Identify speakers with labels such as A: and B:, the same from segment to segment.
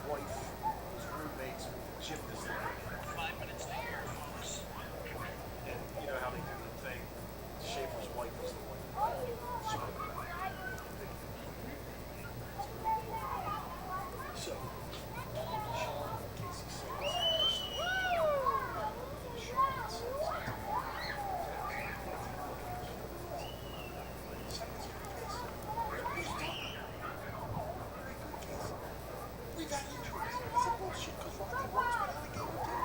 A: wife, his roommates, gymnast. 5 minutes there, folks. And you know how they do the thing. Schaefer's wife was the one who spoke about it. So, Sean, Casey says, Sean says, we've had injuries. I said, bullshit, because Rocky runs with alligator too.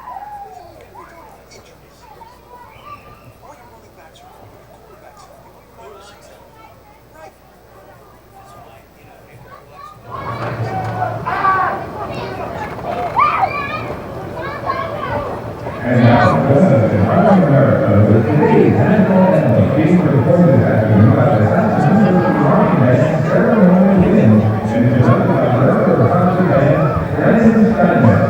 A: We're doing injuries. All your running backs are healthy, your quarterbacks healthy, all your wide receivers healthy. Right. That's why, you know, if you're
B: And now, the governor of the city, and being reported as the marching band ceremony begins, and the governor of the band, Brandon Steiner.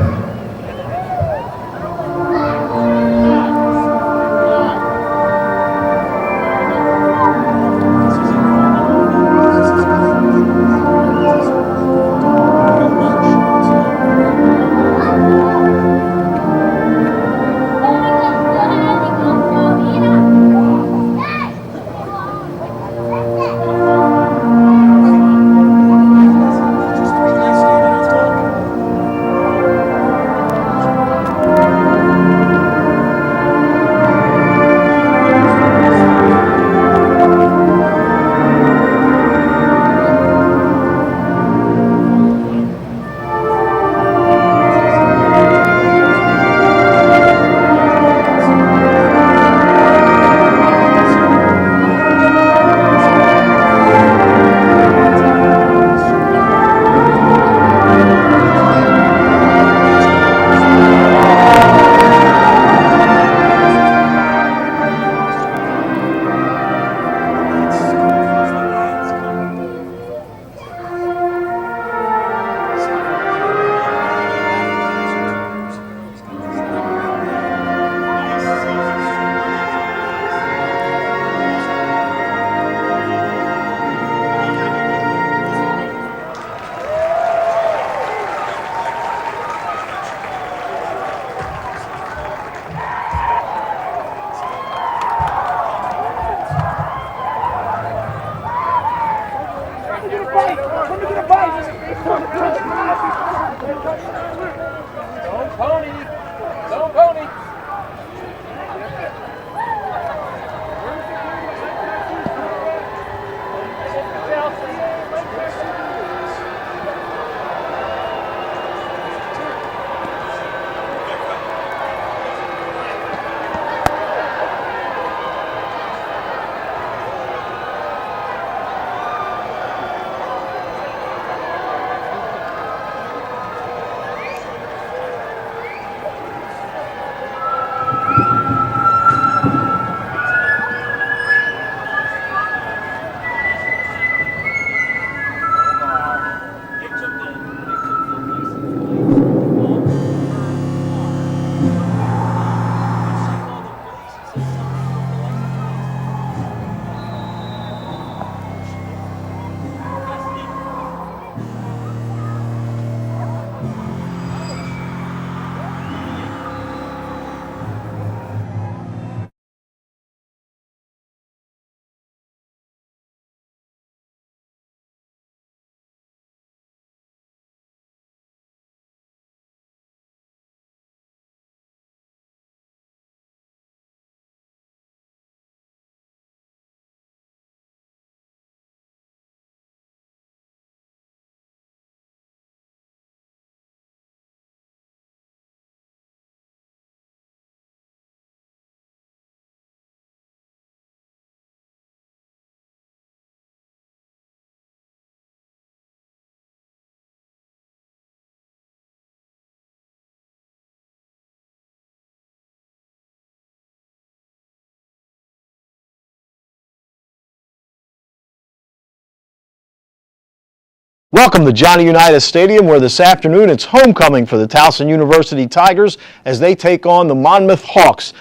C: Welcome to Johnny Unitas Stadium, where this afternoon it's homecoming for the Towson University Tigers as they take on the Monmouth Hawks.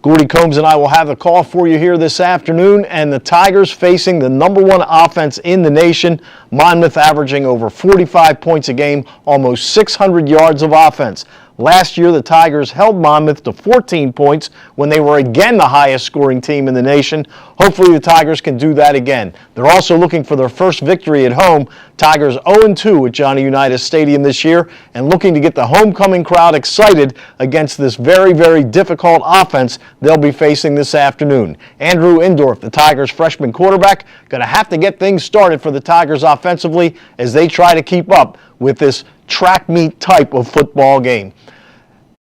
C: Gordy Combs and I will have a call for you here this afternoon, and the Tigers facing the #1 offense in the nation, Monmouth averaging over 45 points a game, almost 600 yards of offense. Last year, the Tigers held Monmouth to 14 points when they were again the highest scoring team in the nation. Hopefully the Tigers can do that again. They're also looking for their first victory at home. Tigers 0-2 at Johnny Unitas Stadium this year and looking to get the homecoming crowd excited against this very, very difficult offense they'll be facing this afternoon. Andrew Indorf, the Tigers freshman quarterback, going to have to get things started for the Tigers offensively as they try to keep up with this track meet type of football game.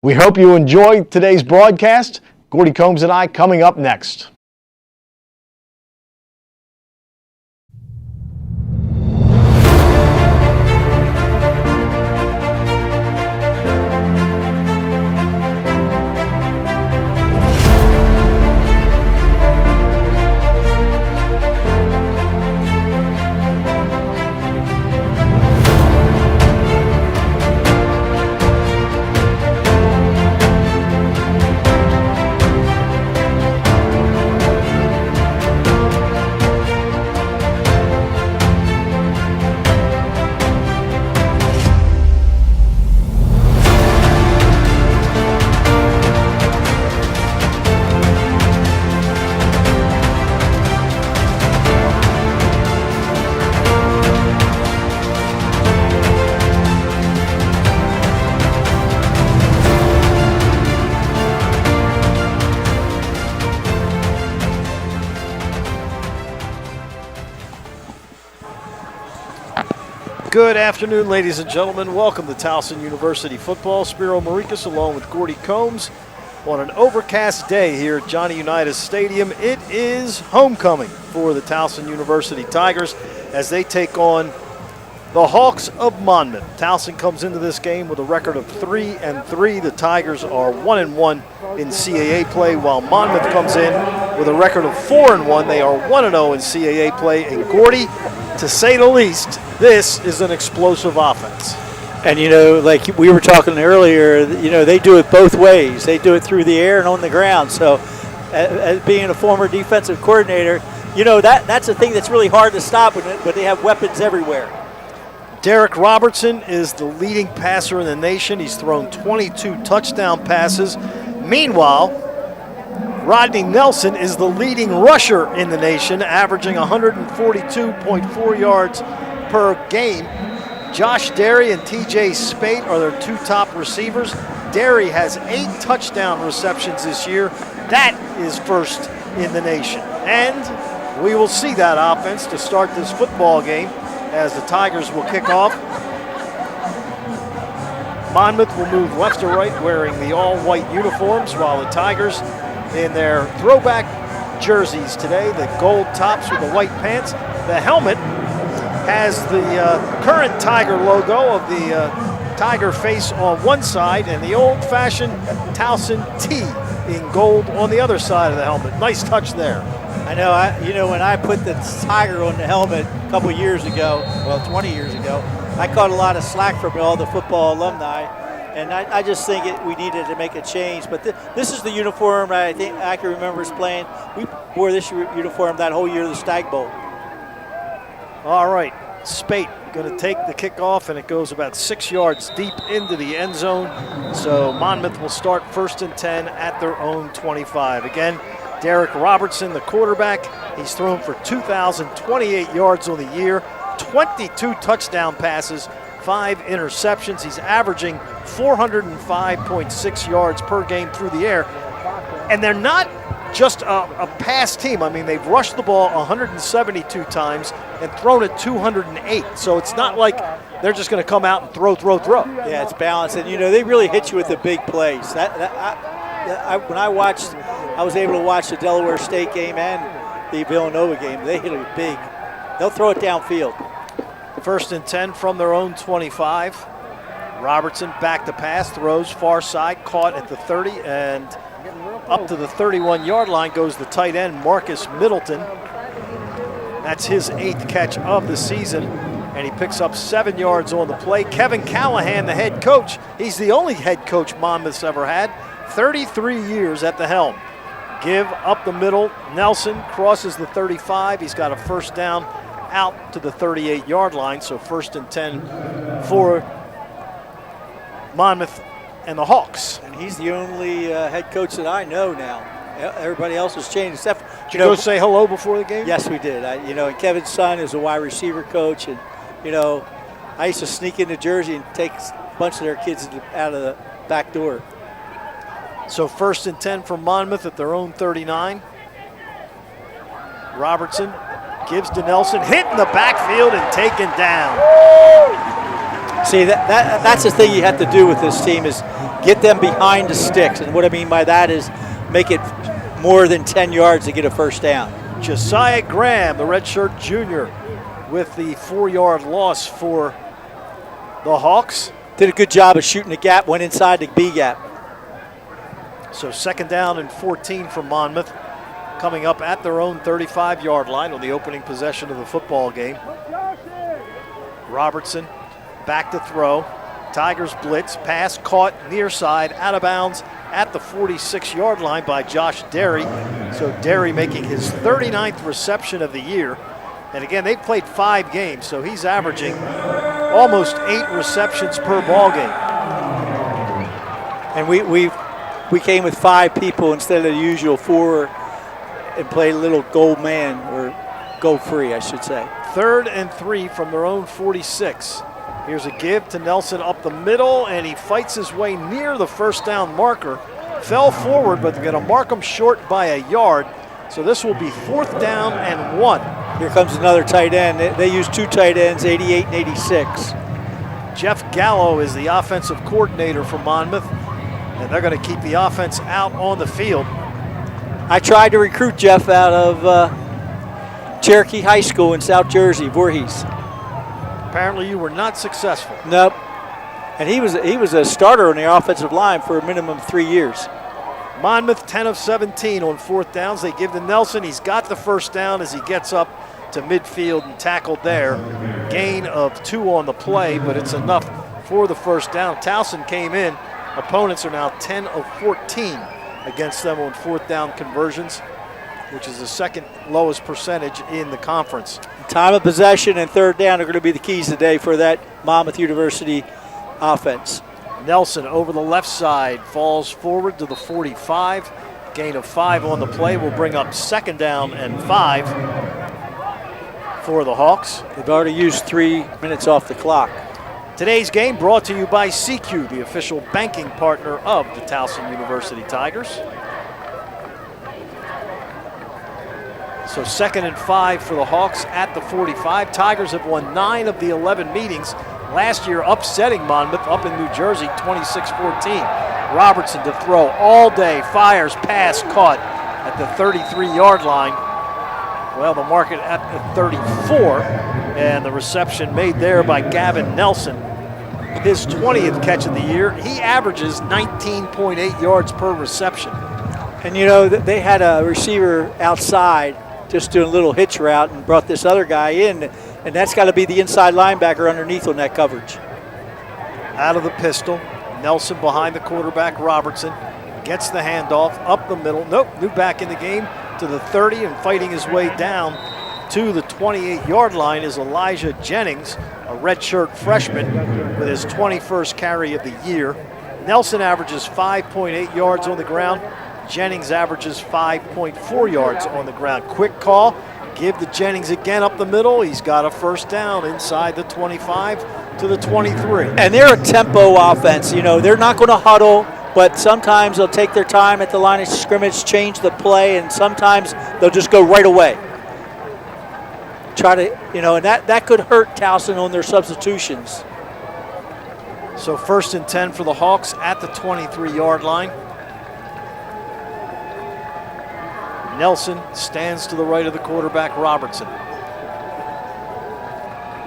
C: We hope you enjoyed today's broadcast. Gordy Combs and I coming up next. Good afternoon, ladies and gentlemen. Welcome to Towson University football. Spiro Marikas along with Gordy Combs on an overcast day here at Johnny Unitas Stadium. It is homecoming for the Towson University Tigers as they take on the Hawks of Monmouth. Towson comes into this game with a record of 3-3. The Tigers are 1-1 in CAA play, while Monmouth comes in with a record of 4-1. They are 1-0 in CAA play. And Gordy, to say the least, this is an explosive offense.
D: And, you know, like we were talking earlier, you know, they do it both ways. They do it through the air and on the ground. So as being a former defensive coordinator, you know, that's a thing that's really hard to stop, but they have weapons everywhere.
C: Derek Robertson is the leading passer in the nation. He's thrown 22 touchdown passes. Meanwhile, Rodney Nelson is the leading rusher in the nation, averaging 142.4 yards per game. Josh Derry and TJ Spate are their two top receivers. Derry has 8 touchdown receptions this year. That is first in the nation. And we will see that offense to start this football game as the Tigers will kick off. Monmouth will move left to right wearing the all-white uniforms, while the Tigers in their throwback jerseys today, the gold tops with the white pants. The helmet has the current Tiger logo of the Tiger face on one side and the old-fashioned Towson T in gold on the other side of the helmet. Nice touch there.
D: I know, you know, when I put the Tiger on the helmet a couple years ago, well, 20 years ago, I caught a lot of slack from all the football alumni, and I just think we needed to make a change. But this is the uniform I think I can remember us playing. We wore this uniform that whole year of the Stag Bowl.
C: All right, Spate going to take the kickoff, and it goes about 6 yards deep into the end zone. So Monmouth will start 1st and 10 at their own 25. Again, Derek Robertson, the quarterback. He's thrown for 2,028 yards on the year, 22 touchdown passes, 5 interceptions. He's averaging 405.6 yards per game through the air. And they're not just a pass team. I mean, they've rushed the ball 172 times and thrown it 208. So it's not like they're just going to come out and throw.
D: Yeah, it's balanced. And, you know, they really hit you with the big plays. When I was able to watch the Delaware State game and the Villanova game. They hit it big. They'll throw it downfield.
C: 1st and 10 from their own 25. Robertson back to pass, throws far side, caught at the 30, and up to the 31-yard line goes the tight end, Marcus Middleton. That's his 8th catch of the season, and he picks up 7 yards on the play. Kevin Callahan, the head coach, he's the only head coach Monmouth's ever had, 33 years at the helm. Give up the middle. Nelson crosses the 35. He's got a first down out to the 38-yard line. So 1st and 10 for Monmouth and the Hawks.
D: And he's the only head coach that I know now. Everybody else has changed except.
C: Did you go say hello before the game?
D: Yes, we did. And Kevin's son is a wide receiver coach, and I used to sneak into Jersey and take a bunch of their kids out of the back door.
C: So 1st and 10 for Monmouth at their own 39. Robertson gives to Nelson, hit in the backfield and taken down.
D: See, that's the thing you have to do with this team is get them behind the sticks. And what I mean by that is make it more than 10 yards to get a first down.
C: Josiah Graham, the redshirt junior, with the 4-yard loss for the Hawks.
D: Did a good job of shooting the gap, went inside the B gap.
C: So 2nd down and 14 for Monmouth, coming up at their own 35-yard line on the opening possession of the football game. Robertson back to throw. Tigers blitz, pass caught near side, out of bounds at the 46-yard line by Josh Derry. So Derry making his 39th reception of the year. And again, they've played 5 games, so he's averaging almost 8 receptions per ball game.
D: And we came with 5 people instead of the usual 4 and played a little goal man, or goal free, I should say.
C: 3rd and 3 from their own 46. Here's a give to Nelson up the middle, and he fights his way near the first down marker. Fell forward, but they're going to mark him short by a yard. So this will be 4th down and 1.
D: Here comes another tight end. They use 2 tight ends, 88 and 86.
C: Jeff Gallo is the offensive coordinator for Monmouth, and they're going to keep the offense out on the field.
D: I tried to recruit Jeff out of Cherokee High School in South Jersey, Voorhees.
C: Apparently you were not successful.
D: Nope. And he was a starter on the offensive line for a minimum of 3 years.
C: Monmouth 10 of 17 on 4th downs. They give to Nelson. He's got the first down as he gets up to midfield and tackled there. Gain of 2 on the play, but it's enough for the first down. Towson came in. Opponents are now 10 of 14 against them on 4th down conversions, which is the 2nd lowest percentage in the conference.
D: Time of possession and 3rd down are going to be the keys today for that Monmouth University offense.
C: Nelson over the left side falls forward to the 45. Gain of 5 on the play will bring up 2nd down and 5 for the Hawks.
D: They've already used 3 minutes off the clock.
C: Today's game brought to you by CQ, the official banking partner of the Towson University Tigers. So 2nd and 5 for the Hawks at the 45. Tigers have won 9 of the 11 meetings. Last year upsetting Monmouth up in New Jersey 26-14. Robertson to throw all day, fires, pass caught at the 33-yard line. Well, the market at the 34, and the reception made there by Gavin Nelson. His 20th catch of the year. He averages 19.8 yards per reception.
D: And they had a receiver outside just doing a little hitch route and brought this other guy in, and that's got to be the inside linebacker underneath on that coverage.
C: Out of the pistol, Nelson behind the quarterback, Robertson, gets the handoff up the middle. Nope, new back in the game to the 30, and fighting his way down to the 28-yard line is Elijah Jennings, a redshirt freshman with his 21st carry of the year. Nelson averages 5.8 yards on the ground. Jennings averages 5.4 yards on the ground. Quick call, give to Jennings again up the middle. He's got a first down inside the 25 to the 23.
D: And they're a tempo offense. They're not going to huddle, but sometimes they'll take their time at the line of scrimmage, change the play, and sometimes they'll just go right away. Try to, and that could hurt Towson on their substitutions.
C: So 1st and 10 for the Hawks at the 23-yard line. Nelson stands to the right of the quarterback, Robertson.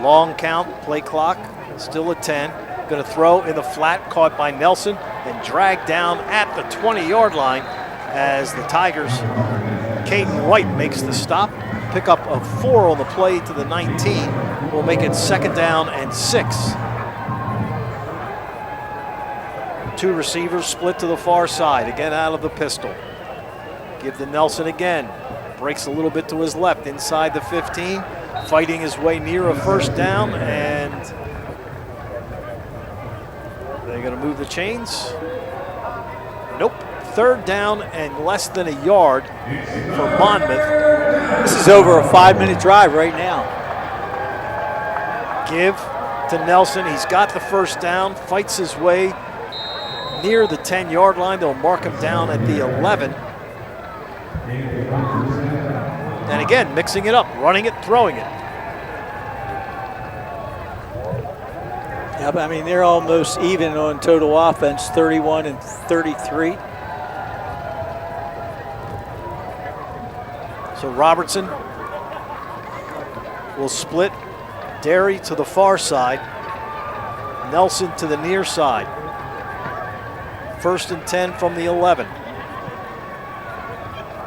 C: Long count, play clock, still at 10. Going to throw in the flat, caught by Nelson and dragged down at the 20-yard line as the Tigers, Caden White makes the stop. Pickup of 4 on the play to the 19 will make it 2nd down and 6. 2 receivers split to the far side, again out of the pistol.
E: Give to Nelson again. Breaks a little bit to his left inside the 15. Fighting his way near a first down, and they're going to move the chains. Nope. Third down and less than a yard for Monmouth.
D: This is over a 5-minute drive right now.
E: Give to Nelson. He's got the first down, fights his way near the 10-yard line. They'll mark him down at the 11. And again, mixing it up, running it, throwing it.
D: Yeah, but I mean, they're almost even on total offense, 31 and 33.
E: So Robertson will split Derry to the far side, Nelson to the near side. 1st and 10 from the 11.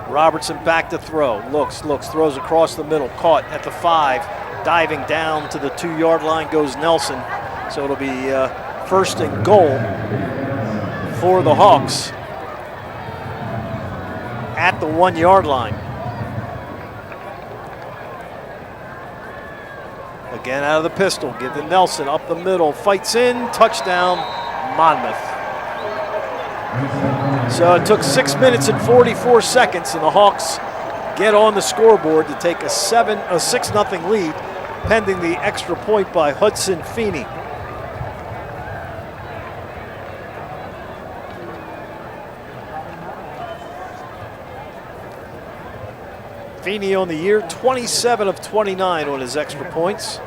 E: Robertson back to throw, looks, throws across the middle, caught at the 5, diving down to the 2-yard line goes Nelson. So it'll be 1st and goal for the Hawks at the 1-yard line. Again out of the pistol, give to Nelson up the middle, fights in, touchdown, Monmouth. So it took 6 minutes and 44 seconds, and the Hawks get on the scoreboard to take a 6-0 lead, pending the extra point by Hudson Feeney. Feeney on the year, 27 of 29 on his extra points.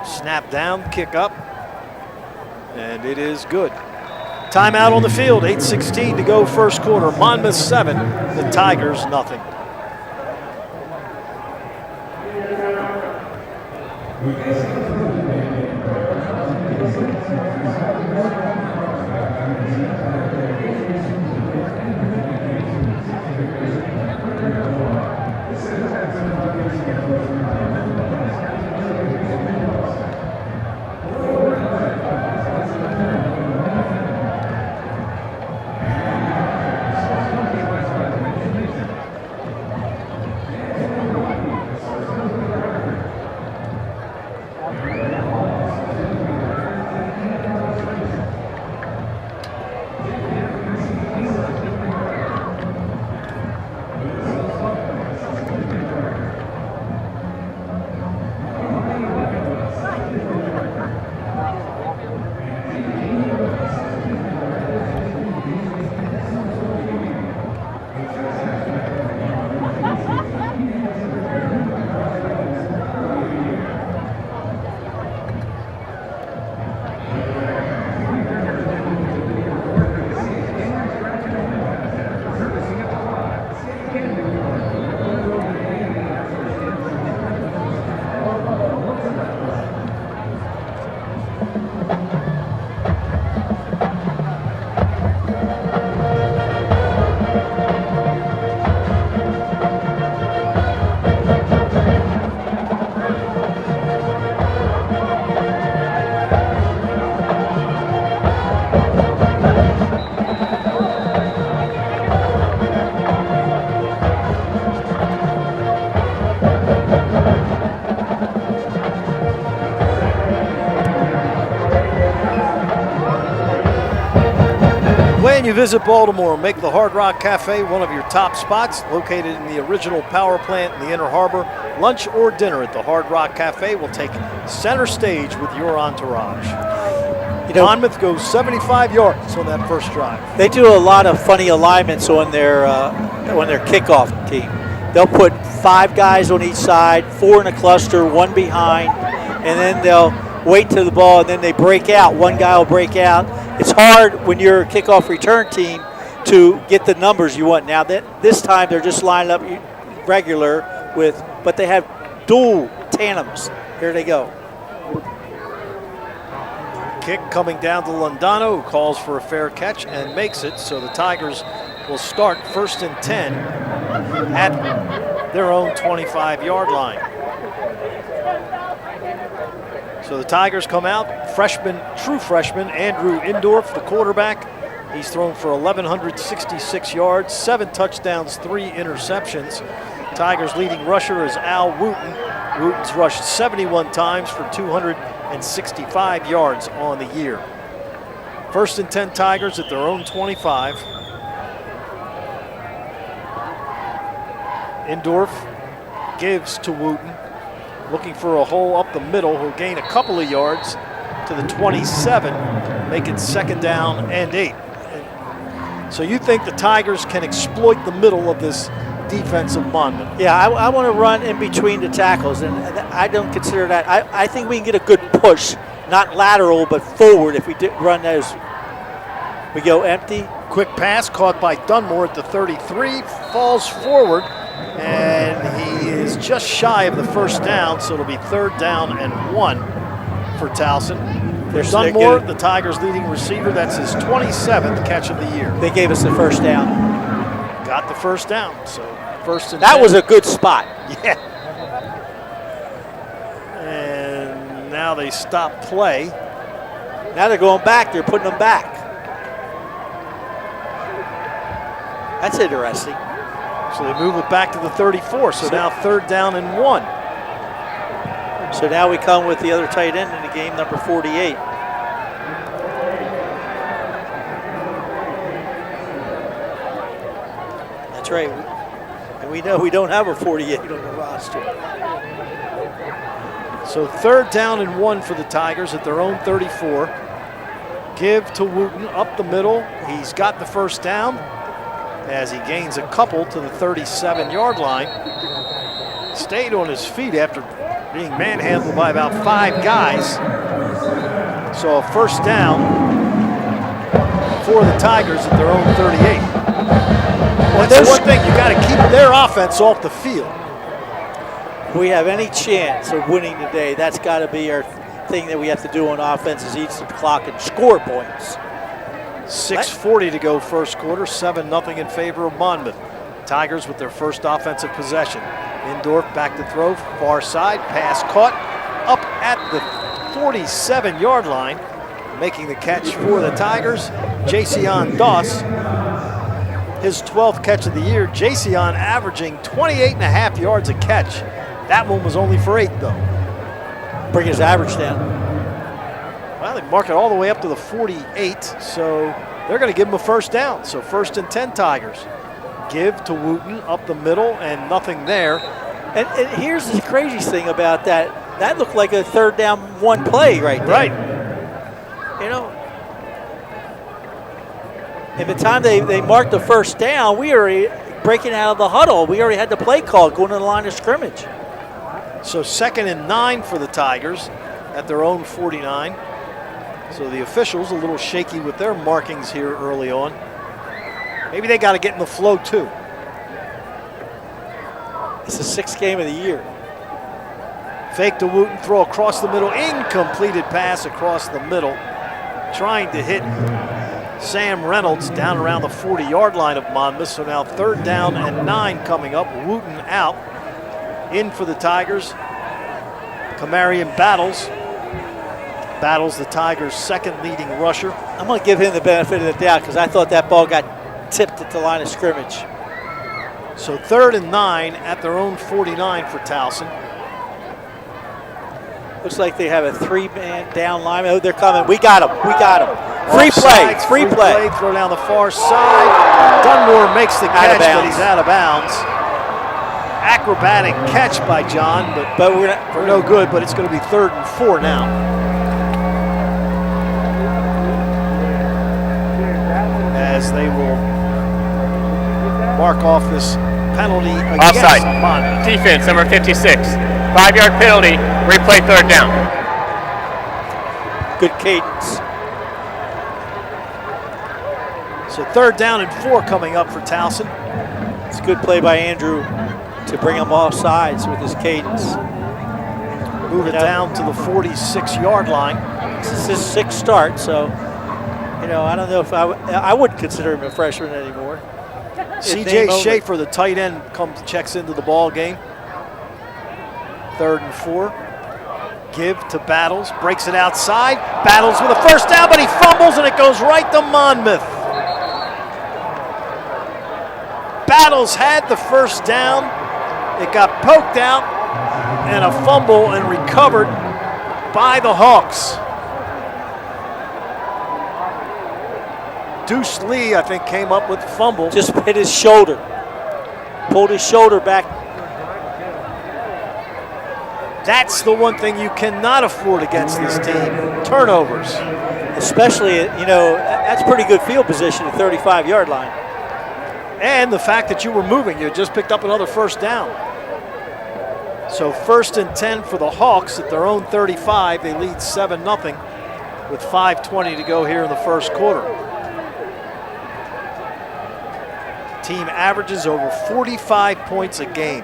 E: Snap down, kick up, and it is good. Timeout on the field, 8:16 to go first quarter. Monmouth 7, the Tigers nothing. When you visit Baltimore, make the Hard Rock Cafe one of your top spots. Located in the original power plant in the Inner Harbor, lunch or dinner at the Hard Rock Cafe will take center stage with your entourage. You know, Monmouth goes 75 yards on that first drive.
D: They do a lot of funny alignments on their kickoff team. They'll put 5 guys on each side, 4 in a cluster, 1 behind, and then they'll wait to the ball, and then they break out. One guy will break out. It's hard when you're a kickoff return team to get the numbers you want. Now this time they're just lined up regular but they have dual tandems. Here they go.
E: Kick coming down to Londano, who calls for a fair catch and makes it. So the Tigers will start 1st and 10 at their own 25-yard line. So the Tigers come out, true freshman, Andrew Indorf, the quarterback. He's thrown for 1,166 yards, 7 touchdowns, 3 interceptions. Tigers' leading rusher is Al Wooten. Wooten's rushed 71 times for 265 yards on the year. 1st and 10 Tigers at their own 25. Indorf gives to Wooten, looking for a hole up the middle. He'll gain a couple of yards to the 27, make it 2nd down and 8. So you think the Tigers can exploit the middle of this defense of Monmouth?
D: Yeah, I want to run in between the tackles, and I don't consider that. I think we can get a good push, not lateral, but forward if we run those. We go empty.
E: Quick pass caught by Dunmore at the 33, falls forward, and he is just shy of the 1st down, so it'll be 3rd down and 1 for Towson. There's Dunmore, the Tigers' leading receiver. That's his 27th catch of the year.
D: They gave us the 1st down.
E: Got the 1st down, so 1st and 10.
D: That was a good spot.
E: Yeah. And now they stop play.
D: Now they're going back. They're putting them back. That's interesting.
E: So they move it back to the 34. So now 3rd down and 1.
D: So now we come with the other tight end in the game, number 48. That's right. And we know we don't have a 48 on the roster.
E: So 3rd down and 1 for the Tigers at their own 34. Give to Wooten up the middle. He's got the 1st down as he gains a couple to the 37-yard line. Stayed on his feet after being manhandled by about 5 guys. So a 1st down for the Tigers at their own 38. Well, that's one thing, you got to keep their offense off the field.
D: If we have any chance of winning today, that's got to be our thing that we have to do on offense, is eat the clock and score points.
E: 6:40 to go 1st quarter, 7-0 in favor of Monmouth. Tigers with their 1st offensive possession. Indorf back to throw, far side, pass caught up at the 47-yard line. Making the catch for the Tigers, Jason Doss. His 12th catch of the year. Jason averaging 28.5 yards a catch. That one was only for 8, though.
D: Bring his average down.
E: Well, they mark it all the way up to the 48, so they're going to give him a 1st down. So 1st and 10 Tigers. Give to Wooten up the middle, and nothing there.
D: And here's the crazy thing about that. That looked like a 3rd down 1 play right there.
E: Right.
D: You know, at the time they marked the 1st down, we were breaking out of the huddle. We already had the play call going to the line of scrimmage.
E: So 2nd and 9 for the Tigers at their own 49. So the officials a little shaky with their markings here early on. Maybe they got to get in the flow too.
D: It's the 6th game of the year.
E: Fake to Wooten, throw across the middle, incompleted pass across the middle. Trying to hit Sam Reynolds down around the 40-yard line of Monmouth. So now 3rd down and 9 coming up. Wooten out. In for the Tigers, Kamarian Battles the Tigers' 2nd leading rusher.
D: I'm going to give him the benefit of the doubt because I thought that ball got tipped at the line of scrimmage.
E: So 3rd and 9 at their own 49 for Towson.
D: Looks like they have a 3-man down lineman. Oh, they're coming. We got him. Free play. Free play.
E: Throw down the far side. Dunmore makes the catch, but he's out of bounds. Acrobatic catch by John, but we're no good, but it's going to be 3rd and 4 now. As they will mark off this penalty against
F: Offside.
E: Monmouth.
F: Defense, number 56. 5-yard penalty, replay 3rd down.
D: Good cadence.
E: So 3rd down and 4 coming up for Towson.
D: It's a good play by Andrew to bring him off sides with his cadence.
E: Move it down to the 46-yard line.
D: This is his 6th start, so, you know, I don't know if I wouldn't consider him a freshman anymore.
E: C.J. Schaefer, the tight end, checks into the ball game. 3rd and 4. Give to Battles, breaks it outside. Battles with a first down, but he fumbles and it goes right to Monmouth. Battles had the first down. It got poked out and a fumble and recovered by the Hawks. Deuce Lee, I think, came up with the fumble.
D: Just hit his shoulder. Pulled his shoulder back.
E: That's the one thing you cannot afford against this team, turnovers.
D: Especially, that's pretty good field position at 35-yard line.
E: And the fact that you were moving, you just picked up another first down. So 1st and 10 for the Hawks at their own 35. They lead 7-0 with 5:20 to go here in the first quarter. Team averages over 45 points a game.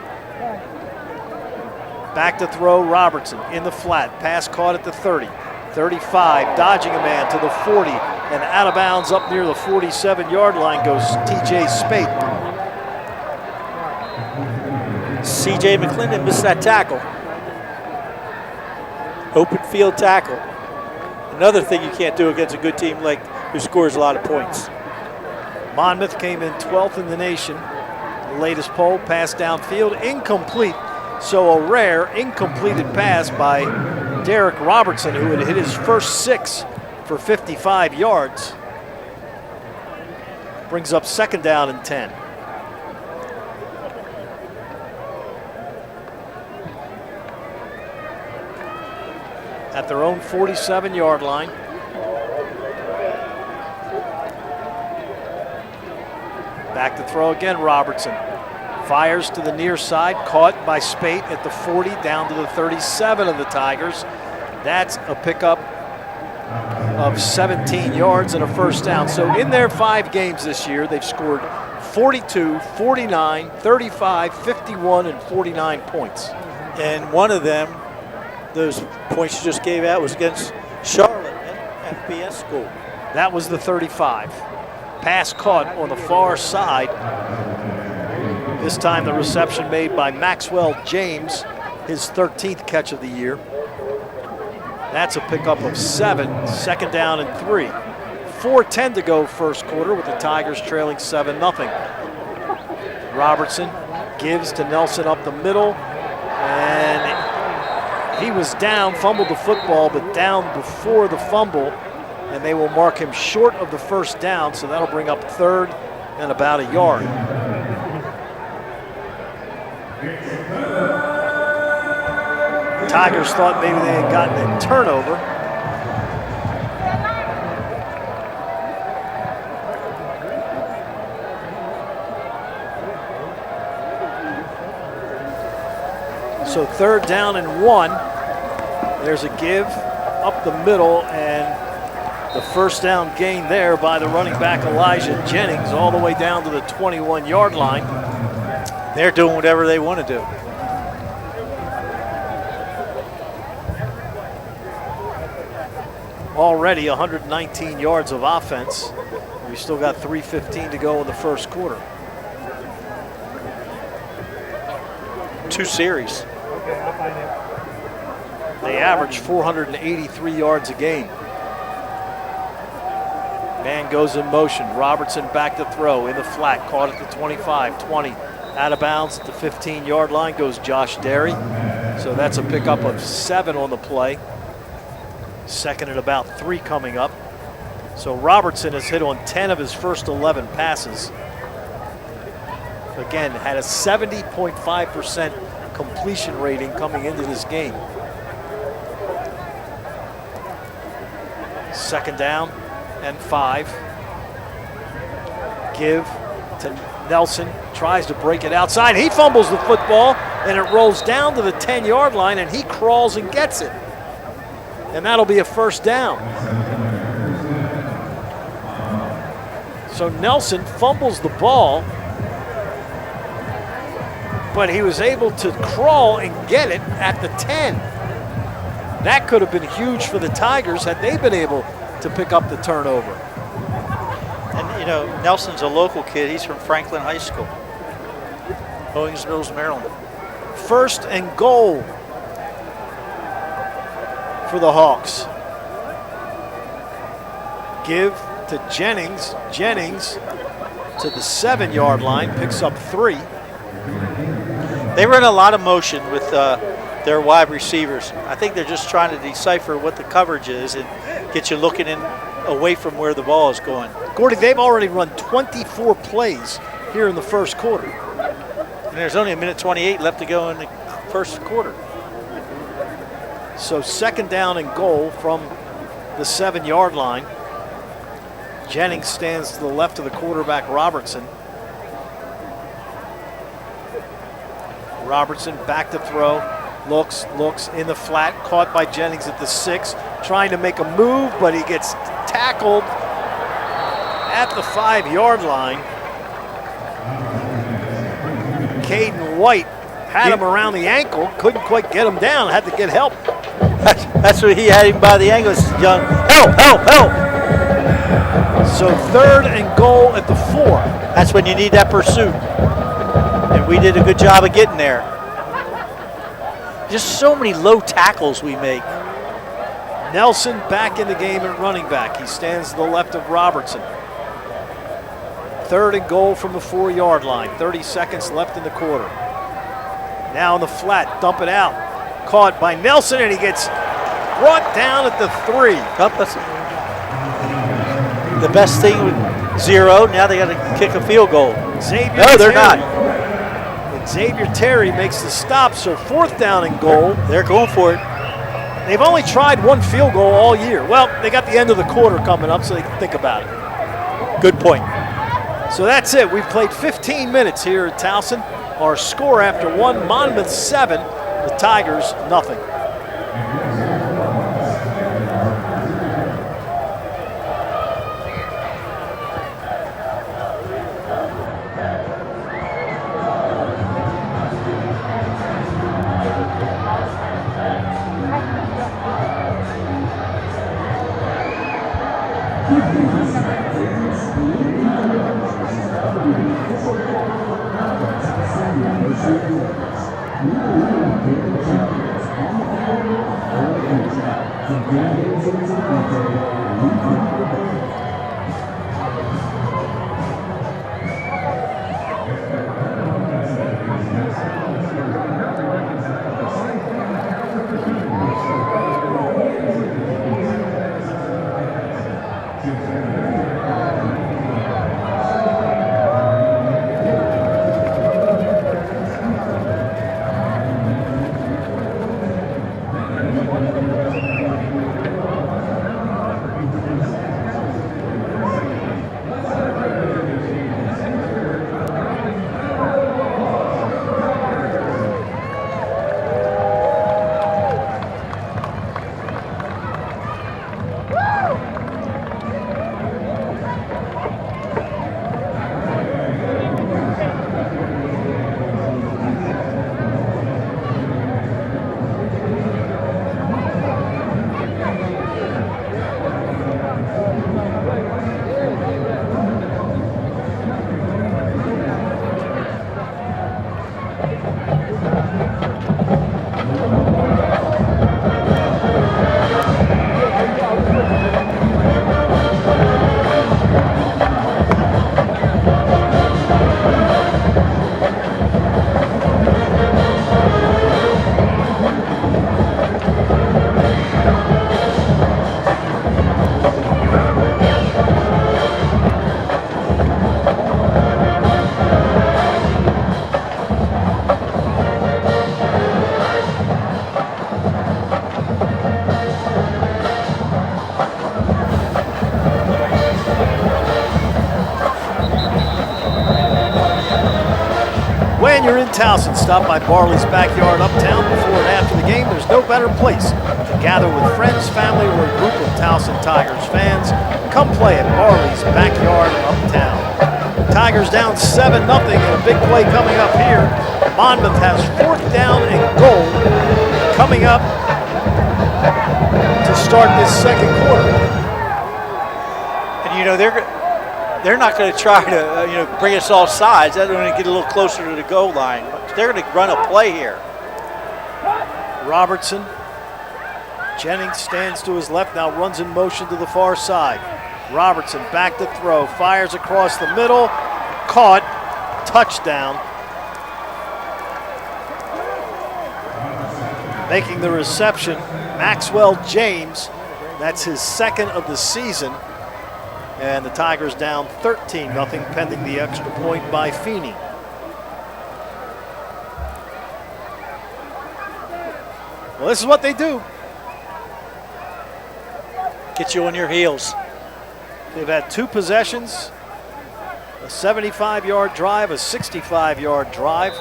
E: Back to throw, Robertson in the flat. Pass caught at the 30. 35, dodging a man to the 40. And out of bounds up near the 47-yard line goes TJ Spate.
D: C.J. McClendon missed that tackle. Open field tackle. Another thing you can't do against a good team like who scores a lot of points.
E: Monmouth came in 12th in the nation. The latest poll, pass downfield, incomplete. So a rare incompleted pass by Derek Robertson, who had hit his first 6 for 55 yards. Brings up 2nd down and 10. At their own 47-yard line. Back to throw again, Robertson. Fires to the near side, caught by Spate at the 40, down to the 37 of the Tigers. That's a pickup of 17 yards and a first down. So in their 5 games this year, they've scored 42, 49, 35, 51, and 49 points.
D: And one of them, those points you just gave out, was against Charlotte at FBS school.
E: That was the 35. Pass caught on the far side. This time the reception made by Maxwell James, his 13th catch of the year. That's a pickup of 7, 2nd down and 3. 4:10 to go first quarter with the Tigers trailing 7-0. Robertson gives to Nelson up the middle, and he was down, fumbled the football, but down before the fumble, and they will mark him short of the first down, so that'll bring up 3rd and about a yard. Tigers thought maybe they had gotten a turnover. So 3rd down and 1. There's a give up the middle, and the first down gain there by the running back Elijah Jennings all the way down to the 21-yard line.
D: They're doing whatever they want to do.
E: Already 119 yards of offense. We still got 3:15 to go in the first quarter.
D: 2 series.
E: They average 483 yards a game. Man goes in motion. Robertson back to throw in the flat, caught at the 25, 20. Out of bounds at the 15-yard line goes Josh Derry. So that's a pickup of 7 on the play. 2nd and about 3 coming up. So Robertson has hit on 10 of his first 11 passes. Again, had a 70.5% completion rating coming into this game. 2nd down and 5. Give to Nelson, tries to break it outside. He fumbles the football, and it rolls down to the 10-yard line, and he crawls and gets it. And that'll be a first down. So Nelson fumbles the ball, but he was able to crawl and get it at the 10. That could have been huge for the Tigers had they been able to pick up the turnover.
D: And Nelson's a local kid. He's from Franklin High School, Owings Mills, Maryland.
E: 1st and goal. for the Hawks. Give to Jennings. Jennings to the 7-yard line, picks up 3.
D: They run a lot of motion with their wide receivers. I think they're just trying to decipher what the coverage is and get you looking in away from where the ball is going.
E: Gordy, they've already run 24 plays here in the first quarter.
D: And there's only 1:28 left to go in the first quarter.
E: So 2nd down and goal from the 7-yard line. Jennings stands to the left of the quarterback, Robertson. Robertson back to throw, looks in the flat, caught by Jennings at the 6, trying to make a move, but he gets tackled at the 5-yard line. Caden White had him around the ankle, couldn't quite get him down, had to get help.
D: That's what he had him by the ankles, young. Help, help, help.
E: So 3rd and goal at the 4.
D: That's when you need that pursuit. And we did a good job of getting there. Just so many low tackles we make.
E: Nelson back in the game at running back. He stands to the left of Robertson. 3rd and goal from the 4-yard line. 30 seconds left in the quarter. Now in the flat, dump it out. Caught by Nelson, and he gets brought down at the 3.
D: The best thing with 0, now they got to kick a field goal. No, they're not.
E: And Xavier Terry makes the stop, so 4th down and goal.
D: They're going for it.
E: They've only tried 1 field goal all year. Well, they got the end of the quarter coming up, so they can think about it.
D: Good point.
E: So that's it. We've played 15 minutes here at Towson. Our score after 1, Monmouth 7, the Tigers nothing. You're in Towson, stop by Barley's Backyard Uptown before and after the game. There's no better place to gather with friends, family, or a group of Towson Tigers fans. Come play at Barley's Backyard Uptown. Tigers down 7-0 and a big play coming up here. Monmouth has 4th down and goal coming up to start this 2nd quarter.
D: And you know, they're not going to try to bring us off sides. They're going to get a little closer to the goal line. They're going to run a play here.
E: Robertson Jennings stands to his left, now runs in motion to the far side. Robertson back to throw, fires across the middle, caught, touchdown. Making the reception, Maxwell James. That's his second of the season. And the Tigers down 13-0 pending the extra point by Feeney. Well, this is what they do.
D: Get you on your heels.
E: They've had 2 possessions, a 75-yard drive, a 65-yard drive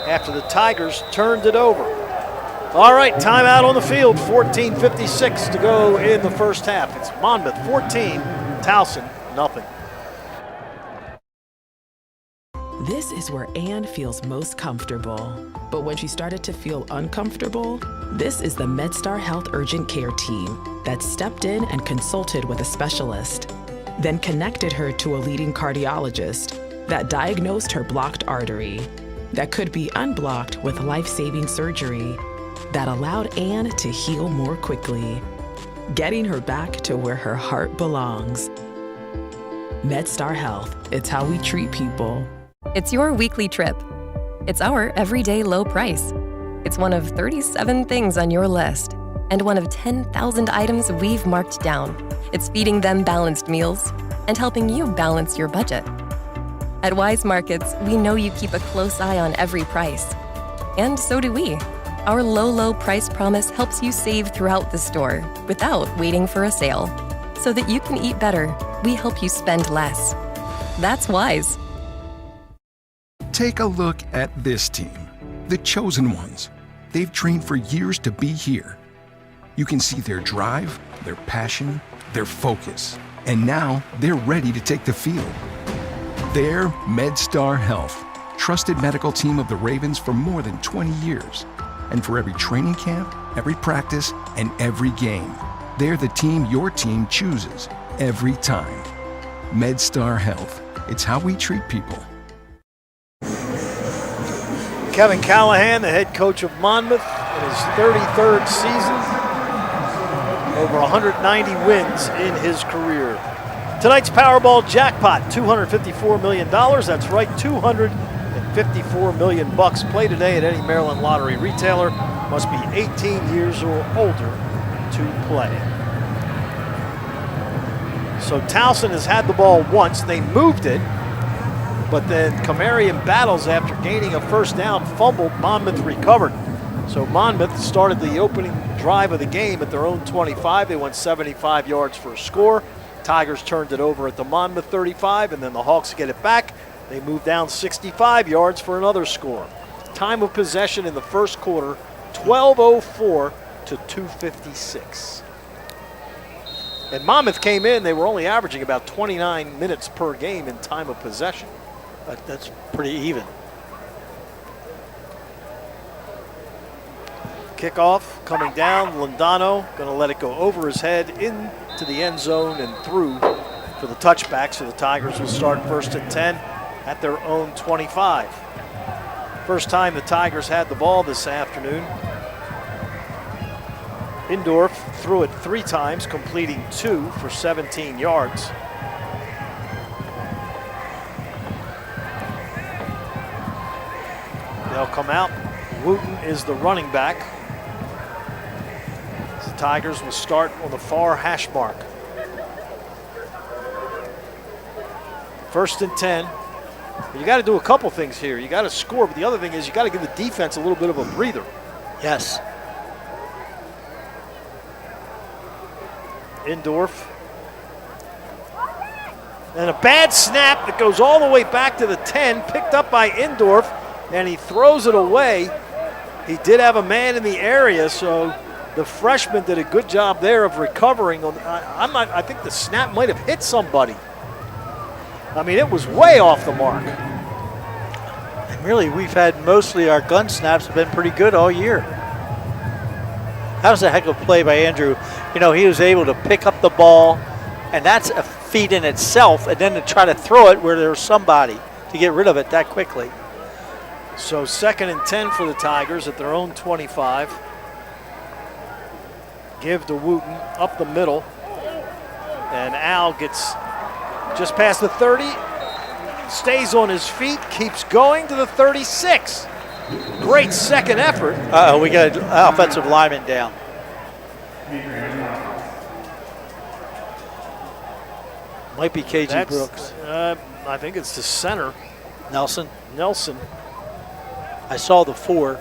E: after the Tigers turned it over. All right, timeout on the field, 14:56 to go in the first half. It's Monmouth 14, Towson nothing.
G: This is where Anne feels most comfortable. But when she started to feel uncomfortable, this is the MedStar Health Urgent Care team that stepped in and consulted with a specialist, then connected her to a leading cardiologist that diagnosed her blocked artery that could be unblocked with life-saving surgery that allowed Anne to heal more quickly, getting her back to where her heart belongs. MedStar Health, it's how we treat people.
H: It's your weekly trip. It's our everyday low price. It's one of 37 things on your list and one of 10,000 items we've marked down. It's feeding them balanced meals and helping you balance your budget. At Wise Markets, we know you keep a close eye on every price. And so do we. Our low price promise helps you save throughout the store without waiting for a sale. So that you can eat better, we help you spend less. That's Wise.
I: Take a look at this team, the chosen ones. They've trained for years to be here. You can see their drive, their passion, their focus, and now they're ready to take the field. They're MedStar Health, trusted medical team of the Ravens for more than 20 years. And for every training camp, every practice, and every game, they're the team your team chooses every time. MedStar Health, it's how we treat people.
E: Kevin Callahan, the head coach of Monmouth, in his 33rd season. Over 190 wins in his career. Tonight's Powerball jackpot, $254 million. That's right, $254 million bucks. Play today at any Maryland lottery retailer. Must be 18 years or older to play. So Towson has had the ball once. They moved it. But then Kamarian battles after gaining a first down, fumbled, Monmouth recovered. So Monmouth started the opening drive of the game at their own 25. They went 75 yards for a score. Tigers turned it over at the Monmouth 35, and then the Hawks get it back. They moved down 65 yards for another score. Time of possession in the first quarter, 12:04 to 2:56. And Monmouth came in, they were only averaging about 29 minutes per game in time of possession.
D: That's pretty even.
E: Kickoff coming down, Londano going to let it go over his head into the end zone and through for the touchback. So the Tigers will start 1st and 10 at their own 25. First time the Tigers had the ball this afternoon. Indorf threw it 3 times, completing 2 for 17 yards. They'll come out. Wooten is the running back. The Tigers will start on the far hash mark. 1st and 10. You got to do a couple things here. You got to score, but the other thing is you got to give the defense a little bit of a breather.
D: Yes.
E: Indorf. And a bad snap that goes all the way back to the 10, picked up by Indorf, and he throws it away. He did have a man in the area, so the freshman did a good job there of recovering. I think the snap might have hit somebody. I mean, it was way off the mark.
D: And really, we've had mostly our gun snaps have been pretty good all year. That was a heck of a play by Andrew. You know, he was able to pick up the ball, and that's a feat in itself, and then to try to throw it where there's somebody to get rid of it that quickly.
E: So 2nd and 10 for the Tigers at their own 25. Give to Wooten up the middle. And Al gets just past the 30, stays on his feet, keeps going to the 36. Great second effort.
D: We got an offensive lineman down. Might be KJ Brooks.
E: I think it's the center.
D: Nelson.
E: I
D: saw the 4.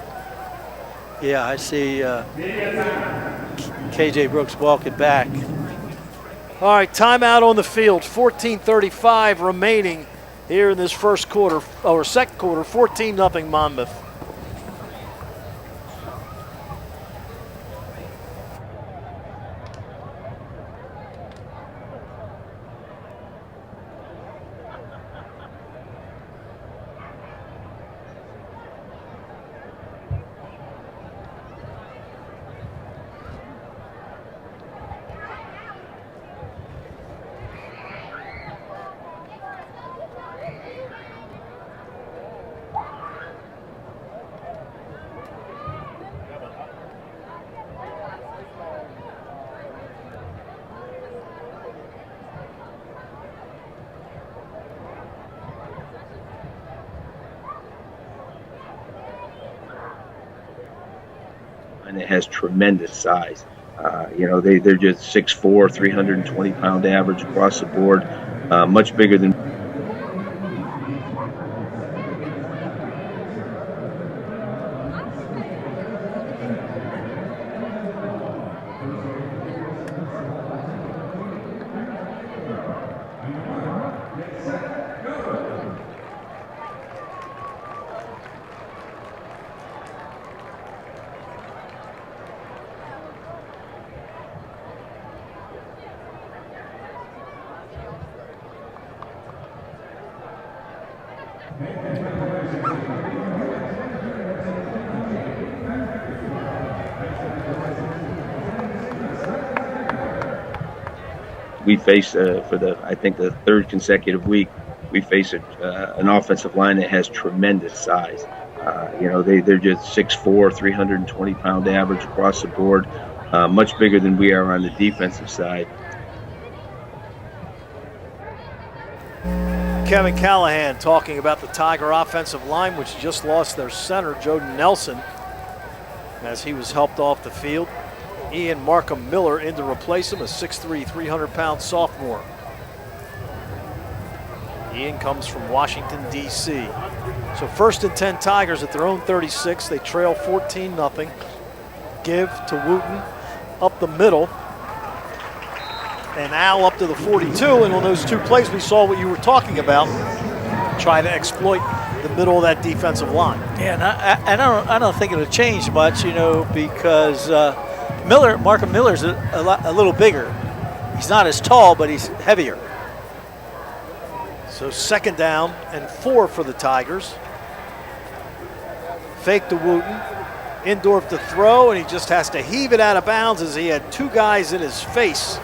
D: Yeah, I see KJ Brooks walking back.
E: All right, timeout on the field. 14:35 remaining here in this second quarter. 14-0 Monmouth.
J: And it has tremendous size. They're just 6'4", 320-pound average across the board, much bigger than. We face for the third consecutive week, we face an offensive line that has tremendous size. They're just 6'4", 320-pound average across the board, much bigger than we are on the defensive side.
E: Kevin Callahan talking about the Tiger offensive line, which just lost their center, Jordan Nelson, as he was helped off the field. Ian Markham Miller in to replace him, a 6'3", 300-pound sophomore. Ian comes from Washington, D.C. So 1st and 10 Tigers at their own 36. They trail 14-0. Give to Wooten up the middle. And Al up to the 42. And on those 2 plays, we saw what you were talking about, trying to exploit the middle of that defensive line.
D: Yeah, and I don't think it'll change much, because Markham Miller's a little bigger. He's not as tall, but he's heavier.
E: So 2nd down and 4 for the Tigers. Fake to Wooten. Indorf to throw, and he just has to heave it out of bounds as he had 2 guys in his face.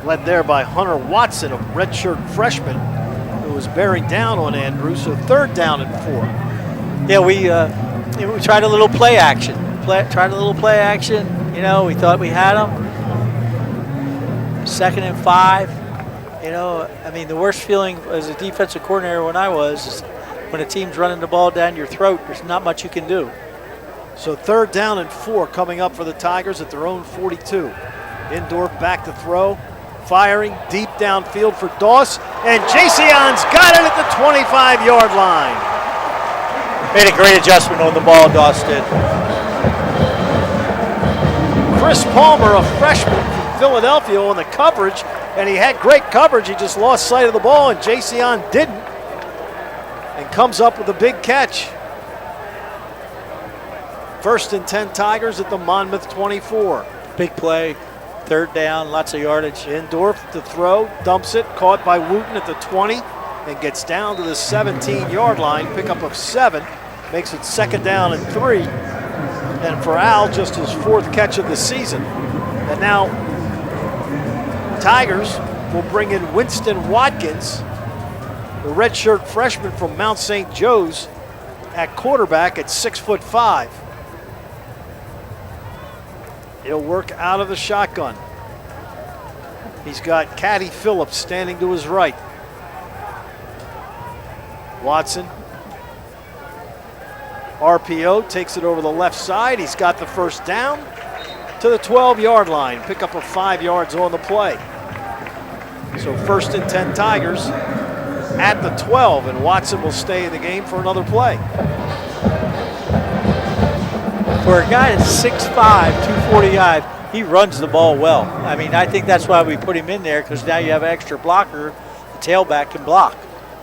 E: Led there by Hunter Watson, a redshirt freshman who was bearing down on Andrews. So 3rd down and 4.
D: Yeah, we tried a little play action. Tried a little play action. We thought we had them. 2nd and 5. The worst feeling as a defensive coordinator when I was is when a team's running the ball down your throat, there's not much you can do.
E: So 3rd down and 4 coming up for the Tigers at their own 42. Indorf back to throw. Firing deep downfield for Doss. And Jason's got it at the 25-yard line.
D: Made a great adjustment on the ball, Doss did.
E: Chris Palmer, a freshman from Philadelphia, on the coverage, and he had great coverage. He just lost sight of the ball, and Jason didn't, and comes up with a big catch. 1st and 10 Tigers at the Monmouth 24.
D: Big play, 3rd down, lots of yardage.
E: Indorf to throw, dumps it, caught by Wooten at the 20, and gets down to the 17-yard line, pickup of 7, makes it 2nd down and 3. And for Al, just his 4th catch of the season. And now Tigers will bring in Winston Watkins, the redshirt freshman from Mount St. Joe's, at quarterback at 6'5". He'll work out of the shotgun. He's got Caddy Phillips standing to his right. Watson. RPO takes it over the left side. He's got the first down to the 12-yard line. Pick up of 5 yards on the play. So 1st and 10 Tigers at the 12, and Watson will stay in the game for another play.
D: For a guy that's 6'5", 245, he runs the ball well. I mean, I think that's why we put him in there, because now you have an extra blocker. The tailback can block.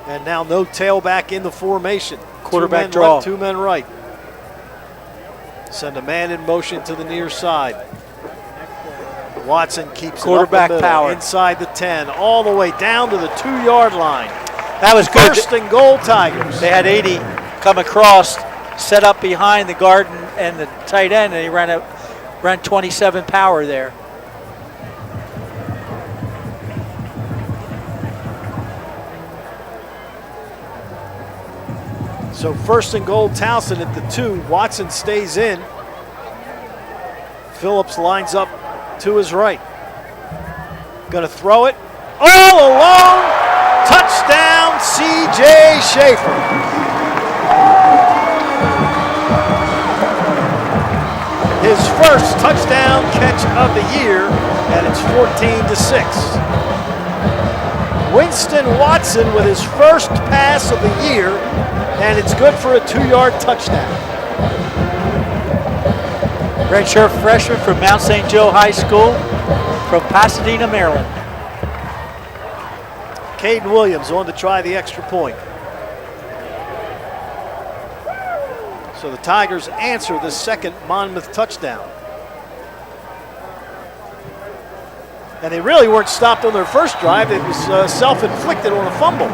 E: And now no tailback in the formation.
D: Quarterback draw.
E: Left, 2 men right. Send a man in motion to the near side. Watson keeps
D: quarterback
E: it up the middle,
D: power
E: inside the 10, all the way down to the 2-yard line.
D: That was good.
E: 1st and goal, Tigers.
D: They had 80 come across, set up behind the guard and the tight end, and he ran 27 power there.
E: So 1st and goal, Towson at the 2. Watson stays in. Phillips lines up to his right. Gonna throw it all alone. Touchdown, C.J. Schaefer. His first touchdown catch of the year, and it's 14-6. Winston Watson with his first pass of the year, and it's good for a 2-yard touchdown.
D: Redshirt freshman from Mount St. Joe High School from Pasadena, Maryland.
E: Caden Williams on to try the extra point. So the Tigers answer the second Monmouth touchdown. And they really weren't stopped on their first drive. It was self-inflicted on a fumble.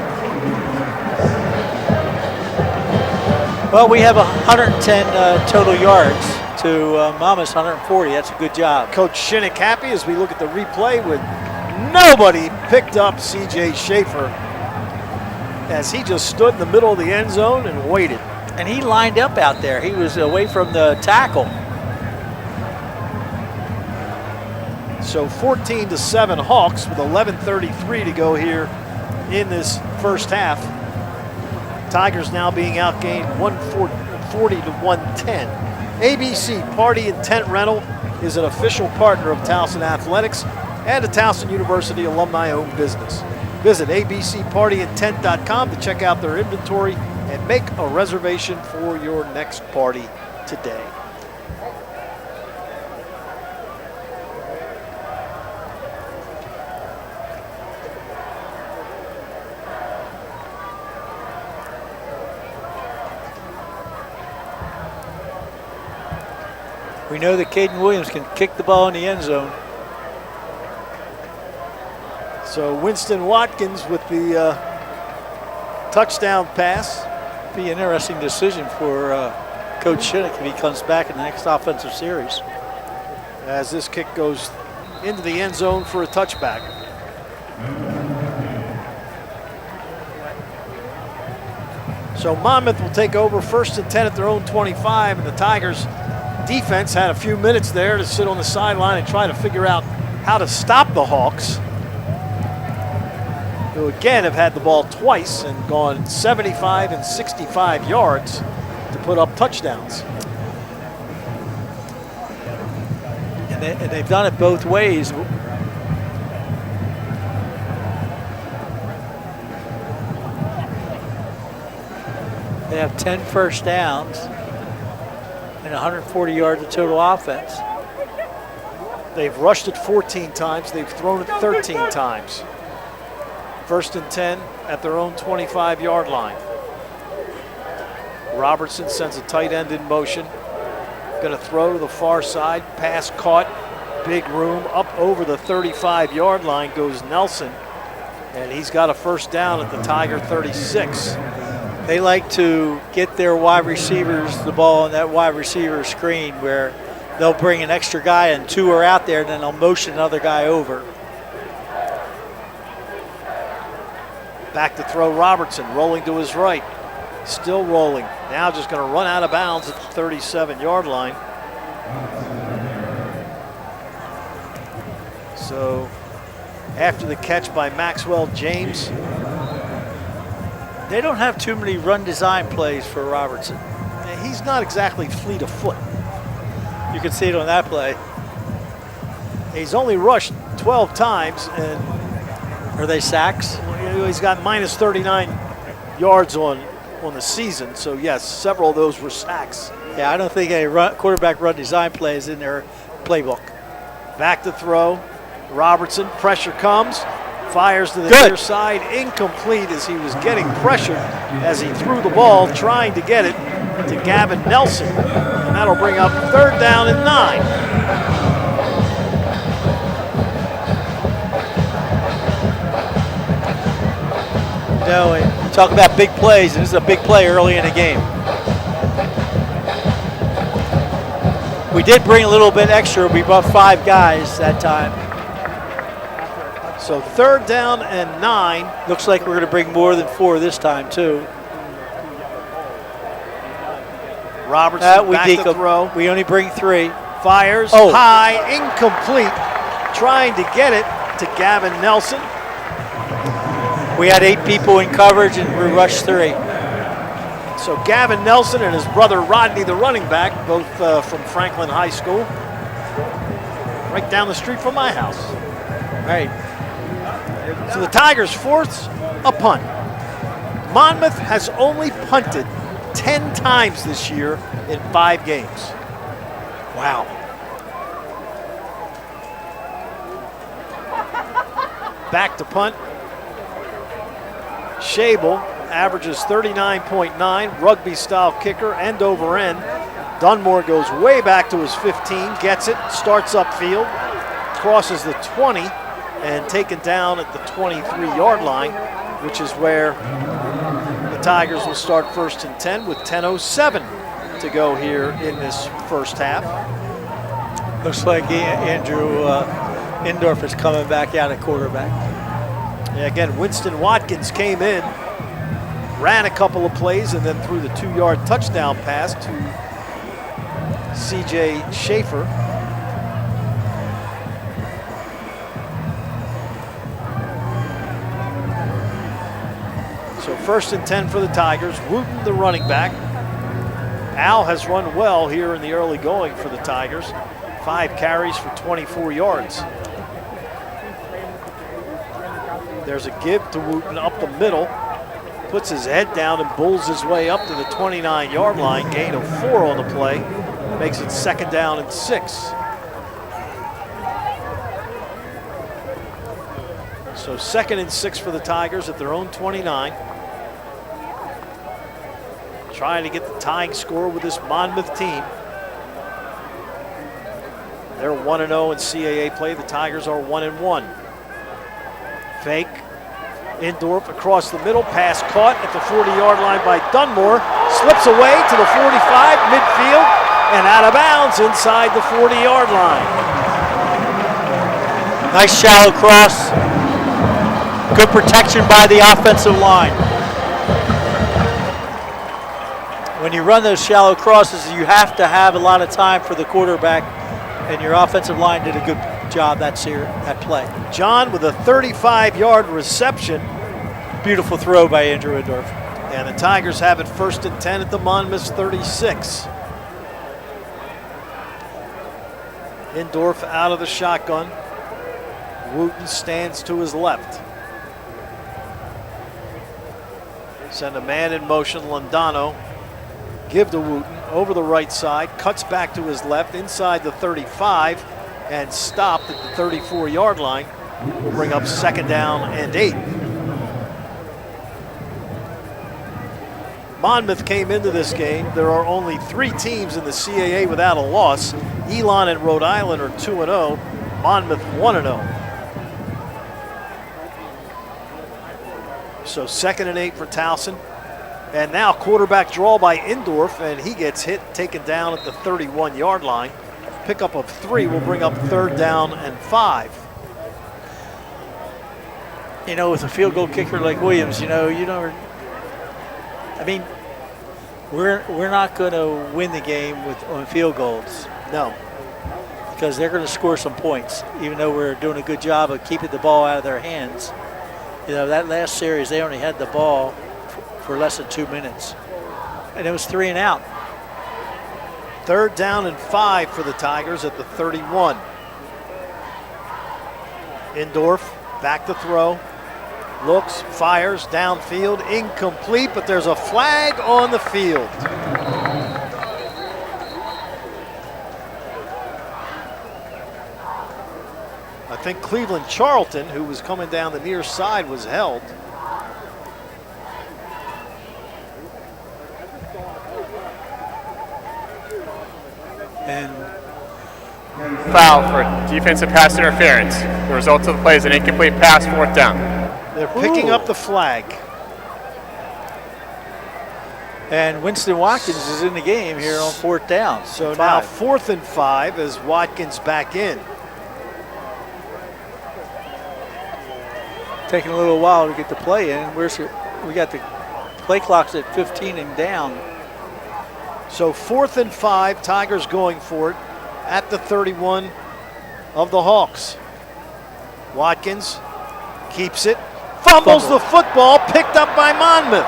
D: Well, we have 110 total yards to Monmouth's 140. That's a good job.
E: Coach Shinnick happy as we look at the replay with nobody picked up C.J. Schaefer as he just stood in the middle of the end zone and waited.
D: And he lined up out there. He was away from the tackle.
E: So 14-7 Hawks with 11:33 to go here in this first half. Tigers now being outgained 140-110. ABC Party and Tent Rental is an official partner of Towson Athletics and a Towson University alumni-owned business. Visit abcpartyandtent.com to check out their inventory and make a reservation for your next party today.
D: We know that Caden Williams can kick the ball in the end zone.
E: So Winston Watkins with the touchdown pass.
D: Be an interesting decision for Coach Shinnick if he comes back in the next offensive series.
E: As this kick goes into the end zone for a touchback. So Monmouth will take over 1st and 10 at their own 25, and the Tigers defense had a few minutes there to sit on the sideline and try to figure out how to stop the Hawks, who again have had the ball twice and gone 75 and 65 yards to put up touchdowns.
D: And they've done it both ways. They have 10 first downs and 140 yards of total offense.
E: They've rushed it 14 times. They've thrown it 13 times. 1st and 10 at their own 25-yard line. Robertson sends a tight end in motion. Going to throw to the far side. Pass caught. Big room. Up over the 35-yard line goes Nelson. And he's got a first down at the Tiger 36.
D: They like to get their wide receivers the ball on that wide receiver screen where they'll bring an extra guy and 2 are out there, and then they'll motion another guy over.
E: Back to throw Robertson, rolling to his right. Still rolling. Now just going to run out of bounds at the 37-yard line. So after the catch by Maxwell James.
D: They don't have too many run design plays for Robertson.
E: He's not exactly fleet of foot.
D: You can see it on that play.
E: He's only rushed 12 times, and
D: are they sacks?
E: He's got minus 39 yards on the season. So yes, several of those were sacks.
D: Yeah, I don't think a quarterback run design play is in their playbook.
E: Back to throw. Robertson, pressure comes. Fires to the near side, incomplete as he was getting pressured as he threw the ball, trying to get it to Gavin Nelson. And that'll bring up 3rd down and 9.
D: You know, you talk about big plays, and this is a big play early in the game. We did bring a little bit extra. We brought 5 guys that time.
E: So 3rd down and 9.
D: Looks like we're going to bring more than 4 this time, too.
E: Robertson back to throw.
D: We only bring 3.
E: Fires high, incomplete. Trying to get it to Gavin Nelson.
D: We had 8 people in coverage and we rushed 3.
E: So Gavin Nelson and his brother Rodney, the running back, both from Franklin High School. Right down the street from my house.
D: All right.
E: So the Tigers force a punt. Monmouth has only punted 10 times this year in 5 games.
D: Wow.
E: Back to punt. Shable averages 39.9, rugby-style kicker, end over end. Dunmore goes way back to his 15, gets it, starts upfield, crosses the 20, and taken down at the 23-yard line, which is where the Tigers will start 1st and 10 with 10:07 to go here in this first half.
D: Looks like Andrew Indorf is coming back out at quarterback.
E: Yeah, again, Winston Watkins came in, ran a couple of plays, and then threw the 2-yard touchdown pass to C.J. Schaefer. So 1st and 10 for the Tigers. Wooten, the running back. Al has run well here in the early going for the Tigers. 5 carries for 24 yards. There's a give to Wooten up the middle. Puts his head down and bulls his way up to the 29-yard line. Gain of 4 on the play. Makes it 2nd down and 6. So 2nd and 6 for the Tigers at their own 29. Trying to get the tying score with this Monmouth team. They're 1-0 in CAA play. The Tigers are 1-1. Fake. Indorf across the middle. Pass caught at the 40-yard line by Dunmore. Slips away to the 45, midfield, and out of bounds inside the 40-yard line.
D: Nice shallow cross. Good protection by the offensive line. When you run those shallow crosses, you have to have a lot of time for the quarterback, and your offensive line did a good job that play.
E: John with a 35-yard reception.
D: Beautiful throw by Andrew Indorf.
E: And the Tigers have it 1st and 10 at the Monmouth 36. Indorf out of the shotgun. Wooten stands to his left. Send a man in motion, Londano. Give to Wooten over the right side, cuts back to his left inside the 35 and stopped at the 34-yard line. Will bring up 2nd down and 8. Monmouth came into this game. There are only 3 teams in the CAA without a loss. Elon and Rhode Island are 2-0. Monmouth 1-0. So 2nd and 8 for Towson. And now quarterback draw by Indorf, and he gets hit, taken down at the 31-yard line. Pickup of 3 will bring up 3rd down and 5.
D: You know, with a field goal kicker like Williams, I mean, We're not going to win the game on field goals.
E: No.
D: Because they're going to score some points, even though we're doing a good job of keeping the ball out of their hands. You know, that last series, they only had the ball for less than 2 minutes. And it was 3 and out.
E: 3rd down and 5 for the Tigers at the 31. Indorf back to throw. Looks, fires, downfield, incomplete, but there's a flag on the field. I think Cleveland Charlton, who was coming down the near side, was held.
D: And
F: Foul for defensive pass interference. The result of the play is an incomplete pass, 4th down.
E: They're picking up the flag.
D: And Winston Watkins is in the game here on 4th down.
E: So now 4th and 5 as Watkins back in.
D: Taking a little while to get the play in. We got the play clock's at 15 and down.
E: So 4th and 5, Tigers going for it at the 31 of the Hawks. Watkins keeps it, fumbles the football, picked up by Monmouth.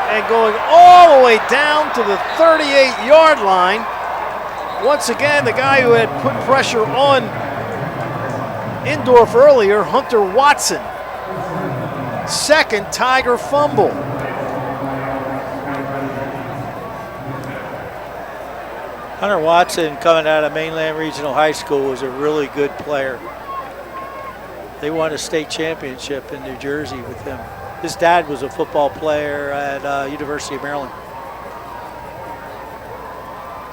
E: And going all the way down to the 38-yard line. Once again, the guy who had put pressure on Indorf earlier, Hunter Watson. 2nd Tiger fumble.
D: Hunter Watson, coming out of Mainland Regional High School, was a really good player. They won a state championship in New Jersey with him. His dad was a football player at University of Maryland.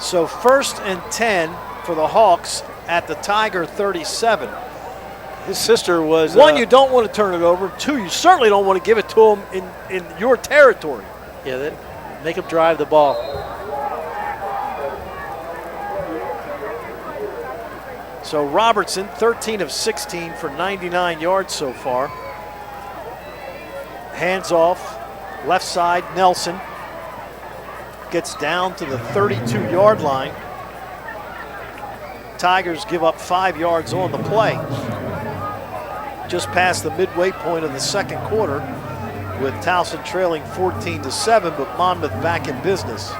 E: So 1st and 10 for the Hawks at the Tiger 37.
D: His sister was...
E: One, you don't want to turn it over. 2, you certainly don't want to give it to him in your territory.
D: Yeah, make him drive the ball.
E: So Robertson, 13 of 16 for 99 yards so far. Hands off, left side, Nelson. Gets down to the 32-yard line. Tigers give up 5 yards on the play. Just past the midway point of the 2nd quarter, with Towson trailing 14-7, but Monmouth back in business.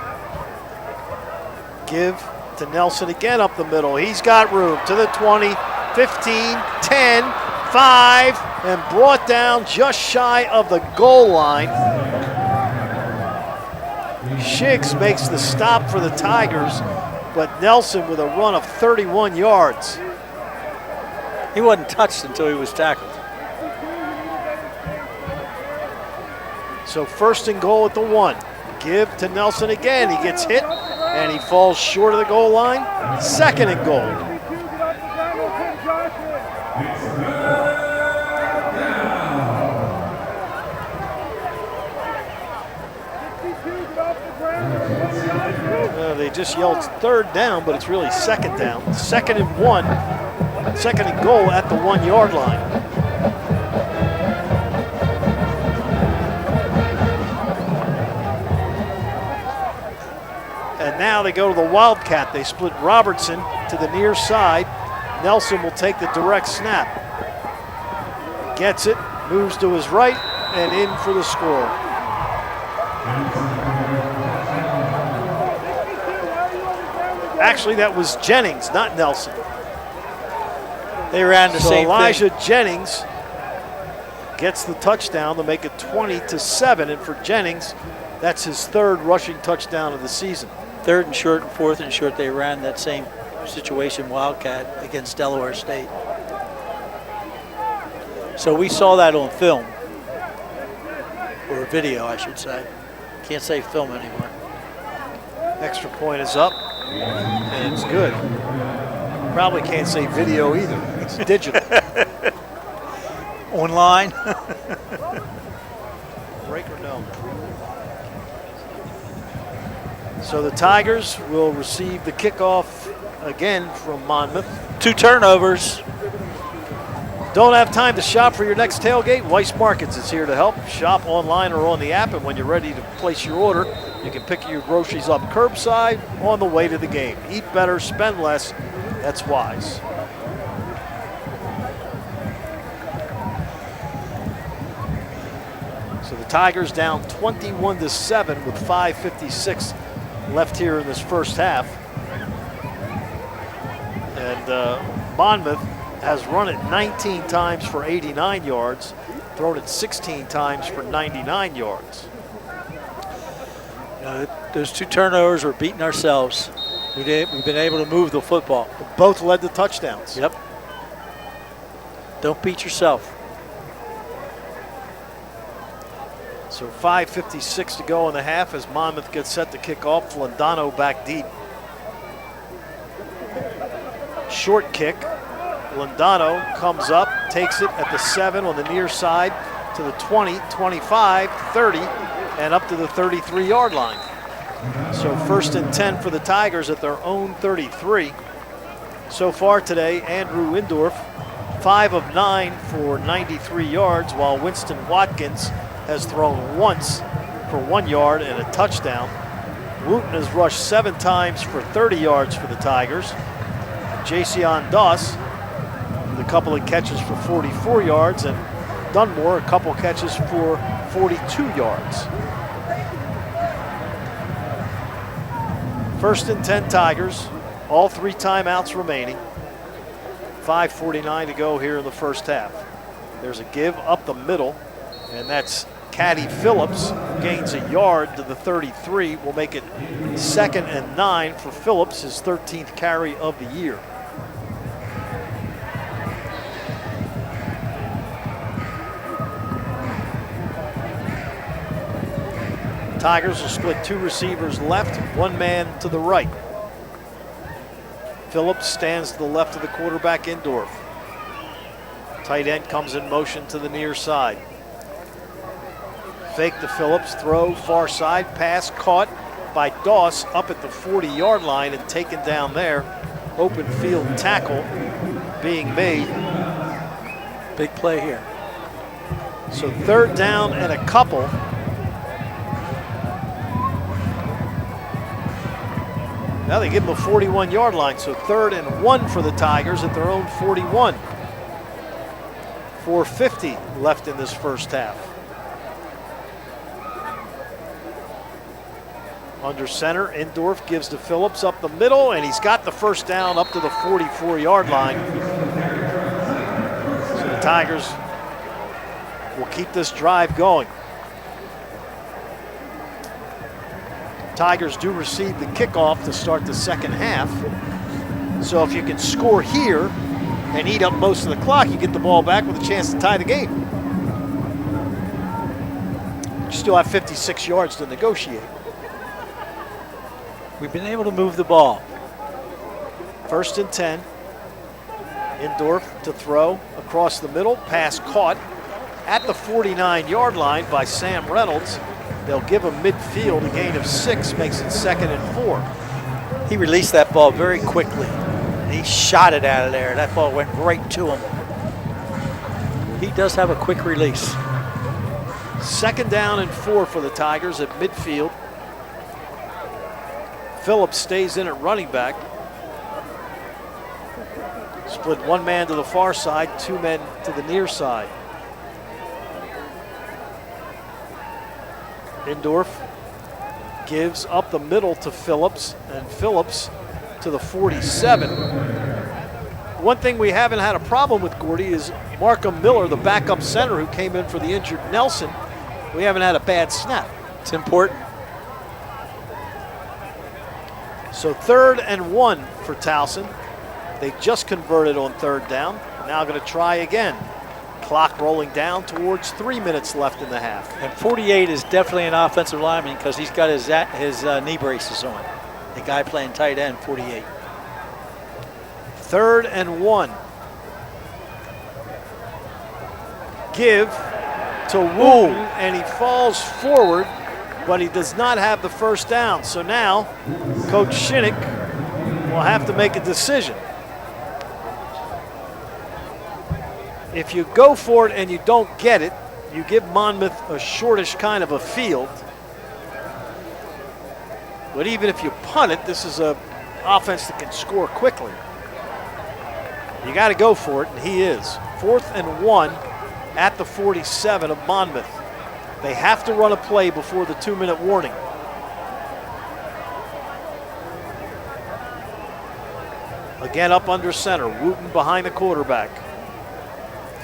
E: Give to Nelson again up the middle. He's got room to the 20, 15, 10, 5, and brought down just shy of the goal line. Shiggs makes the stop for the Tigers, but Nelson with a run of 31 yards.
D: He wasn't touched until he was tackled.
E: So 1st and goal at the 1. Give to Nelson again. He gets hit and he falls short of the goal line. 2nd and goal. They just yelled 3rd down, but it's really 2nd down. 2nd and 1. 2nd and goal at the 1-yard line. And now they go to the Wildcat. They split Robertson to the near side. Nelson will take the direct snap. Gets it, moves to his right, and in for the score. Actually, that was Jennings, not Nelson.
D: They ran the same
E: Elijah
D: thing.
E: Jennings gets the touchdown to make it 20-7, and for Jennings, that's his 3rd rushing touchdown of the season.
D: 3rd and short and 4th and short, they ran that same situation Wildcat against Delaware State. So we saw that on film, or video, I should say. Can't say film anymore.
E: Extra point is up, and it's good. Probably can't say video either. It's digital.
D: Online.
E: Break or no? So the Tigers will receive the kickoff again from Monmouth.
D: 2 turnovers.
E: Don't have time to shop for your next tailgate? Weiss Markets is here to help. Shop online or on the app, and when you're ready to place your order, you can pick your groceries up curbside on the way to the game. Eat better, spend less. That's wise. So the Tigers down 21-7 with 5:56 left here in this first half. And Monmouth has run it 19 times for 89 yards, thrown it 16 times for 99 yards.
D: Those 2 turnovers, we're beating ourselves. We've been able to move the football.
E: Both led to touchdowns.
D: Yep. Don't beat yourself.
E: So 5:56 to go in the half as Monmouth gets set to kick off. Londano back deep. Short kick. Londano comes up, takes it at the 7 on the near side to the 20, 25, 30, and up to the 33-yard line. So 1st and 10 for the Tigers at their own 33. So far today, Andrew Indorf, 5 of 9 for 93 yards, while Winston Watkins has thrown once for 1 yard and a touchdown. Wooten has rushed 7 times for 30 yards for the Tigers. Jason Doss, a couple of catches for 44 yards, and Dunmore, a couple catches for 42 yards. 1st and 10 Tigers, all 3 timeouts remaining. 5:49 to go here in the first half. There's a give up the middle, and that's Caddy Phillips, gains a yard to the 33, will make it 2nd and 9 for Phillips, his 13th carry of the year. Tigers will split 2 receivers left, 1 man to the right. Phillips stands to the left of the quarterback, Indorf. Tight end comes in motion to the near side. Fake to Phillips, throw far side, pass caught by Doss up at the 40-yard line and taken down there. Open field tackle being made.
D: Big play here.
E: So 3rd down and a couple. Now they give them a 41-yard line, so 3rd and 1 for the Tigers at their own 41. 4:50 left in this first half. Under center, Indorf gives to Phillips up the middle, and he's got the first down up to the 44-yard line. So the Tigers will keep this drive going. Tigers do receive the kickoff to start the second half. So if you can score here and eat up most of the clock, you get the ball back with a chance to tie the game. You still have 56 yards to negotiate.
D: We've been able to move the ball.
E: 1st and 10. Indorf to throw across the middle. Pass caught at the 49-yard line by Sam Reynolds. They'll give him midfield. A gain of 6 makes it 2nd and 4.
D: He released that ball very quickly. He shot it out of there. That ball went right to him. He does have a quick release.
E: 2nd down and 4 for the Tigers at midfield. Phillips stays in at running back. Split 1 man to the far side, 2 men to the near side. Indorf gives up the middle to Phillips, and Phillips to the 47. One thing we haven't had a problem with, Gordy, is Markham Miller, the backup center who came in for the injured Nelson. We haven't had a bad snap.
D: It's important.
E: So 3rd and 1 for Towson. They just converted on 3rd down. Now going to try again. Clock rolling down towards 3 minutes left in the half.
D: And 48 is definitely an offensive lineman because he's got his knee braces on. The guy playing tight end, 48.
E: 3rd and 1. Give to Wu, and he falls forward, but he does not have the first down. So now Coach Shinnick will have to make a decision. If you go for it and you don't get it, you give Monmouth a shortish kind of a field. But even if you punt it, this is an offense that can score quickly. You got to go for it, and he is. 4th and 1 at the 47 of Monmouth. They have to run a play before the 2-minute warning. Again up under center, Wooten behind the quarterback.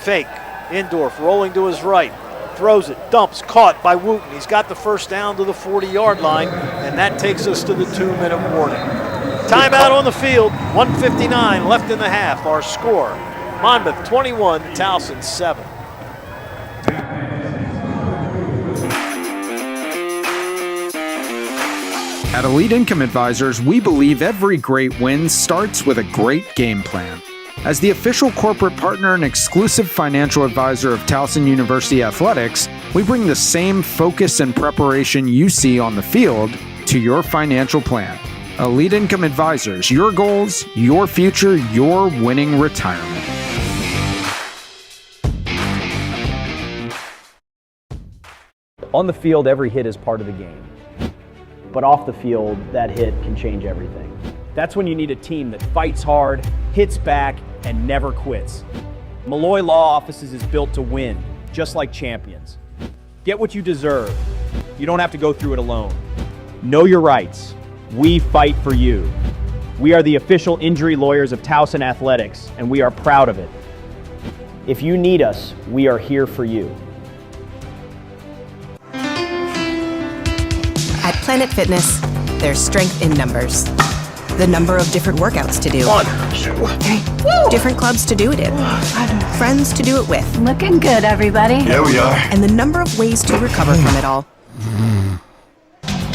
E: Fake, Indorf rolling to his right, throws it, dumps, caught by Wooten. He's got the first down to the 40-yard line, and that takes us to the 2-minute warning. Timeout on the field, 1:59 left in the half. Our score, Monmouth 21, Towson 7.
K: At Elite Income Advisors, we believe every great win starts with a great game plan. As the official corporate partner and exclusive financial advisor of Towson University Athletics, we bring the same focus and preparation you see on the field to your financial plan. Elite Income Advisors, your goals, your future, your winning retirement.
L: On the field, every hit is part of the game. But off the field, that hit can change everything. That's when you need a team that fights hard, hits back, and never quits. Malloy Law Offices is built to win, just like champions. Get what you deserve. You don't have to go through it alone. Know your rights. We fight for you. We are the official injury lawyers of Towson Athletics, and we are proud of it. If you need us, we are here for you.
M: At Planet Fitness, there's strength in numbers. The number of different workouts to do.
N: 1, 2, 3.
M: Different clubs to do it in. Friends to do it with.
N: Looking good, everybody. Yeah, we are.
M: And the number of ways to recover from it all.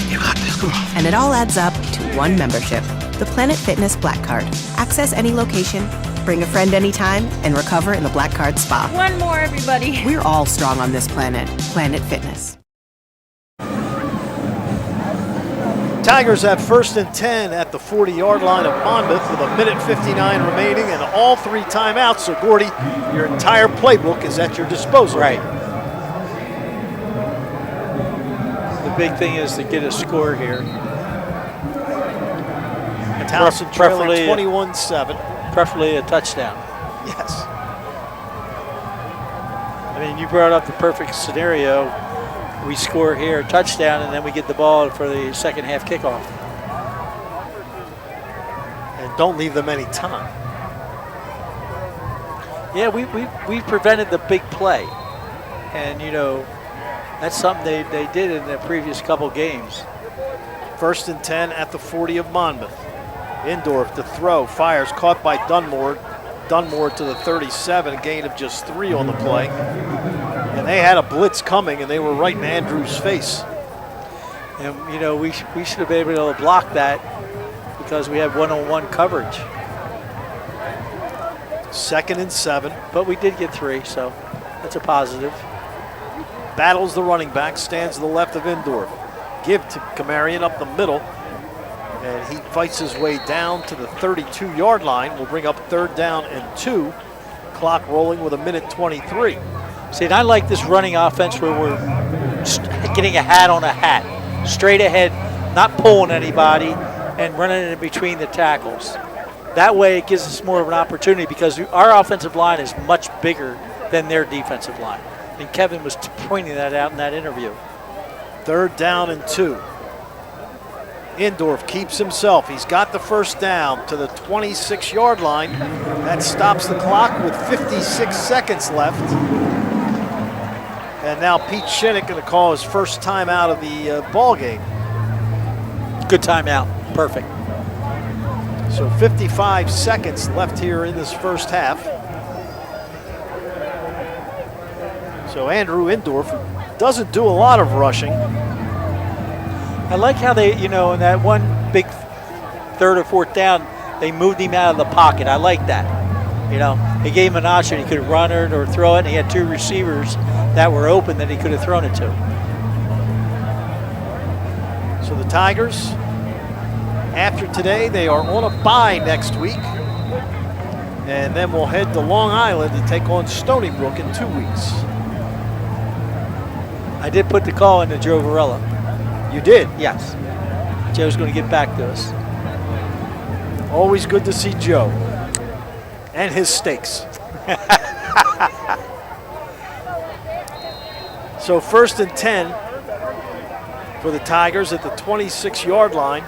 N: You got this, come on.
M: And it all adds up to one membership, the Planet Fitness Black Card. Access any location, bring a friend anytime, and recover in the Black Card Spa.
N: One more, everybody.
M: We're all strong on this planet. Planet Fitness.
E: Tigers have 1st and 10 at the 40-yard line of Monmouth with 1:59 remaining and all 3 timeouts. So, Gordy, your entire playbook is at your disposal.
D: Right. The big thing is to get a score here.
E: Towson trailing 21-7.
D: Preferably a touchdown.
E: Yes.
D: I mean, you brought up the perfect scenario. We score here, touchdown, and then we get the ball for the second half kickoff.
E: And don't leave them any time.
D: Yeah, we prevented the big play. And, you know, that's something they did in the previous couple games.
E: 1st and 10 at the 40 of Monmouth. Indorf to throw, fires, caught by Dunmore. Dunmore to the 37, a gain of just 3 on the play. And they had a blitz coming, and they were right in Andrews' face.
D: And, you know, we should have been able to block that because we had one-on-one coverage.
E: 2nd and 7.
D: But we did get 3, so that's a positive.
E: Battles the running back, stands to the left of Indorf. Give to Kamarian up the middle. And he fights his way down to the 32-yard line. Will bring up 3rd down and 2. Clock rolling with 1:23.
D: See, and I like this running offense where we're getting a hat on a hat. Straight ahead, not pulling anybody, and running in between the tackles. That way it gives us more of an opportunity because our offensive line is much bigger than their defensive line. And Kevin was pointing that out in that interview.
E: 3rd down and 2. Indorf keeps himself. He's got the first down to the 26-yard line. That stops the clock with 56 seconds left. And now Pete Shinnick going to call his first time out of the ball game.
D: Good timeout. Perfect.
E: So 55 seconds left here in this first half. So Andrew Indorf doesn't do a lot of rushing.
D: I like how they, you know, in that one big 3rd or 4th down, they moved him out of the pocket. I like that. You know, he gave him an option. He could run it or throw it, and he had 2 receivers that were open that he could have thrown it to.
E: So the Tigers, after today, they are on a bye next week. And then we'll head to Long Island to take on Stony Brook in 2 weeks.
D: I did put the call into Joe Varela.
E: You did?
D: Yes. Joe's going to get back to us.
E: Always good to see Joe and his steaks. So 1st and 10 for the Tigers at the 26-yard line.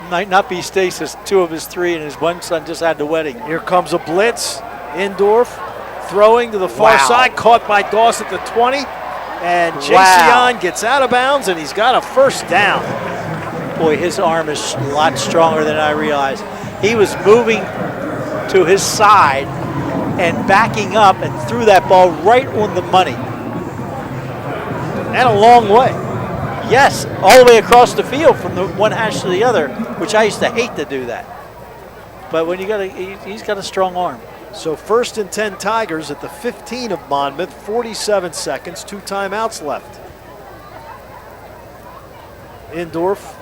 D: Might not be Stasis, 2 of his 3, and his one son just had the wedding.
E: Here comes a blitz. Indorf throwing to the far side, caught by Doss at the 20. And Jason gets out of bounds, and he's got a first down.
D: Boy, his arm is a lot stronger than I realized. He was moving to his side and backing up and threw that ball right on the money.
E: And a long way.
D: Yes, all the way across the field from the one hash to the other, which I used to hate to do that. But when he's got a strong arm.
E: So 1st and 10 Tigers at the 15 of Monmouth, 47 seconds, 2 timeouts left. Indorf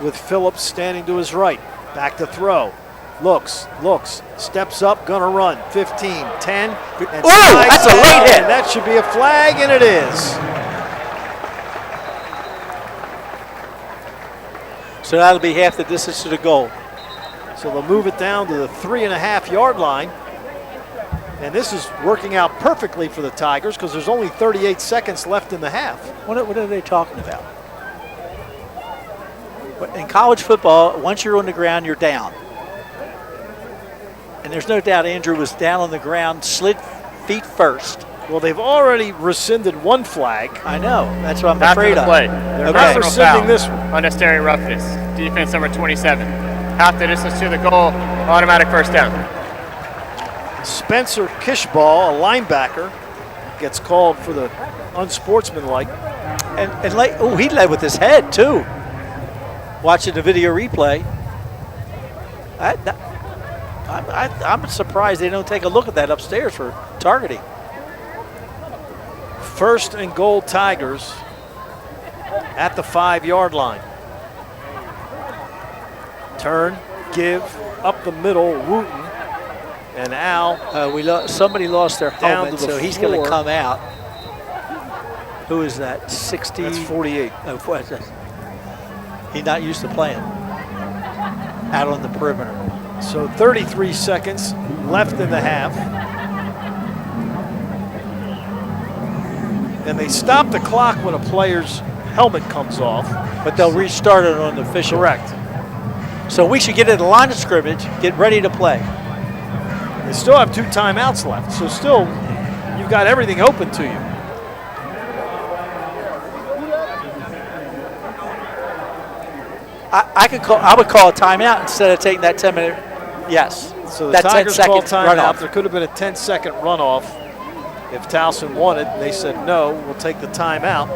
E: with Phillips standing to his right. Back to throw. Looks, steps up, gonna run. 15, 10. And
D: that's a late hit.
E: And that should be a flag, and it is.
D: So that'll be half the distance to the goal.
E: So they'll move it down to the 3.5-yard line. And this is working out perfectly for the Tigers because there's only 38 seconds left in the half.
D: What are they talking about? In college football, once you're on the ground, you're down. And there's no doubt Andrew was down on the ground, slid feet first.
E: Well, they've already rescinded one flag.
D: I know. That's what I'm afraid of.
F: Play.
E: They're not rescinding this one.
F: Unnecessary roughness. Defense number 27. Half the distance to the goal. Automatic first down.
E: Spencer Kishball, a linebacker, gets called for the unsportsmanlike.
D: And he led with his head, too. Watching the video replay. I'm surprised they don't take a look at that upstairs for targeting.
E: 1st and goal Tigers at the 5-yard line. Turn, give, up the middle, Wooten. And Al.
D: Somebody lost their helmet, so he's going to come out. Who is that? 60?
E: That's 48.
D: He's not used to playing out on the perimeter.
E: So 33 seconds left in the half. And they stop the clock when a player's helmet comes off.
D: But they'll restart it on the official.
E: Correct.
D: So we should get to the line of scrimmage, get ready to play.
E: They still have 2 timeouts left, so still you've got everything open to you.
D: I would call a timeout instead of taking that 10-minute. Yes.
E: So the Tigers called timeout. There could have been a 10-second runoff if Towson wanted. They said no, we'll take the timeout.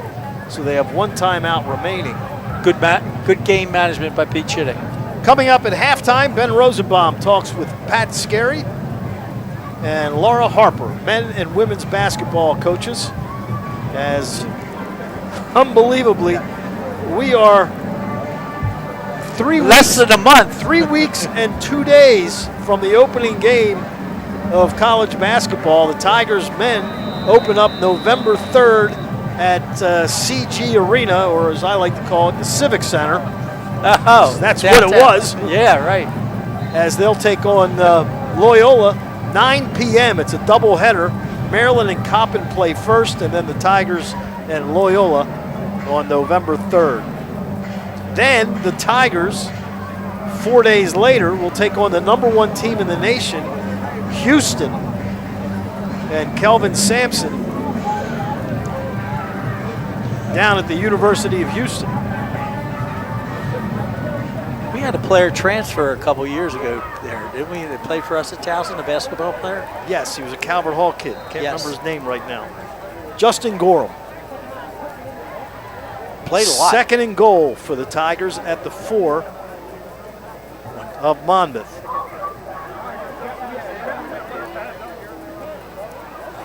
E: So they have 1 timeout remaining.
D: Good game management by Pete Chittick.
E: Coming up at halftime, Ben Rosenbaum talks with Pat Scarry and Laura Harper, men and women's basketball coaches, as unbelievably we are 3 weeks,
D: less than a month,
E: 3 weeks and 2 days from the opening game of college basketball. The Tigers men open up November 3rd at CG Arena, or as I like to call it, the Civic Center.
D: Oh,
E: that's what it was.
D: Yeah, right.
E: As they'll take on Loyola, 9 p.m. It's a doubleheader. Maryland and Coppin play first, and then the Tigers and Loyola on November 3rd. Then the Tigers, 4 days later, will take on the #1 team in the nation, Houston, and Kelvin Sampson down at the University of Houston.
D: We had a player transfer a couple years ago there, didn't we? They played for us at Towson, a basketball player?
E: Yes, he was a Calvert Hall kid. Can't remember his name right now. Justin Gorham.
D: Played a lot.
E: 2nd and goal for the Tigers at the 4 of Monmouth.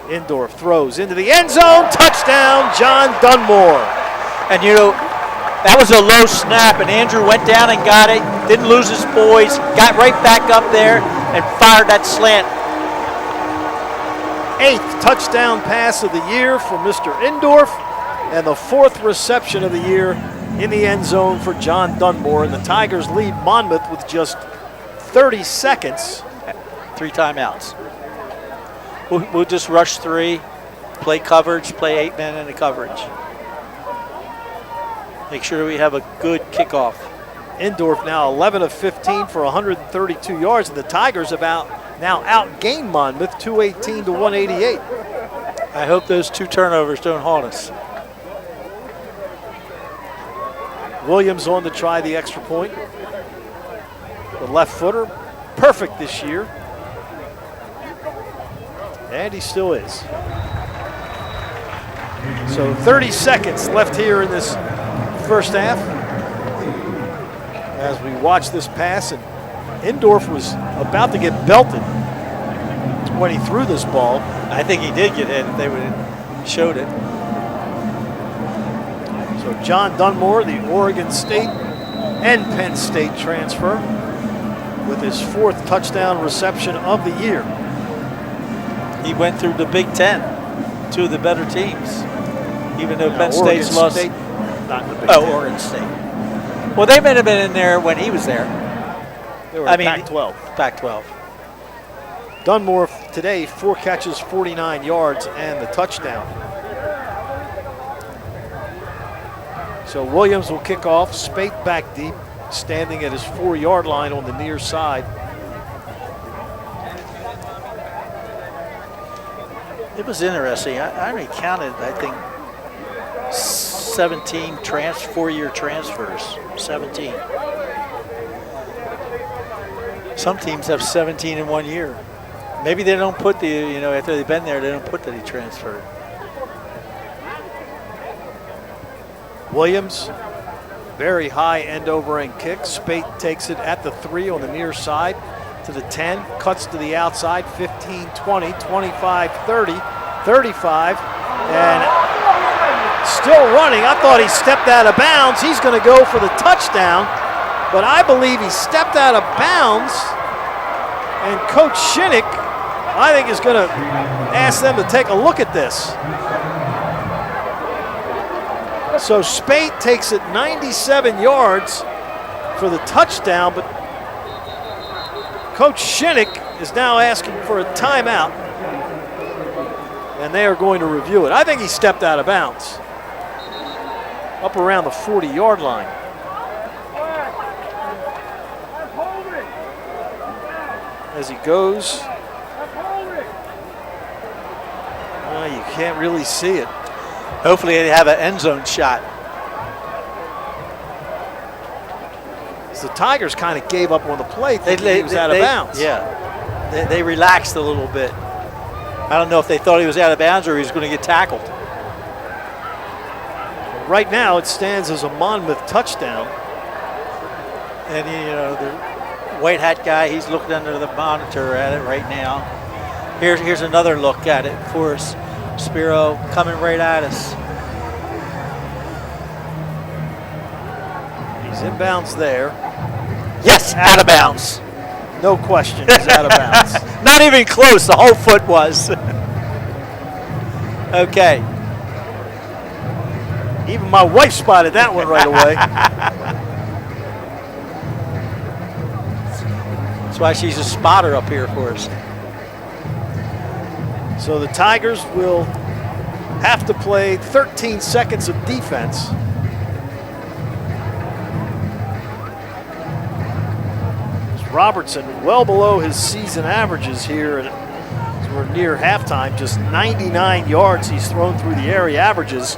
E: Indorf throws into the end zone. Touchdown, John Dunmore.
D: And you know, That was a low snap, and Andrew went down and got it, didn't lose his poise, got right back up there and fired that slant.
E: 8th touchdown pass of the year for Mr. Indorf, and the 4th reception of the year in the end zone for John Dunmore. And the Tigers lead Monmouth with just 30 seconds.
D: 3 timeouts. We'll just rush 3, play coverage, play 8 men in the coverage. Make sure we have a good kickoff.
E: Indorf now 11 of 15 for 132 yards, and the Tigers have now outgained Monmouth 218 to 188.
D: I hope those 2 turnovers don't haunt us.
E: Williams on to try the extra point. The left footer, perfect this year. And he still is. So 30 seconds left here in this first half. As we watch this pass, and Indorf was about to get belted when he threw this ball.
D: I think he did get hit if they would have showed it.
E: So John Dunmore, the Oregon State and Penn State transfer, with his 4th touchdown reception of the year.
D: He went through the Big Ten, 2 of the better teams, even though Penn State's lost.
E: State, not in the Big Ten.
D: Oregon State. Well, they may have been in there when he was there.
E: They were Pac-12.
D: Pac-12.
E: Dunmore today, 4 catches, 49 yards, and the touchdown. So Williams will kick off. Spate back deep, standing at his 4-yard line on the near side.
D: It was interesting. I already counted, I think, 17 4-year transfers. 17. Some teams have 17 in 1 year. Maybe they don't put after they've been there, they don't put that he transferred.
E: Williams, very high end over end kick. Spate takes it at the 3 on the near side to the 10, cuts to the outside, 15, 20, 25, 30, 35, and still running. I thought he stepped out of bounds. He's going to go for the touchdown, but I believe he stepped out of bounds, and Coach Shinnick, I think, is going to ask them to take a look at this. So Spate takes it 97 yards for the touchdown, but Coach Shinnick is now asking for a timeout, and they are going to review it. I think he stepped out of bounds, up around the 40-yard line. As he goes, you can't really see it.
D: Hopefully they have an end zone shot.
E: The Tigers kind of gave up on the play, thinking he was out of bounds.
D: Yeah, they relaxed a little bit. I don't know if they thought he was out of bounds or he was going to get tackled.
E: Right now it stands as a Monmouth touchdown.
D: And the white hat guy, he's looking under the monitor at it right now. Here's another look at it for us. Spiro coming right at us.
E: He's inbounds there.
D: Yes, out of bounds.
E: No question, he's out of bounds.
D: Not even close, the whole foot was. Okay.
E: Even my wife spotted that one right away.
D: That's why she's a spotter up here for us.
E: So the Tigers will have to play 13 seconds of defense. Robertson well below his season averages here, and we're near halftime. Just 99 yards he's thrown through the air. He averages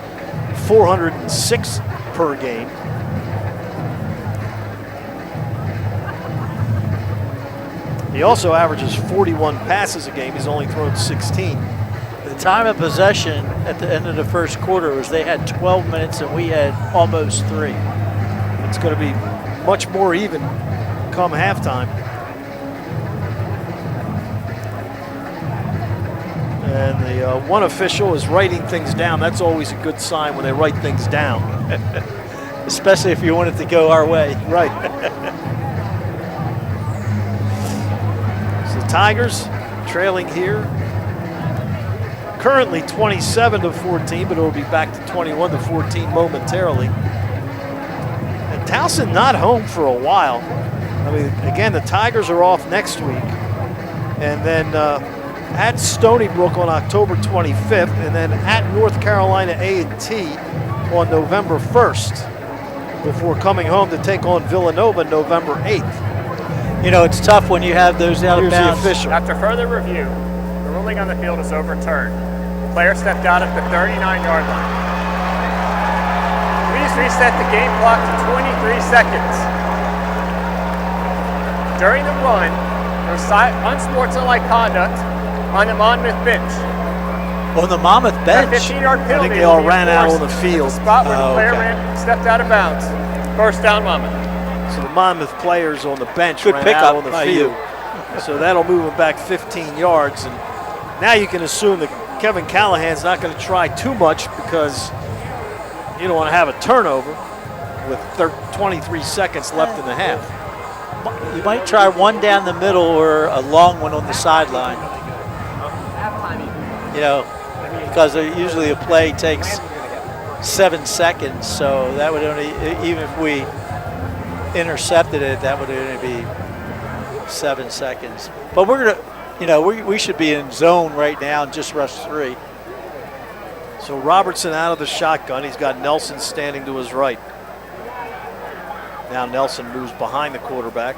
E: 406 per game. He also averages 41 passes a game. He's only thrown 16.
D: The time of possession at the end of the first quarter was they had 12 minutes and we had almost 3.
E: It's going to be much more even come halftime. And the one official is writing things down. That's always a good sign when they write things down.
D: especially if you want it to go our way.
E: Right. So the Tigers trailing here. Currently 27-14, but it'll be back to 21-14 momentarily. And Towson not home for a while. I mean, again, the Tigers are off next week. And then at Stony Brook on October 25th, and then at North Carolina A&T on November 1st, before coming home to take on Villanova November 8th.
D: You know, it's tough when you have those out of
E: Here's
D: bounds.
E: the official.
F: After further review, the ruling on the field is overturned. The player stepped out at the 39-yard line. Please reset the game clock to 23 seconds. During the run, there was unsportsmanlike conduct on the Monmouth bench.
D: On the Monmouth bench?
F: A 15-yard
E: I
F: penalty
E: think they all
F: will be
E: ran out on
F: enforced
E: the field.
F: at the spot where the player
D: okay.
F: stepped out of bounds. First down, Monmouth.
E: So the Monmouth players on the bench
D: Good
E: ran
D: pickup
E: out on the
D: by
E: field. So that'll move them back 15 yards. And now you can assume that Kevin Callahan's not going to try too much because you don't want to have a turnover with 23 seconds left in the half.
D: You might try one down the middle or a long one on the sideline. You know, because usually a play takes 7 seconds, so that would only, even if we intercepted it, that would only be 7 seconds. But we're gonna, you know, we should be in zone right now and just rush 3.
E: So Robertson out of the shotgun. He's got Nelson standing to his right. Now Nelson moves behind the quarterback.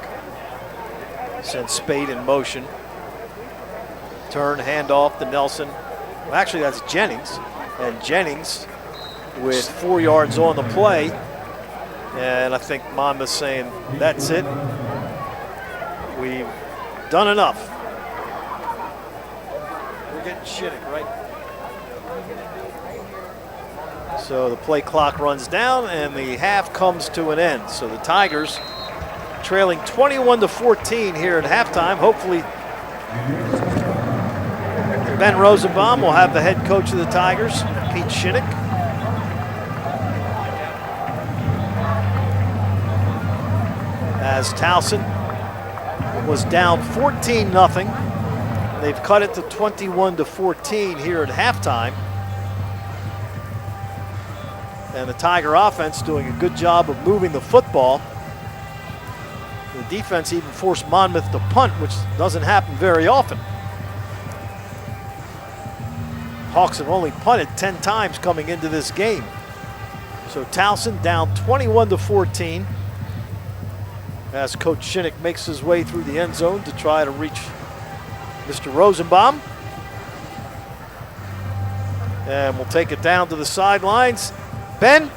E: Sends Spade in motion. Turn, handoff to Nelson. Well, actually, that's Jennings. And Jennings with 4 yards on the play. And I think Monmouth's saying, that's it. We've done enough. We're getting Shinnick, right? So the play clock runs down and the half comes to an end. So the Tigers trailing 21-14 here at halftime. Hopefully Ben Rosenbaum will have the head coach of the Tigers, Pete Shinnick. As Towson was down 14-0. They've cut it to 21-14 here at halftime. And the Tiger offense doing a good job of moving the football. The defense even forced Monmouth to punt, which doesn't happen very often. Hawks have only punted 10 times coming into this game. So Towson down 21-14 as Coach Shinnick makes his way through the end zone to try to reach Mr. Rosenbaum. And we'll take it down to the sidelines. Ben?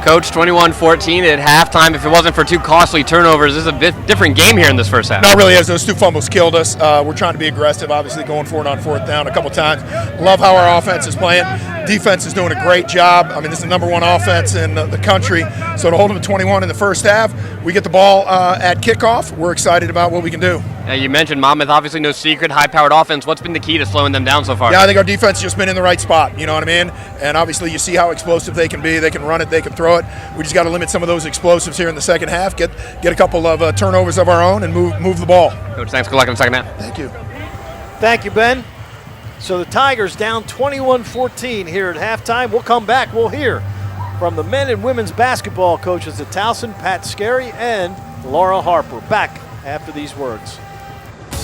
O: Coach, 21-14 at halftime. If it wasn't for 2 costly turnovers, this is a bit different game here in this first half.
P: No, it really is. Those 2 fumbles killed us. We're trying to be aggressive, obviously going for it on 4th down a couple times. Love how our offense is playing. Defense is doing a great job. I mean, this is the #1 offense in the country. So to hold them at 21 in the first half, we get the ball at kickoff. We're excited about what we can do.
O: You mentioned Monmouth, obviously no secret, high-powered offense. What's been the key to slowing them down so far?
P: Yeah, I think our defense has just been in the right spot, you know what I mean? And obviously you see how explosive they can be. They can run it, they can throw it. We just got to limit some of those explosives here in the second half, get a couple of turnovers of our own and move the ball.
O: Coach, thanks. Good luck in the second half.
P: Thank you.
E: Thank you, Ben. So the Tigers down 21-14 here at halftime. We'll come back. We'll hear from the men and women's basketball coaches at Towson, Pat Scarry and Laura Harper. Back after these words.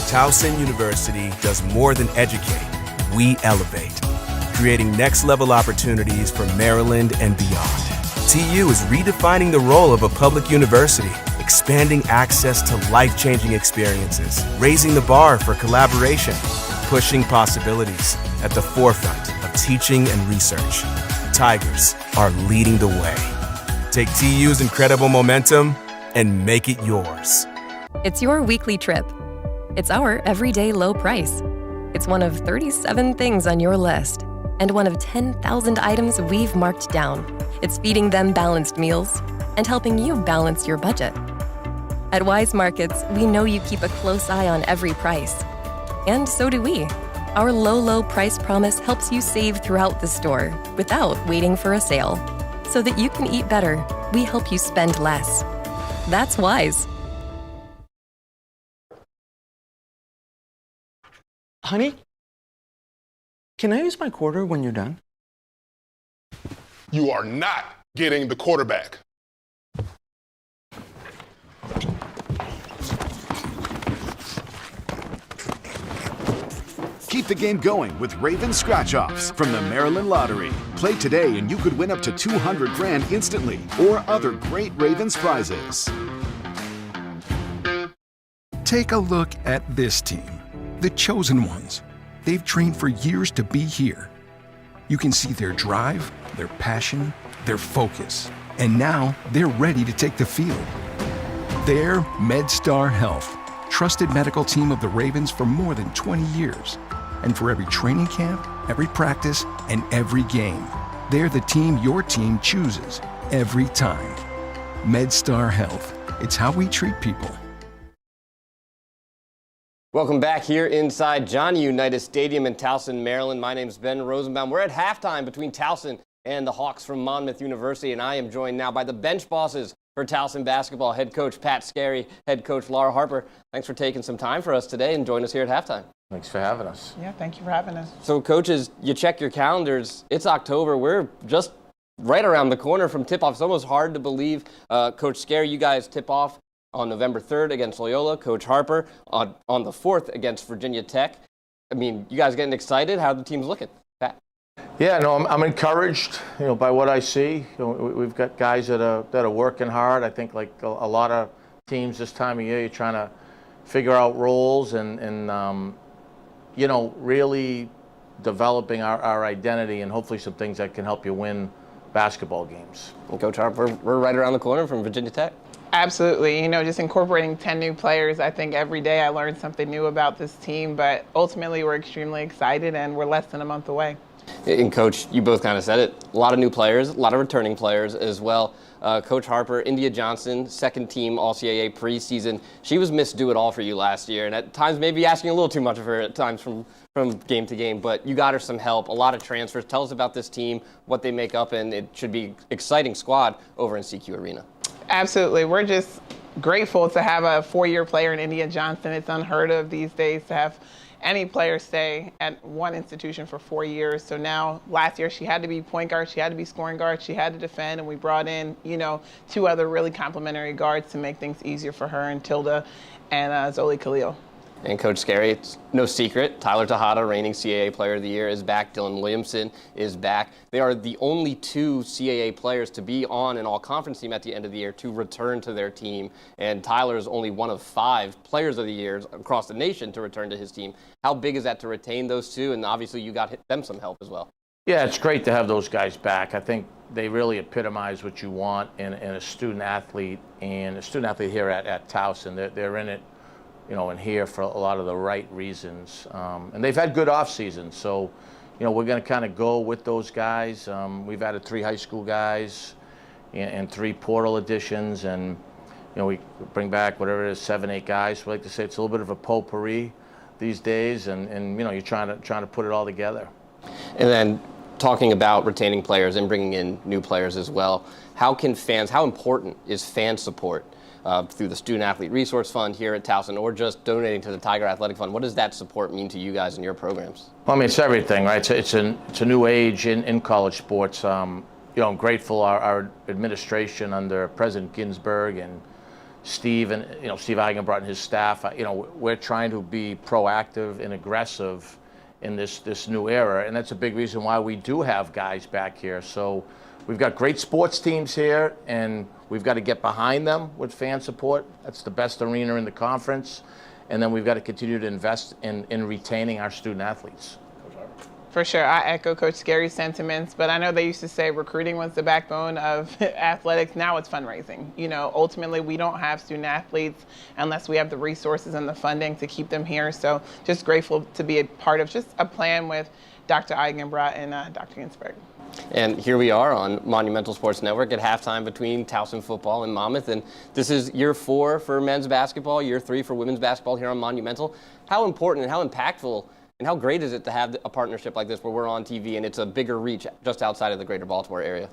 Q: Towson University does more than educate. We elevate, creating next-level opportunities for Maryland and beyond. TU is redefining the role of a public university, expanding access to life-changing experiences, raising the bar for collaboration, pushing possibilities at the forefront of teaching and research. Tigers are leading the way. Take TU's incredible momentum and make it yours.
H: It's your weekly trip. It's our everyday low price. It's one of 37 things on your list and one of 10,000 items we've marked down. It's feeding them balanced meals and helping you balance your budget. At Wise Markets, we know you keep a close eye on every price. And so do we. Our low price promise helps you save throughout the store without waiting for a sale. So that you can eat better, we help you spend less. That's wise.
R: Honey, can I use my quarter when you're done?
S: You are not getting the quarterback.
T: Keep the game going with Raven Scratch-Offs from the Maryland Lottery. Play today and you could win up to $200 grand instantly or other great Ravens prizes.
I: Take a look at this team, the chosen ones. They've trained for years to be here. You can see their drive, their passion, their focus, and now they're ready to take the field. They're MedStar Health, trusted medical team of the Ravens for more than 20 years. And for every training camp, every practice, and every game, they're the team your team chooses every time. MedStar Health. It's how we treat people.
O: Welcome back here inside Johnny Unitas Stadium in Towson, Maryland. My name is Ben Rosenbaum. We're at halftime between Towson and the Hawks from Monmouth University, and I am joined now by the bench bosses for Towson basketball, head coach Pat Scarry, head coach Laura Harper. Thanks for taking some time for us today and joining us here at halftime.
U: Thanks for having us.
V: Yeah, thank you for having us.
O: So, coaches, you check your calendars. It's October. We're just right around the corner from tip-off. It's almost hard to believe. Coach Scarry, you guys tip off on November 3rd against Loyola. Coach Harper on the 4th against Virginia Tech. I mean, you guys getting excited? How are the teams looking? Pat?
U: Yeah, no, I'm encouraged, by what I see. We've got guys that are working hard. I think like a lot of teams this time of year, you're trying to figure out roles and really developing our identity and hopefully some things that can help you win basketball games.
O: And Coach Harper, we're right around the corner from Virginia Tech.
V: Absolutely. Just incorporating 10 new players, I think every day I learned something new about this team, but ultimately we're extremely excited and we're less than a month away.
O: And Coach, you both kind of said it, a lot of new players, a lot of returning players as well. Coach Harper, India Johnson, second team All-CAA preseason. She was Miss Do It All for you last year, and at times maybe asking a little too much of her at times from game to game, but you got her some help, a lot of transfers. Tell us about this team, what they make up, and it should be an exciting squad over in CQ Arena.
V: Absolutely. We're just grateful to have a four-year player in India Johnson. It's unheard of these days to have any player stay at one institution for 4 years. So now, last year, she had to be point guard, she had to be scoring guard, she had to defend, and we brought in, two other really complimentary guards to make things easier for her, and Tilda and Zoli Khalil.
O: And Coach Scarry, it's no secret, Tyler Tejada, reigning CAA Player of the Year, is back. Dylan Williamson is back. They are the only two CAA players to be on an all-conference team at the end of the year to return to their team. And Tyler is only one of 5 Players of the Years across the nation to return to his team. How big is that to retain those two? And obviously you got them some help as well.
U: Yeah, it's great to have those guys back. I think they really epitomize what you want in a student athlete, and a student athlete here at Towson. They're in it, and here for a lot of the right reasons. And they've had good off seasons, so we're going to kind of go with those guys. We've added 3 high school guys and 3 portal additions, and we bring back whatever it is, 7, 8 guys. We like to say it's a little bit of a potpourri these days, and you're trying to put it all together.
O: And then talking about retaining players and bringing in new players as well, how important is fan support through the Student Athlete Resource Fund here at Towson, or just donating to the Tiger Athletic Fund? What does that support mean to you guys and your programs?
U: Well, I mean, it's everything, right? It's a new age in college sports. I'm grateful our administration under President Ginsburg and Steve and Steve Eigenbrat and his staff. We're trying to be proactive and aggressive in this new era, and that's a big reason why we do have guys back here. So we've got great sports teams here, and we've got to get behind them with fan support. That's the best arena in the conference. And then we've got to continue to invest in retaining our student athletes.
V: For sure. I echo Coach Scarry's sentiments, but I know they used to say recruiting was the backbone of athletics. Now it's fundraising. Ultimately, we don't have student athletes unless we have the resources and the funding to keep them here. So just grateful to be a part of just a plan with Dr. Eigenbrat and Dr. Ginsburg.
O: And here we are on Monumental Sports Network at halftime between Towson football and Monmouth. And this is year 4 for men's basketball, year 3 for women's basketball here on Monumental. How important and how impactful and how great is it to have a partnership like this where we're on TV and it's a bigger reach just outside of the greater Baltimore area?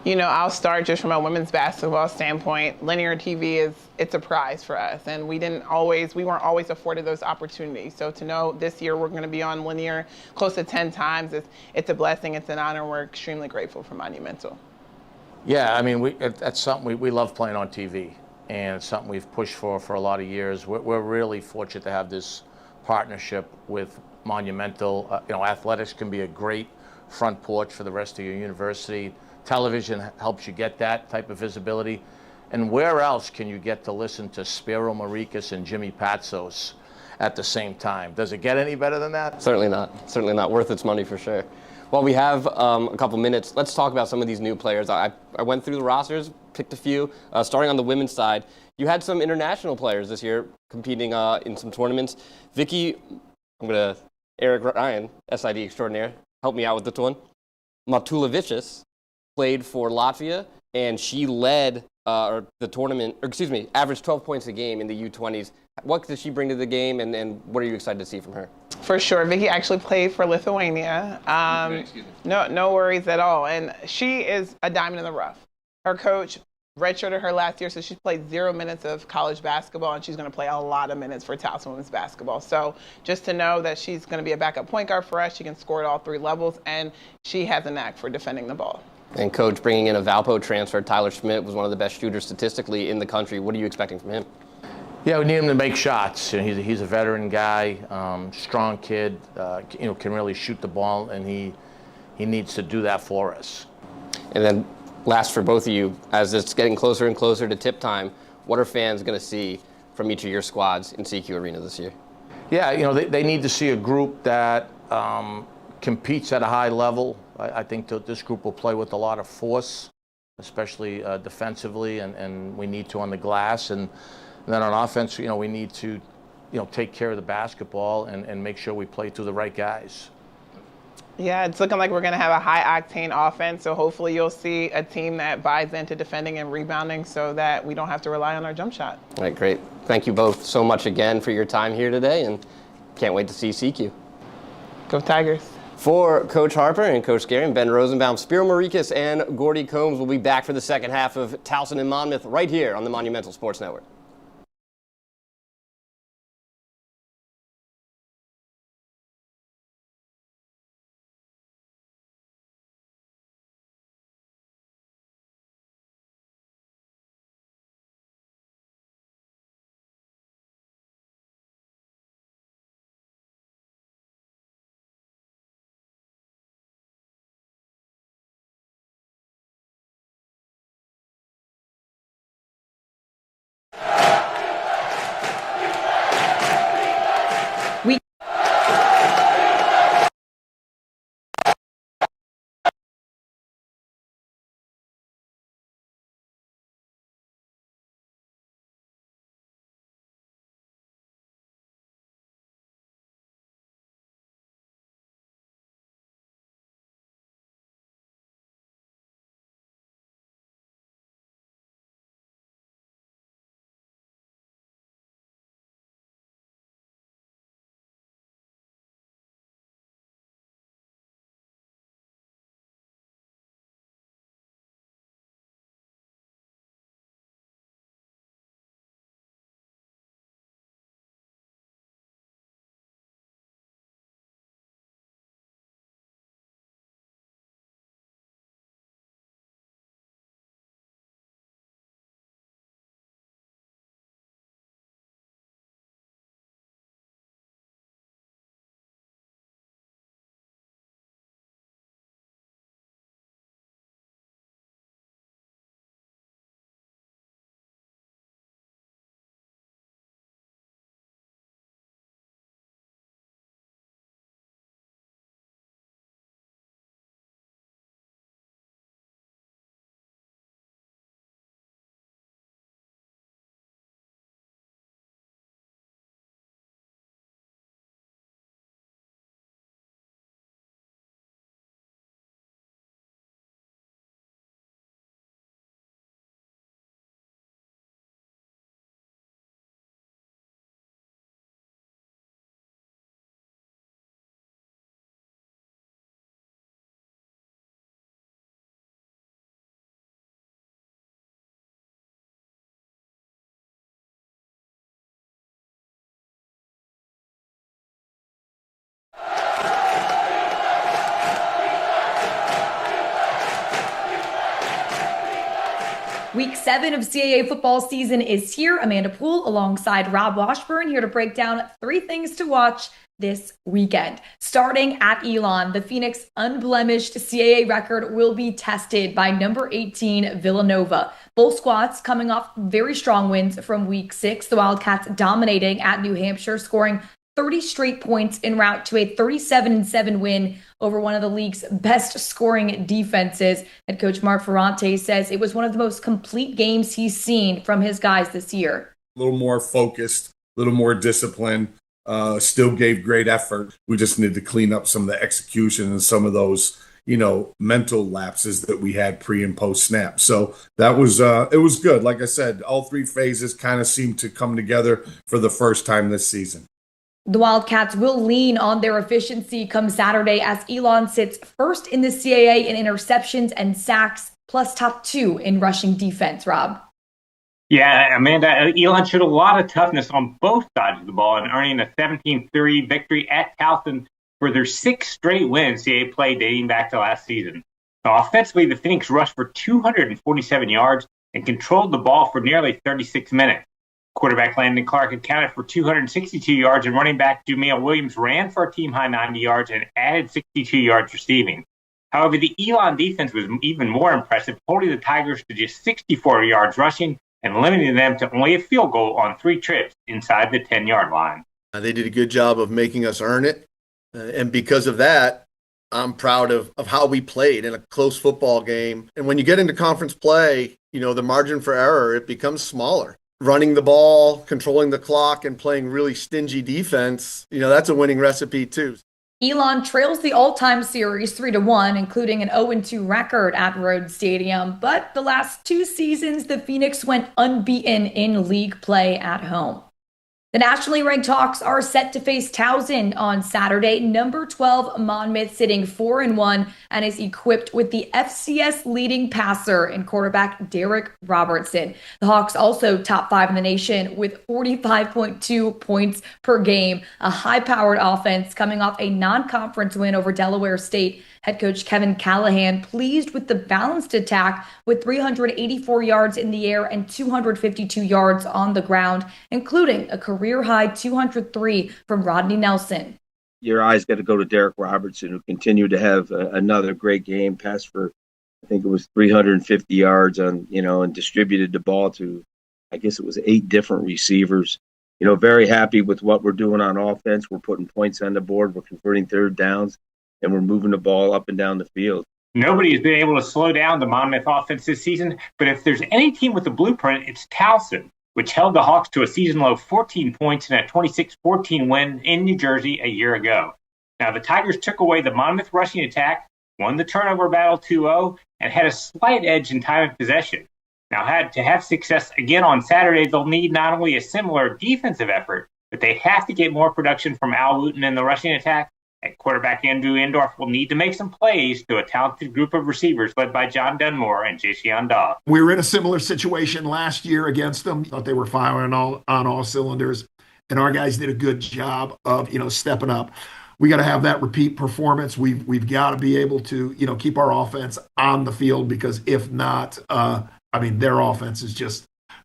V: I'll start just from a women's basketball standpoint. Linear TV it's a prize for us, and we weren't always afforded those opportunities. So to know this year we're going to be on linear close to 10 times, it's a blessing, it's an honor, and we're extremely grateful for Monumental.
U: Yeah, I mean, that's something we love playing on TV, and it's something we've pushed for a lot of years. We're really fortunate to have this partnership with Monumental. Athletics can be a great front porch for the rest of your university. Television helps you get that type of visibility. And where else can you get to listen to Spiro Marikis and Jimmy Patsos at the same time? Does it get any better than that?
O: Certainly not. Certainly not. Worth its money for sure. Well, we have a couple minutes. Let's talk about some of these new players. I went through the rosters, picked a few. Starting on the women's side, you had some international players this year competing in some tournaments. Vicky, Eric Ryan, SID extraordinaire, help me out with this one. Matulevicius played for Latvia, and she led the tournament, averaged 12 points a game in the U20s. What does she bring to the game, and what are you excited to see from her?
V: For sure. Vicky actually played for Lithuania. No worries at all. And she is a diamond in the rough. Her coach redshirted her last year, so she played 0 minutes of college basketball, and she's going to play a lot of minutes for Towson women's basketball. So just to know that she's going to be a backup point guard for us, she can score at all 3 levels, and she has a knack for defending the ball.
O: And Coach, bringing in a Valpo transfer, Tyler Schmidt was one of the best shooters statistically in the country. What are you expecting from him?
U: Yeah, we need him to make shots. He's a veteran guy, strong kid, can really shoot the ball, and he needs to do that for us.
O: And then last for both of you, as it's getting closer and closer to tip time, what are fans going to see from each of your squads in CQ Arena this year?
U: Yeah, they need to see a group that competes at a high level. I think that this group will play with a lot of force, especially defensively, and we need to on the glass. And then on offense, we need to, take care of the basketball and make sure we play to the right guys.
V: Yeah, it's looking like we're going to have a high-octane offense, so hopefully you'll see a team that buys into defending and rebounding so that we don't have to rely on our jump shot.
O: All right, great. Thank you both so much again for your time here today, and can't wait to see CQ.
V: Go Tigers.
O: For Coach Harper and Coach Gary and Ben Rosenbaum, Spiro Marikis and Gordy Combs will be back for the second half of Towson and Monmouth right here on the Monumental Sports Network.
A: Week 7 of CAA football season is here. Amanda Poole alongside Rob Washburn here to break down 3 things to watch this weekend. Starting at Elon, the Phoenix unblemished CAA record will be tested by number 18 Villanova. Both squads coming off very strong wins from week 6. The Wildcats dominating at New Hampshire, scoring 30 straight points en route to a 37-7 win over one of the league's best scoring defenses. Head coach Mark Ferrante says it was one of the most complete games he's seen from his guys this year.
B: A little more focused, a little more disciplined, still gave great effort. We just need to clean up some of the execution and some of those, mental lapses that we had pre and post snap. So that was, it was good. Like I said, all 3 phases kind of seemed to come together for the first time this season.
A: The Wildcats will lean on their efficiency come Saturday as Elon sits first in the CAA in interceptions and sacks, plus top 2 in rushing defense, Rob.
W: Yeah, Amanda, Elon showed a lot of toughness on both sides of the ball and earning a 17-3 victory at Towson for their 6th straight win CAA play dating back to last season. Now, offensively, the Phoenix rushed for 247 yards and controlled the ball for nearly 36 minutes. Quarterback Landon Clark accounted for 262 yards, and running back Jameel Williams ran for a team-high 90 yards and added 62 yards receiving. However, the Elon defense was even more impressive, holding the Tigers to just 64 yards rushing and limiting them to only a field goal on 3 trips inside the 10-yard line.
X: They did a good job of making us earn it, and because of that, I'm proud of how we played in a close football game. And when you get into conference play, the margin for error, it becomes smaller. Running the ball, controlling the clock, and playing really stingy defense, that's a winning recipe too.
A: Elon trails the all-time series 3-1, including an 0-2 record at Rhodes Stadium. But the last 2 seasons, the Phoenix went unbeaten in league play at home. The nationally ranked Hawks are set to face Towson on Saturday. Number 12 Monmouth sitting 4-1 and is equipped with the FCS leading passer and quarterback Derek Robertson. The Hawks also top 5 in the nation with 45.2 points per game. A high-powered offense coming off a non-conference win over Delaware State. Head coach Kevin Callahan pleased with the balanced attack with 384 yards in the air and 252 yards on the ground, including a career-high 203 from Rodney Nelson.
J: Your eyes got to go to Derek Robertson, who continued to have another great game, passed for, I think it was 350 yards on, and distributed the ball to, I guess it was 8 different receivers. Very happy with what we're doing on offense. We're putting points on the board. We're converting third downs, and we're moving the ball up and down the field.
W: Nobody has been able to slow down the Monmouth offense this season, but if there's any team with a blueprint, it's Towson, which held the Hawks to a season-low 14 points in a 26-14 win in New Jersey a year ago. Now, the Tigers took away the Monmouth rushing attack, won the turnover battle 2-0, and had a slight edge in time of possession. Now, to have success again on Saturday, they'll need not only a similar defensive effort, but they have to get more production from Al Wooten in the rushing attack. At quarterback Andrew Endorf will need to make some plays to a talented group of receivers led by John Dunmore and Jason Daw.
P: We were in a similar situation last year against them. Thought they were firing on all cylinders, and our guys did a good job of stepping up. We got to have that repeat performance. We've got to be able to keep our offense on the field, because if not, their offense is just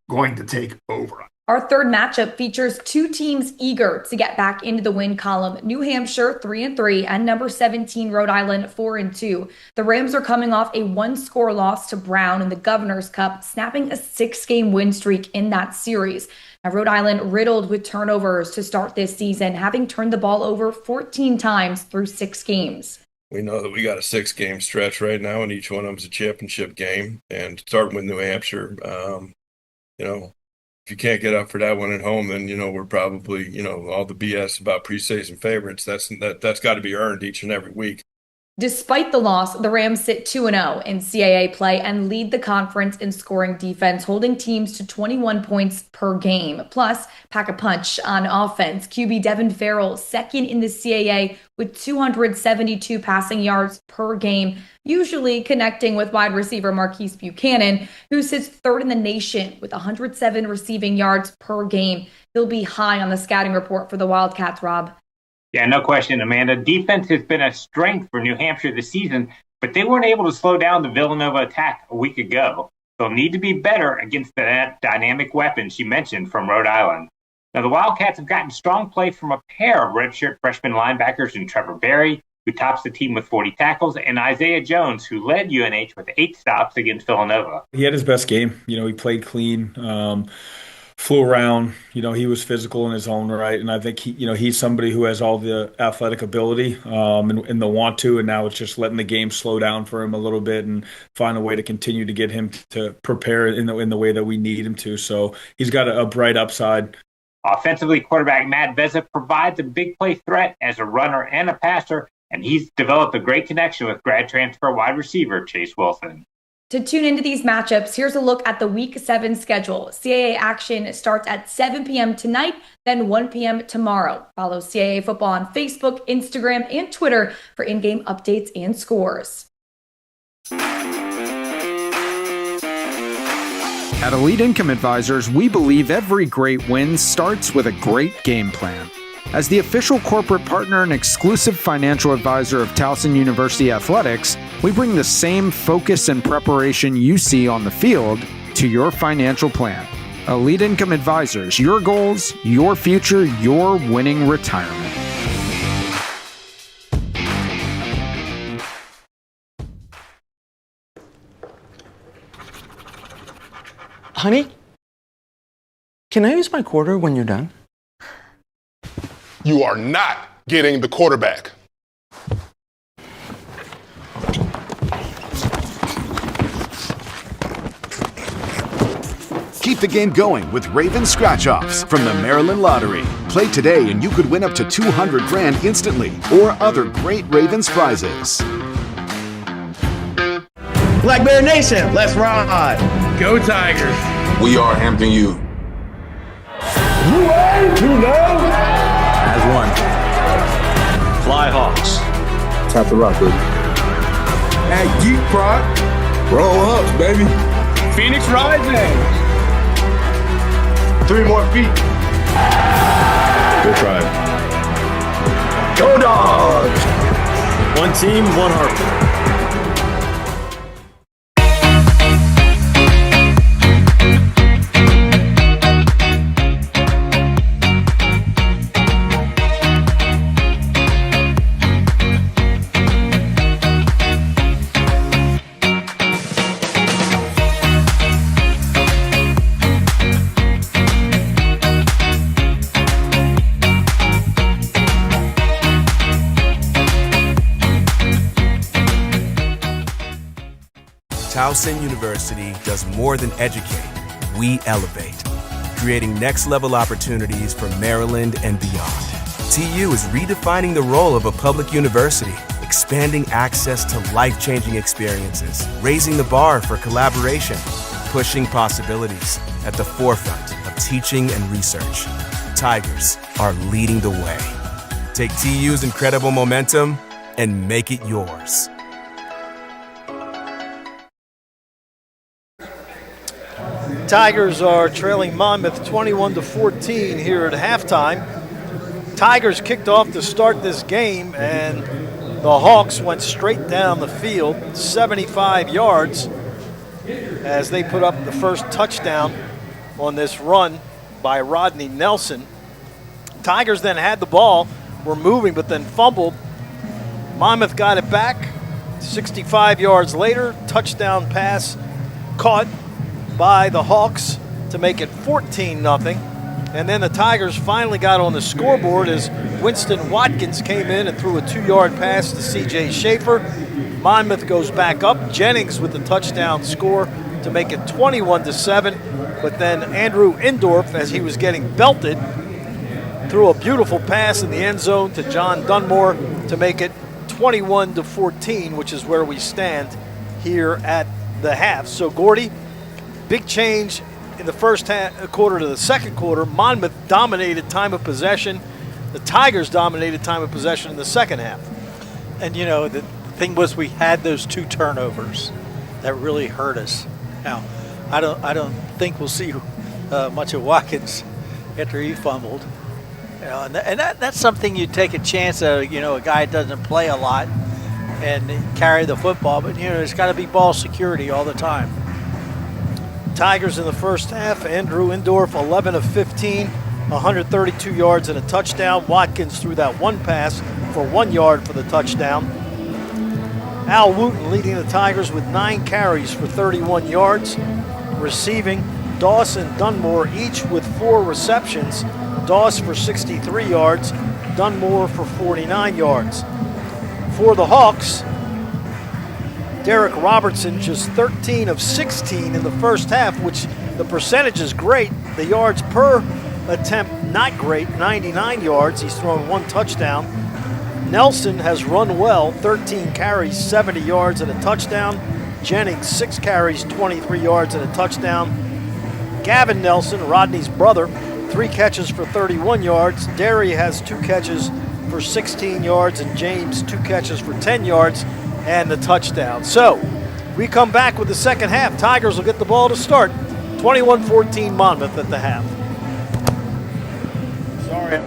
P: going to take over.
A: Our third matchup features 2 teams eager to get back into the win column. New Hampshire 3-3 and number 17 Rhode Island 4-2. The Rams are coming off a 1-score loss to Brown in the Governor's Cup, snapping a 6-game win streak in that series. Now, Rhode Island riddled with turnovers to start this season, having turned the ball over 14 times through 6 games.
B: We know that we got a 6-game stretch right now, and each one of them is a championship game. And starting with New Hampshire, if you can't get up for that one at home, then, we're probably, all the BS about preseason favorites, that's got to be earned each and every week.
A: Despite the loss, the Rams sit 2-0 in CAA play and lead the conference in scoring defense, holding teams to 21 points per game. Plus, pack a punch on offense. QB Devin Farrell, second in the CAA with 272 passing yards per game, usually connecting with wide receiver Marquise Buchanan, who sits 3rd in the nation with 107 receiving yards per game. He'll be high on the scouting report for the Wildcats, Rob.
W: Yeah, no question, Amanda. Defense has been a strength for New Hampshire this season, but they weren't able to slow down the Villanova attack a week ago. they'll need to be better against that dynamic weapon she mentioned from Rhode Island. Now, the Wildcats have gotten strong play from a pair of redshirt freshman linebackers in Trevor Berry, who tops the team with 40 tackles, and Isaiah Jones, who led UNH with 8 stops against Villanova.
C: He had his best game. He played clean, flew around. He was physical in his own right, and I think he's somebody who has all the athletic ability and the want to. And now it's just letting the game slow down for him a little bit and find a way to continue to get him to prepare in the way that we need him to. So he's got a bright upside.
W: Offensively, quarterback Matt Vezza provides a big play threat as a runner and a passer, and he's developed a great connection with grad transfer wide receiver Chase Wilson.
A: To tune into these matchups, here's a look at the Week 7 schedule. CAA action starts at 7 p.m. tonight, then 1 p.m. tomorrow. Follow CAA football on Facebook, Instagram, and Twitter for in-game updates and scores.
G: At Elite Income Advisors, we believe every great win starts with a great game plan. As the official corporate partner and exclusive financial advisor of Towson University Athletics, we bring the same focus and preparation you see on the field to your financial plan. Elite Income Advisors, your goals, your future, your winning retirement.
R: Honey, can I use my quarter when you're done?
S: You are not getting the quarterback.
T: Keep the game going with Raven Scratch-Offs from the Maryland Lottery. Play today and you could win up to $200 grand instantly or other great Ravens prizes.
K: Black Bear Nation, let's ride.
L: Go Tigers.
Y: We are Hampton U.
K: As one. Fly Hawks.
Y: Tap the rock, baby.
L: At Geek Prod.
Y: Roll Hawks, baby.
L: Phoenix Rising.
Y: 3 more feet.
K: Go Tribe.
Y: Go Dogs.
K: One team, one heart.
Q: Towson University does more than educate. We elevate, creating next-level opportunities for Maryland and beyond. TU is redefining the role of a public university, expanding access to life-changing experiences, raising the bar for collaboration, pushing possibilities at the forefront of teaching and research. Tigers are leading the way. Take TU's incredible momentum and make it yours.
E: Tigers are trailing Monmouth 21-14 here at halftime. Tigers kicked off to start this game, and the Hawks went straight down the field, 75 yards, as they put up the first touchdown on this run by Rodney Nelson. Tigers then had the ball, were moving, but then fumbled. Monmouth got it back. 65 yards later, touchdown pass caught by the Hawks to make it 14-0. And then the Tigers finally got on the scoreboard as Winston Watkins came in and threw a 2-yard pass to C.J. Schaefer. Monmouth goes back up. Jennings with the touchdown score to make it 21-7. But then Andrew Indorf, as he was getting belted, threw a beautiful pass in the end zone to John Dunmore to make it 21-14, which is where we stand here at the half. So, Gordy, big change in the first quarter to the second quarter. Monmouth dominated time of possession. The Tigers dominated time of possession in the second half.
D: And, you know, the thing was we had those 2 turnovers that really hurt us. Now, I don't think we'll see much of Watkins after he fumbled. You know, and that's something you take a chance of, you know, a guy doesn't play a lot and carry the football. But, you know, there's got to be ball security all the time.
E: Tigers in the first half, Andrew Indorf 11 of 15, 132 yards and a touchdown. Watkins threw that one pass for 1 yard for the touchdown. Al Wooten leading the Tigers with 9 carries for 31 yards. Receiving, Doss and Dunmore each with 4 receptions. Doss for 63 yards, Dunmore for 49 yards. For the Hawks, Derek Robertson just 13 of 16 in the first half, which the percentage is great. The yards per attempt not great, 99 yards. He's thrown 1 touchdown. Nelson has run well, 13 carries, 70 yards and a touchdown. Jennings, 6 carries, 23 yards and a touchdown. Gavin Nelson, Rodney's brother, 3 catches for 31 yards. Derry has 2 catches for 16 yards, and James 2 catches for 10 yards and the touchdown. So we come back with the second half. Tigers will get the ball to start. 21-14 Monmouth at the half. Sorry.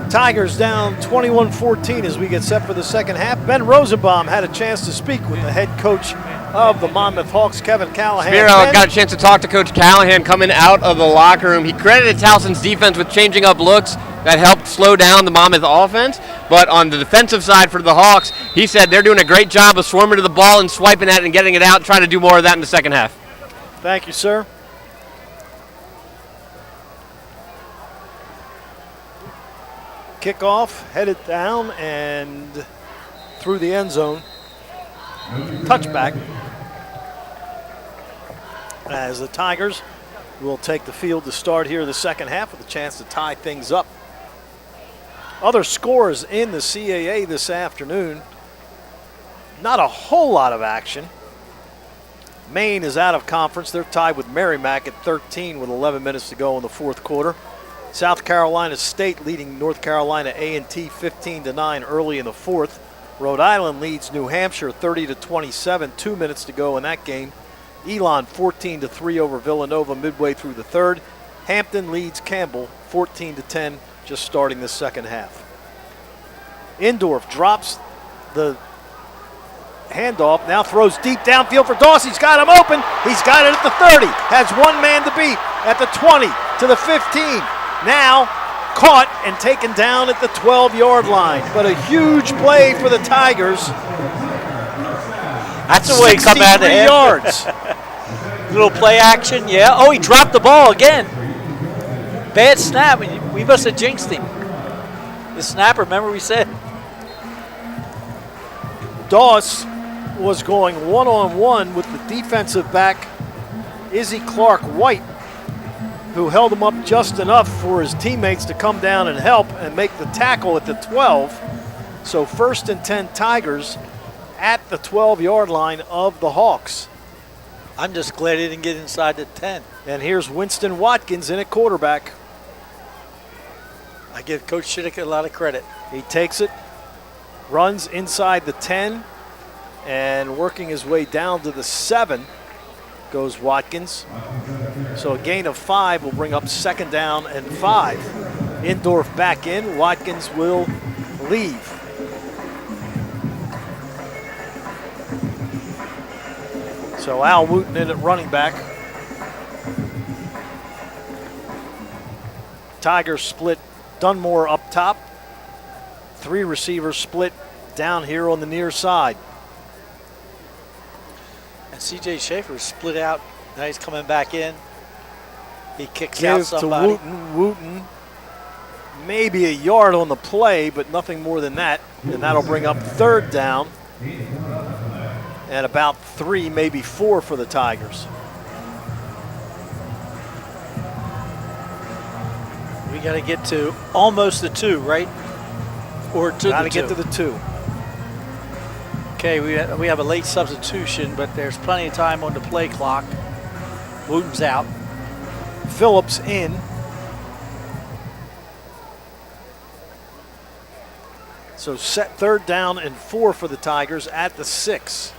E: Tigers down 21-14 as we get set for the second half. Ben Rosenbaum had a chance to speak with the head coach of the Monmouth Hawks, Kevin Callahan.
O: Spiro got a chance to talk to Coach Callahan coming out of the locker room. He credited Towson's defense with changing up looks that helped slow down the Monmouth offense. But on the defensive side for the Hawks, he said they're doing a great job of swarming to the ball and swiping at it and getting it out, trying to do more of that in the second half.
E: Thank you, sir. Kickoff, headed down and through the end zone. Touchback. As the Tigers will take the field to start here the second half with a chance to tie things up. Other scores in the CAA this afternoon. Not a whole lot of action. Maine is out of conference. They're tied with Merrimack at 13 with 11 minutes to go in the fourth quarter. South Carolina State leading North Carolina A&T 15-9 early in the fourth. Rhode Island leads New Hampshire 30-27, 2 minutes to go in that game. Elon 14-3 over Villanova midway through the third. Hampton leads Campbell 14-10, just starting the second half. Indorf drops the handoff, now throws deep downfield for Dawson. He's got him open. He's got it at the 30. Has one man to beat at the 20 to the 15. Now caught and taken down at the 12-yard line. But a huge play for the Tigers.
D: That's the way he come out of
E: 63 yards.
D: Little play action, yeah. Oh, he dropped the ball again. Bad snap. We must have jinxed him. The snapper, remember we said?
E: Doss was going one-on-one with the defensive back, Izzy Clark-White, who held him up just enough for his teammates to come down and help and make the tackle at the 12. So 1st and 10 Tigers at the 12-yard line of the Hawks.
D: I'm just glad he didn't get inside the 10.
E: And here's Winston Watkins in at quarterback.
D: I give Coach Shiddick a lot of credit.
E: He takes it, runs inside the 10, and working his way down to the 7 goes Watkins. So a gain of 5 will bring up 2nd down and 5. Indorf back in. Watkins will leave. So Al Wooten in at running back. Tigers split Dunmore up top. 3 receivers split down here on the near side.
D: And C.J. Schaefer split out. Now he's coming back in. He kicks out somebody.
E: To Wooten. Maybe a yard on the play, but nothing more than that. And that'll bring up 3rd down. And about 3, maybe 4 for the Tigers.
D: We got to get to almost the 2, right? Or to
E: Got
D: the
E: to
D: 2.
E: get to the 2.
D: Okay, we have a late substitution, but there's plenty of time on the play clock. Wooten's out.
E: Phillips in. So set 3rd down and 4 for the Tigers at the 6.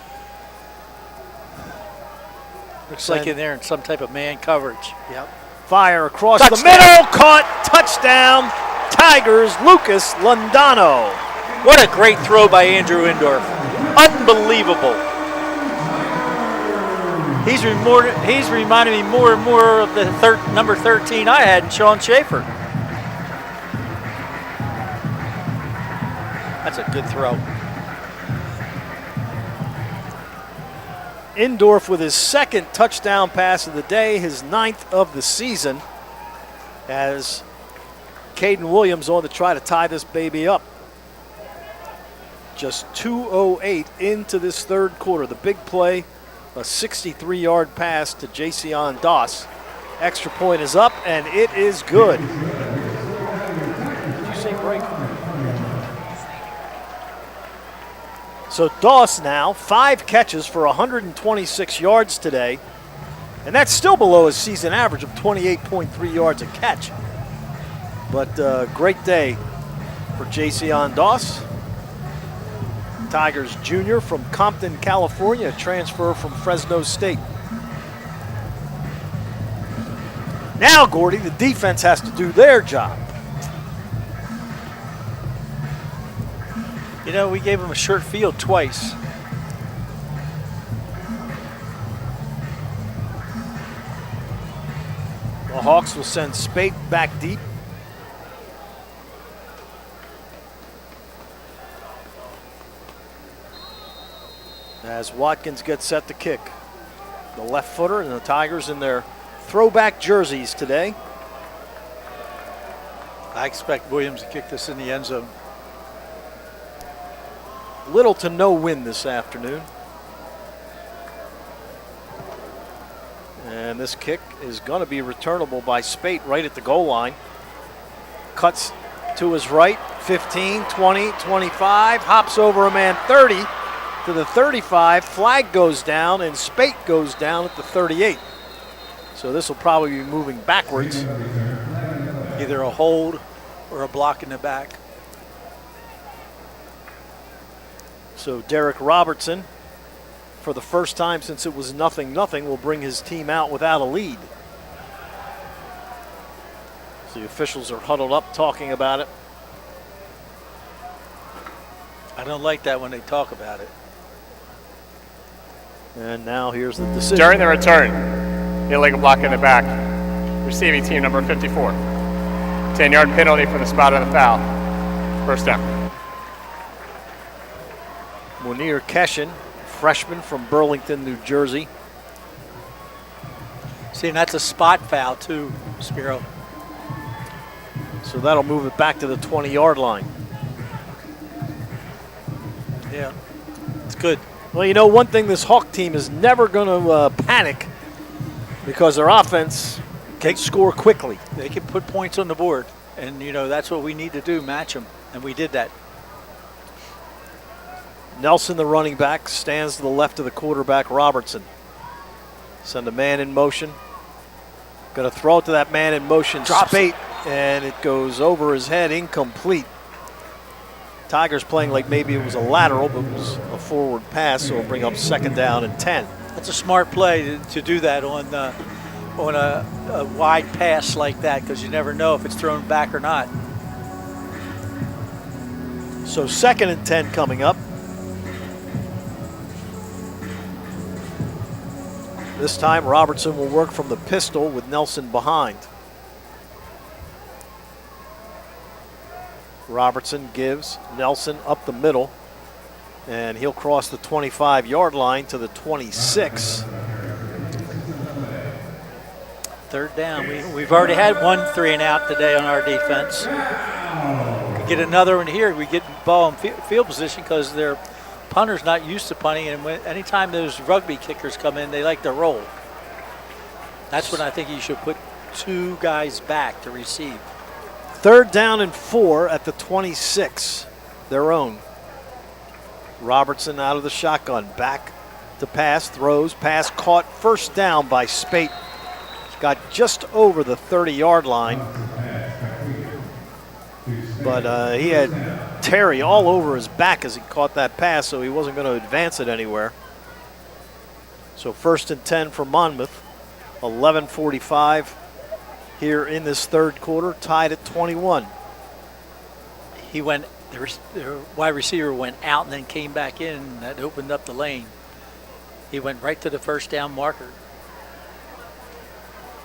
D: Looks like in there in some type of man coverage. Yep.
E: Fire across
D: Touchdown.
E: the middle. Caught. Touchdown. Tigers. Lucas Londano.
D: What a great throw by Andrew Indorf. Unbelievable. He's reminding me more and more of the number 13 I had in Sean Schaefer. That's a good throw.
E: Indorf with his 2nd touchdown pass of the day, his 9th of the season, as Caden Williams on to try to tie this baby up. Just 2:08 into this 3rd quarter. The big play, a 63-yard pass to Jason Doss. Extra point is up, and it is good. Did you say break? So Doss now, 5 catches for 126 yards today, and that's still below his season average of 28.3 yards a catch. But great day for Jason Doss. Tigers junior from Compton, California, transfer from Fresno State. Now, Gordy, the defense has to do their job.
D: You know, we gave him a short field twice.
E: The Hawks will send Spate back deep. As Watkins gets set to kick. The left footer and the Tigers in their throwback jerseys today.
D: I expect Williams to kick this in the end zone.
E: Little to no wind this afternoon. And this kick is going to be returnable by Spate right at the goal line. Cuts to his right, 15, 20, 25, hops over a man 30 to the 35. Flag goes down and Spate goes down at the 38. So this will probably be moving backwards.
D: Either a hold or a block in the back.
E: So Derek Robertson, for the first time since it was 0-0, will bring his team out without a lead. So the officials are huddled up talking about it.
D: I don't like that when they talk about it.
E: And now here's the decision.
F: During the return, illegal block in the back. Receiving team number 54. 10-yard penalty for the spot of the foul. First down.
E: Munir Keshin, freshman from Burlington, New Jersey.
D: See, and that's a spot foul too, Spiro.
E: So that'll move it back to the 20-yard line.
D: Yeah, it's good.
E: Well, you know, one thing this Hawk team is never going to panic because their offense can score quickly.
D: They can put points on the board, and, you know, that's what we need to do, match them, and we did that.
E: Nelson, the running back, stands to the left of the quarterback, Robertson. Send a man in motion. Going to throw it to that man in motion, Spate, and it goes over his head, incomplete. Tigers playing like maybe it was a lateral, but it was a forward pass, so it'll bring up 2nd down and 10.
D: That's a smart play to do that on a wide pass like that, because you never know if it's thrown back or not.
E: So 2nd and 10 coming up. This time Robertson will work from the pistol with Nelson behind. Robertson gives Nelson up the middle, and he'll cross the 25-yard line to the 26.
D: 3rd down. We've already had 1 3-and-out today on our defense. We get another one here. We get the ball in field position because their punter's not used to punting, and anytime those rugby kickers come in, they like to roll. That's when I think you should put 2 guys back to receive.
E: 3rd down and 4 at the 26, their own. Robertson out of the shotgun, back to pass, throws, pass caught, 1st down by Spate. Got just over the 30-yard line, but he had Terry all over his back as he caught that pass, so he wasn't going to advance it anywhere. So 1st and 10 for Monmouth, 11:45 here in this 3rd quarter, tied at 21.
D: The wide receiver went out and then came back in, and that opened up the lane. He went right to the 1st down marker.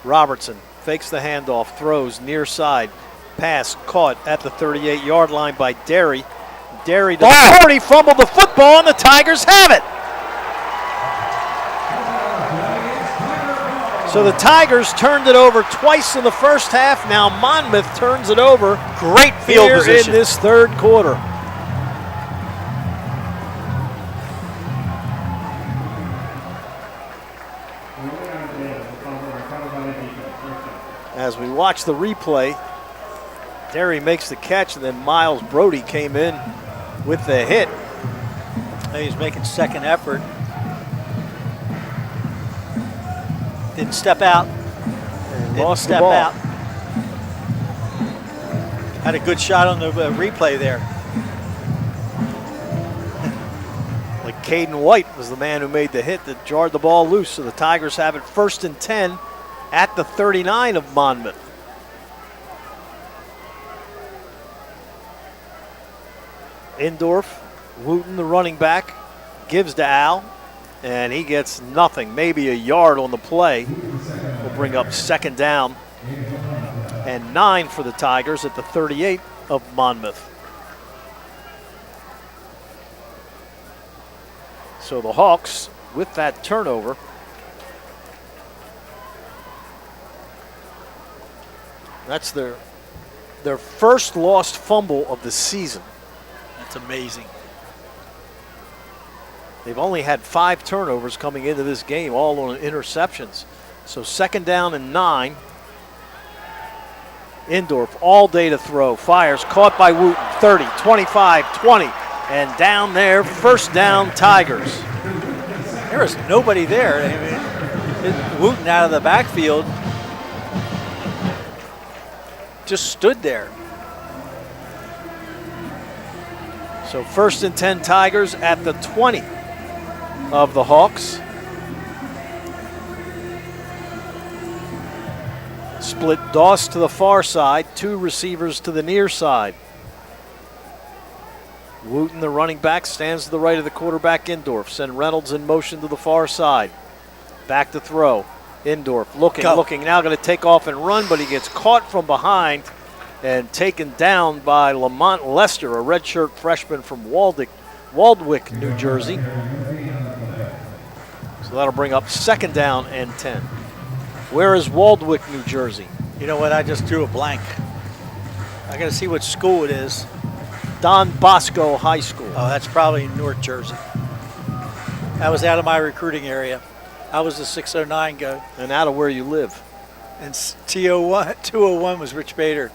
E: Robertson fakes the handoff, throws near side, pass caught at the 38-yard line by Derry. Derry to 40, fumbled the football, and the Tigers have it. So the Tigers turned it over twice in the 1st half. Now Monmouth turns it over.
D: Great field position
E: in this 3rd quarter. As we watch the replay, Derry makes the catch, and then Miles Brody came in with the hit.
D: He's making 2nd effort. Didn't step out.
E: Lost the ball.
D: Had a good shot on the replay there.
E: Like Caden White was the man who made the hit that jarred the ball loose. So the Tigers have it 1st and 10 at the 39 of Monmouth. Indorf, Wooten, the running back, gives to Al, and he gets nothing, maybe a yard on the play. Will bring up 2nd down and 9 for the Tigers at the 38 of Monmouth. So the Hawks, with that turnover, that's their first lost fumble of the season.
D: That's amazing.
E: They've only had 5 turnovers coming into this game, all on interceptions. So 2nd down and 9. Indorf all day to throw. Fires, caught by Wooten. 30, 25, 20. And down there, 1st down, Tigers.
D: There was nobody there. I mean, Wooten out of the backfield just stood there.
E: So 1st and 10 Tigers at the 20 of the Hawks. Split Doss to the far side, 2 receivers to the near side. Wooten, the running back, stands to the right of the quarterback, Indorf. Send Reynolds in motion to the far side. Back to throw. Indorf looking, now going to take off and run, but he gets caught from behind and taken down by Lamont Lester, a redshirt freshman from Waldwick, New Jersey. So that'll bring up 2nd down and 10. Where is Waldwick, New Jersey?
D: You know what? I just drew a blank. I got to see what school it is.
E: Don Bosco High School.
D: Oh, that's probably North Jersey. That was out of my recruiting area. I was the 609 guy.
E: And out of where you live.
D: And 201 was Rich Bader.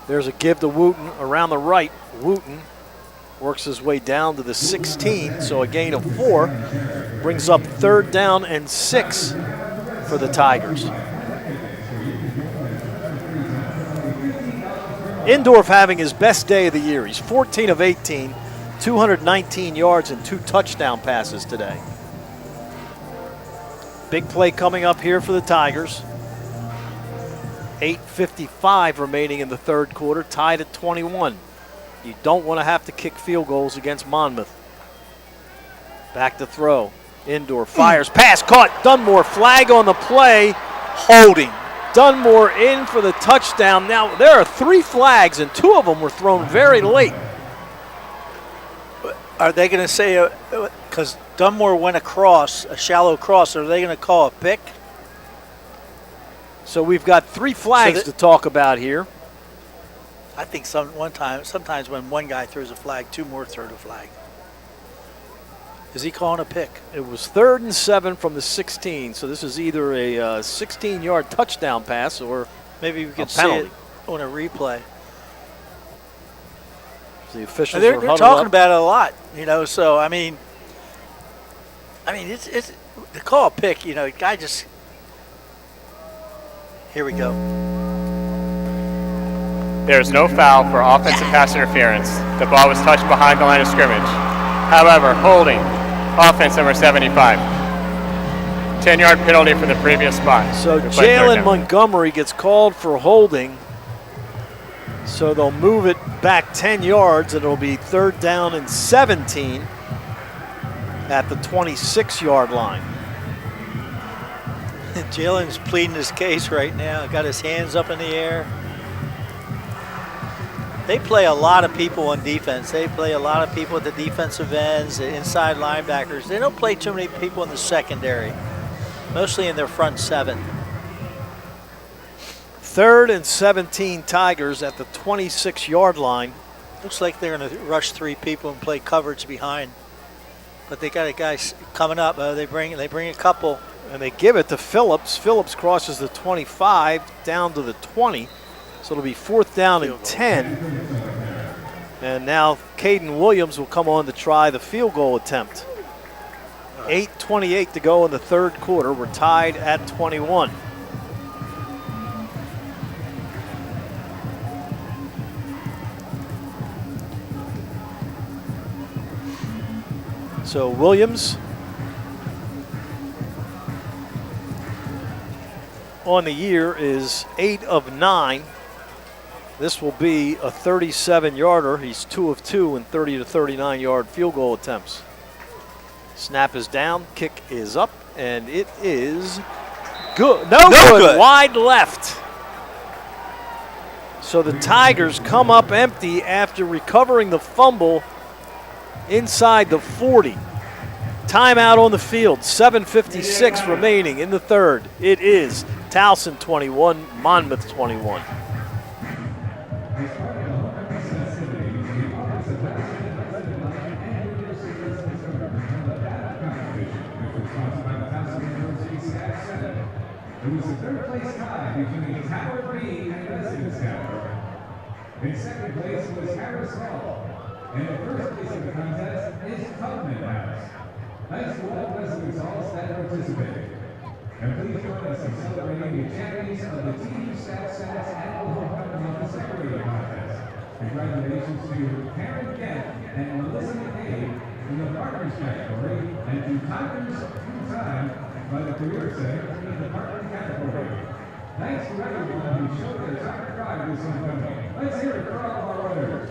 E: There's a give to Wooten around the right. Wooten works his way down to the 16, so a gain of 4. Brings up 3rd down and 6 for the Tigers. Indorf having his best day of the year. He's 14 of 18, 219 yards and 2 touchdown passes today. Big play coming up here for the Tigers. 8:55 remaining in the 3rd quarter, tied at 21. You don't want to have to kick field goals against Monmouth. Back to throw. Indorf fires, pass caught. Dunmore, flag on the play.
D: Holding.
E: Dunmore in for the touchdown. Now, there are 3 flags, and 2 of them were thrown very late.
D: Are they going to say, because Dunmore went across, a shallow cross, are they going to call a pick?
E: So we've got 3 flags to talk about here.
D: I think sometimes when one guy throws a flag, 2 more throw the flag. Is he calling a pick?
E: It was 3rd and 7 from the 16, so this is either a 16-yard touchdown pass or
D: maybe we could
E: see it
D: on a replay.
E: The officials
D: they're talking
E: up.
D: about it a lot, you know. So I mean, it's to call a pick, you know. Guy just here we go.
F: There is no foul for offensive pass interference. The ball was touched behind the line of scrimmage. However, holding. Offense number 75. 10-yard penalty for the previous spot.
E: So Jalen Montgomery gets called for holding. So they'll move it back 10 yards, and it'll be 3rd down and 17 at the 26-yard line.
D: Jalen's pleading his case right now. Got his hands up in the air. They play a lot of people on defense. They play a lot of people at the defensive ends, the inside linebackers. They don't play too many people in the secondary, mostly in their front 7.
E: 3rd and 17 Tigers at the 26-yard line.
D: Looks like they're going to rush 3 people and play coverage behind. But they got a guy coming up. They bring a couple.
E: And they give it to Phillips. Phillips crosses the 25 down to the 20. So it'll be 4th down and 10. And now Caden Williams will come on to try the field goal attempt. 8:28 to go in the 3rd quarter. We're tied at 21. So Williams on the year is 8 of 9. This will be a 37-yarder. He's 2 of 2 in 30 to 39-yard field goal attempts. Snap is down, kick is up, and it is good. No good. Wide left. So the Tigers come up empty after recovering the fumble inside the 40. Timeout on the field, 7:56 remaining in the 3rd. It is Towson 21, Monmouth 21.
H: It was the 3rd place tie between Tower Green and Residence Tower. In 2nd place was Harris Hall. And the 1st place of the contest is Tubman House. Thanks to all Residence Halls that participated. And please join us in celebrating the champions of the TV Staff Sets and Homecoming of the Separator Contest. Congratulations to Karen Kent and Melissa McCabe in the partners category, and to Tigers 2-time by the Career Center in the partner category. Thanks to everyone who showed their Tiger pride this homecoming. Let's hear it for all of our runners.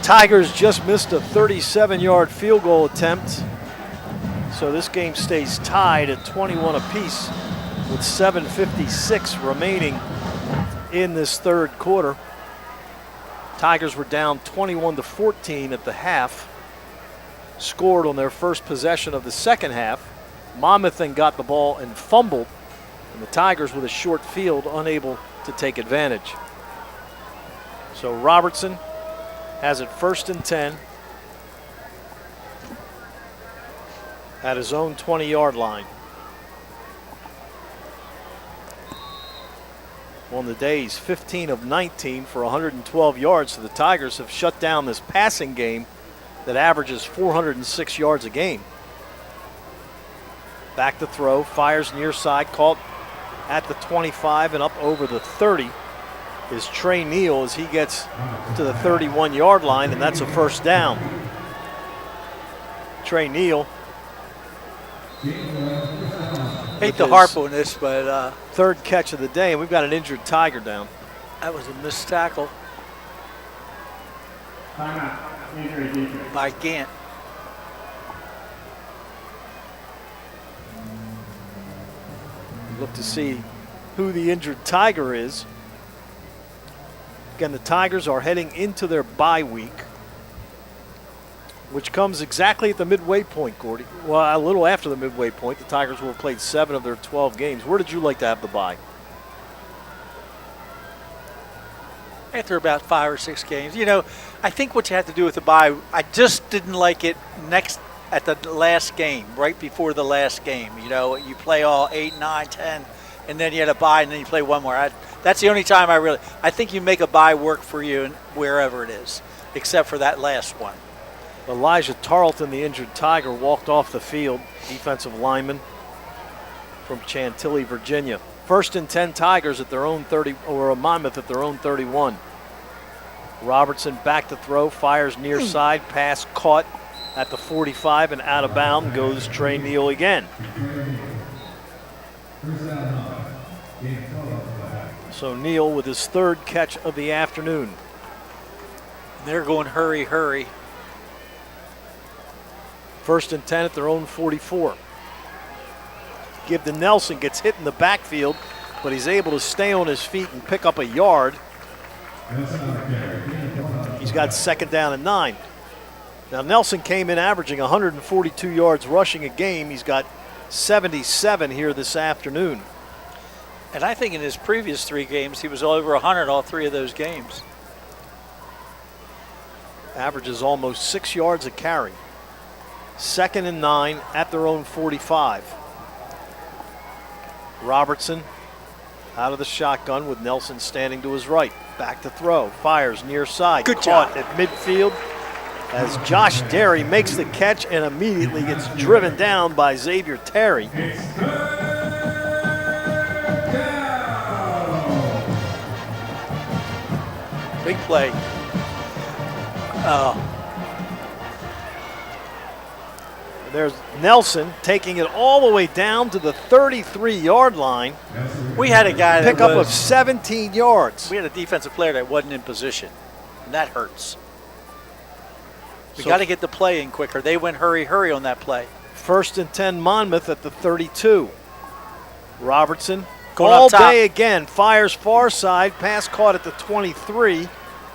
E: Tigers just missed a 37-yard field goal attempt. So this game stays tied at 21 apiece with 7:56 remaining in this third quarter. Tigers were down 21-14 at the half. Scored on their first possession of the second half. Monmouth then got the ball and fumbled, and the Tigers with a short field unable to take advantage. So Robertson has it 1st and 10 at his own 20-yard line. On the day, he's 15 of 19 for 112 yards, so the Tigers have shut down this passing game that averages 406 yards a game. Back to throw, fires near side, caught at the 25 and up over the 30 is Trey Neal as he gets to the 31-yard line, and that's a first down. Trey Neal.
D: Hate to harp on this, but
E: third catch of the day, and we've got an injured Tiger down.
D: that was a missed tackle by Gant.
E: Look to see who the injured Tiger is. Again, the Tigers are heading into their bye week, which comes exactly at the midway point, Gordy. Well, a little after the midway point. The Tigers will have played 7 of their 12 games. Where did you like to have the bye?
D: After about 5 or 6 games. You know, I think what you have to do with the bye, I just didn't like it at the last game, right before the last game. You know, you play all 8, 9, 10, and then you had a bye, and then you play one more. That's the only time I think you make a bye work for you wherever it is, except for that last one.
E: Elijah Tarleton, the injured Tiger, walked off the field, defensive lineman from Chantilly, Virginia. 1st and 10 Tigers at their own 30, or a Monmouth at their own 31. Robertson back to throw, fires near side, pass caught at the 45 and out of bounds goes Trey Neal again. So Neal with his 3rd catch of the afternoon.
D: They're going hurry, hurry.
E: 1st and 10 at their own 44. Give to Nelson, gets hit in the backfield, but he's able to stay on his feet and pick up a yard. He's got 2nd down and 9. Now Nelson came in averaging 142 yards rushing a game. He's got 77 here this afternoon.
D: And I think in his previous 3 games, he was over 100 all 3 of those games.
E: Averages almost 6 yards a carry. 2nd and 9 at their own 45. Robertson out of the shotgun with Nelson standing to his right. Back to throw, fires near side.
D: Good
E: Caught
D: job
E: at midfield as Josh Derry makes the catch and immediately gets driven down by Xavier Terry.
D: Big play.
E: There's Nelson taking it all the way down to the 33-yard line.
D: We had a guy that
E: pickup of 17 yards.
D: We had a defensive player that wasn't in position, and that hurts. We got to get the play in quicker. They went hurry, hurry on that play.
E: 1st and 10 Monmouth at the 32. Robertson
D: going
E: all
D: up top.
E: day again, fires far side, pass caught at the 23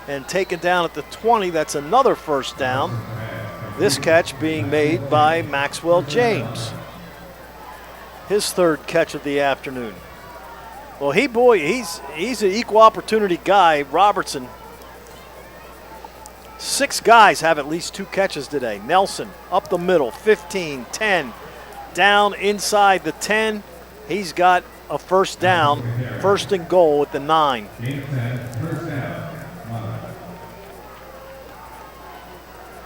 E: and taken down at the 20. That's another first down. This catch being made by Maxwell James. His 3rd catch of the afternoon. Well, he's an equal opportunity guy, Robertson. 6 guys have at least 2 catches today. Nelson up the middle, 15, 10, down inside the 10. He's got a first down, 1st and goal at the 9.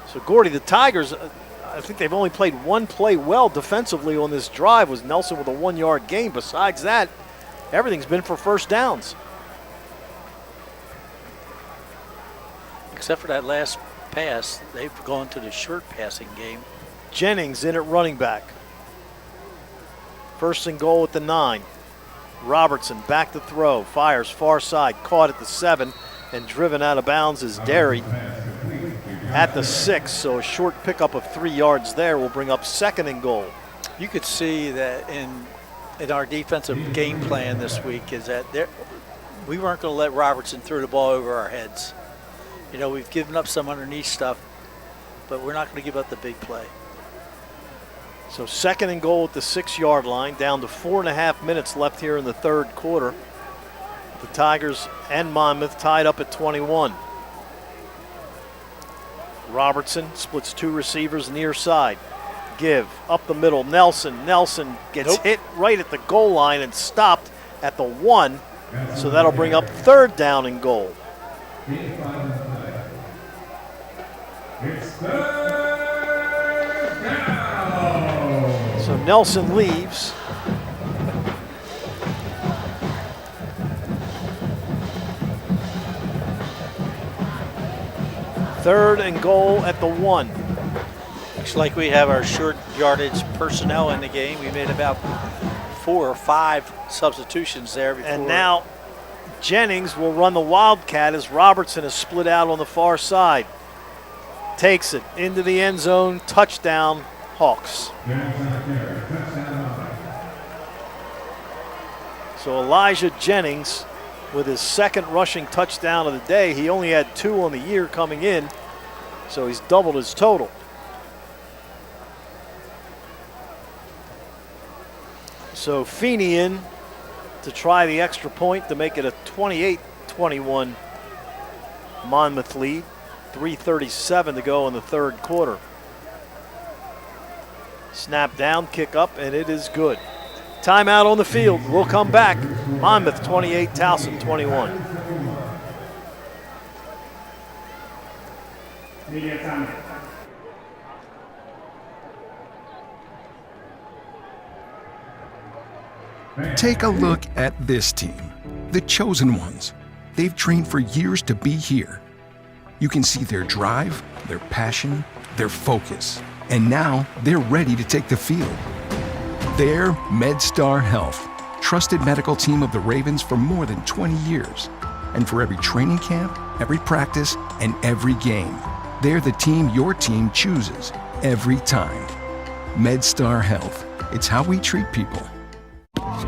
E: So Gordy, the Tigers, I think they've only played one play well defensively on this drive. Was Nelson with a 1-yard gain. Besides that, everything's been for first downs.
D: Except for that last pass, they've gone to the short passing game.
E: Jennings in at running back. 1st and goal at the 9. Robertson back to throw, fires far side, caught at the 7, and driven out of bounds is Derry. at the 6, so a short pickup of 3 yards there will bring up 2nd and goal.
D: You could see that in our defensive game plan this week is that we weren't going to let Robertson throw the ball over our heads. You know, we've given up some underneath stuff, but we're not going to give up the big play.
E: So 2nd and goal at the 6-yard line, down to 4.5 minutes left here in the 3rd quarter. The Tigers and Monmouth tied up at 21. Robertson splits 2 receivers near side. Give up the middle. Nelson gets hit right at the goal line and stopped at the 1. So that'll bring up 3rd down and goal.
H: It's 3rd down.
E: So Nelson leaves. Third and goal at the 1.
D: Looks like we have our short yardage personnel in the game. We made about 4 or 5 substitutions there before.
E: And now Jennings will run the Wildcat as Robertson is split out on the far side. Takes it into the end zone. Touchdown, Hawks. So Elijah Jennings with his 2nd rushing touchdown of the day. He only had 2 on the year coming in, so he's doubled his total. So Feeney in to try the extra point to make it a 28-21 Monmouth lead. 3:37 to go in the 3rd quarter. Snap down, kick up, and it is good. Timeout on the field. We'll come back. Monmouth 28, Towson 21.
I: Take a look at this team, the chosen ones. They've trained for years to be here. You can see their drive, their passion, their focus, and now they're ready to take the field. They're MedStar Health, trusted medical team of the Ravens for more than 20 years. And for every training camp, every practice, and every game, they're the team your team chooses every time. MedStar Health, it's how we treat people.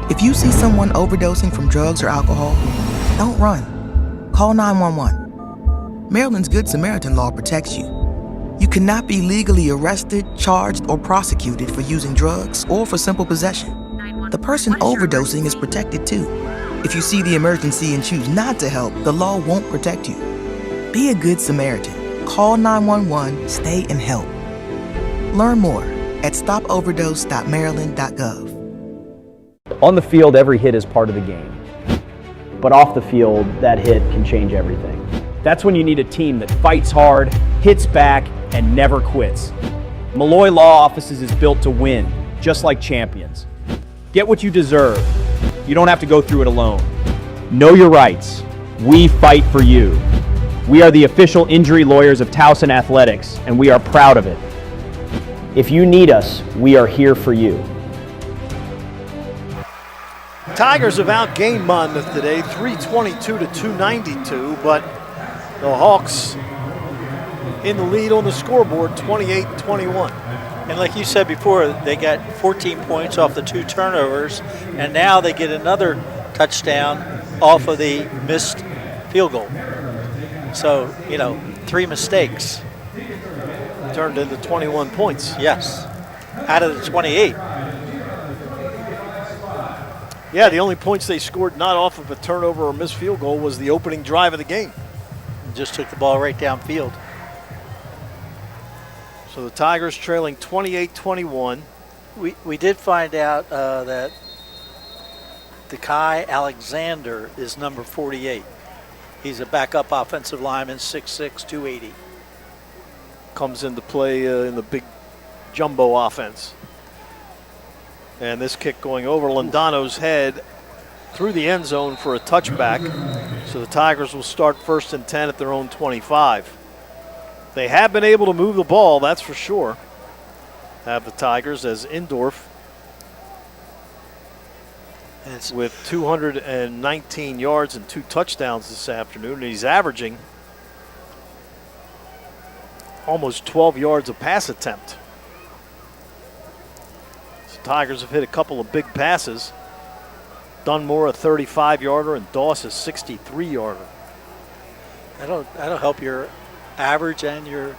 M: If you see someone overdosing from drugs or alcohol, don't run. Call 911. Maryland's Good Samaritan law protects you. You cannot be legally arrested, charged, or prosecuted for using drugs or for simple possession. The person overdosing is protected too. If you see the emergency and choose not to help, the law won't protect you. Be a Good Samaritan. Call 911, stay and help. Learn more at stopoverdose.maryland.gov.
N: On the field, every hit is part of the game. But off the field, that hit can change everything. That's when you need a team that fights hard, hits back, and never quits. Malloy Law Offices is built to win, just like champions. Get what you deserve. You don't have to go through it alone. Know your rights. We fight for you. We are the official injury lawyers of Towson Athletics, and we are proud of it. If you need us, we are here for you.
E: Tigers have outgained Monmouth today, 322 to 292, but the Hawks in the lead on the scoreboard, 28-21.
D: And like you said before, they got 14 points off the 2 turnovers, and now they get another touchdown off of the missed field goal. So, 3 mistakes.
E: Turned into 21 points.
D: Yes, out of the 28.
E: Yeah, the only points they scored not off of a turnover or missed field goal was the opening drive of the game.
D: Just took the ball right downfield.
E: So the Tigers trailing 28-21.
D: We did find out that Dekai Alexander is number 48. He's a backup offensive lineman, 6'6", 280.
E: Comes into play in the big jumbo offense. And this kick going over Londano's head through the end zone for a touchback. So the Tigers will start 1st and 10 at their own 25. They have been able to move the ball, that's for sure. Have the Tigers as Indorf with 219 yards and 2 touchdowns this afternoon. And he's averaging almost 12 yards of pass attempt. So Tigers have hit a couple of big passes. Dunmore a 35-yarder and Doss a 63-yarder.
D: That'll help your average and your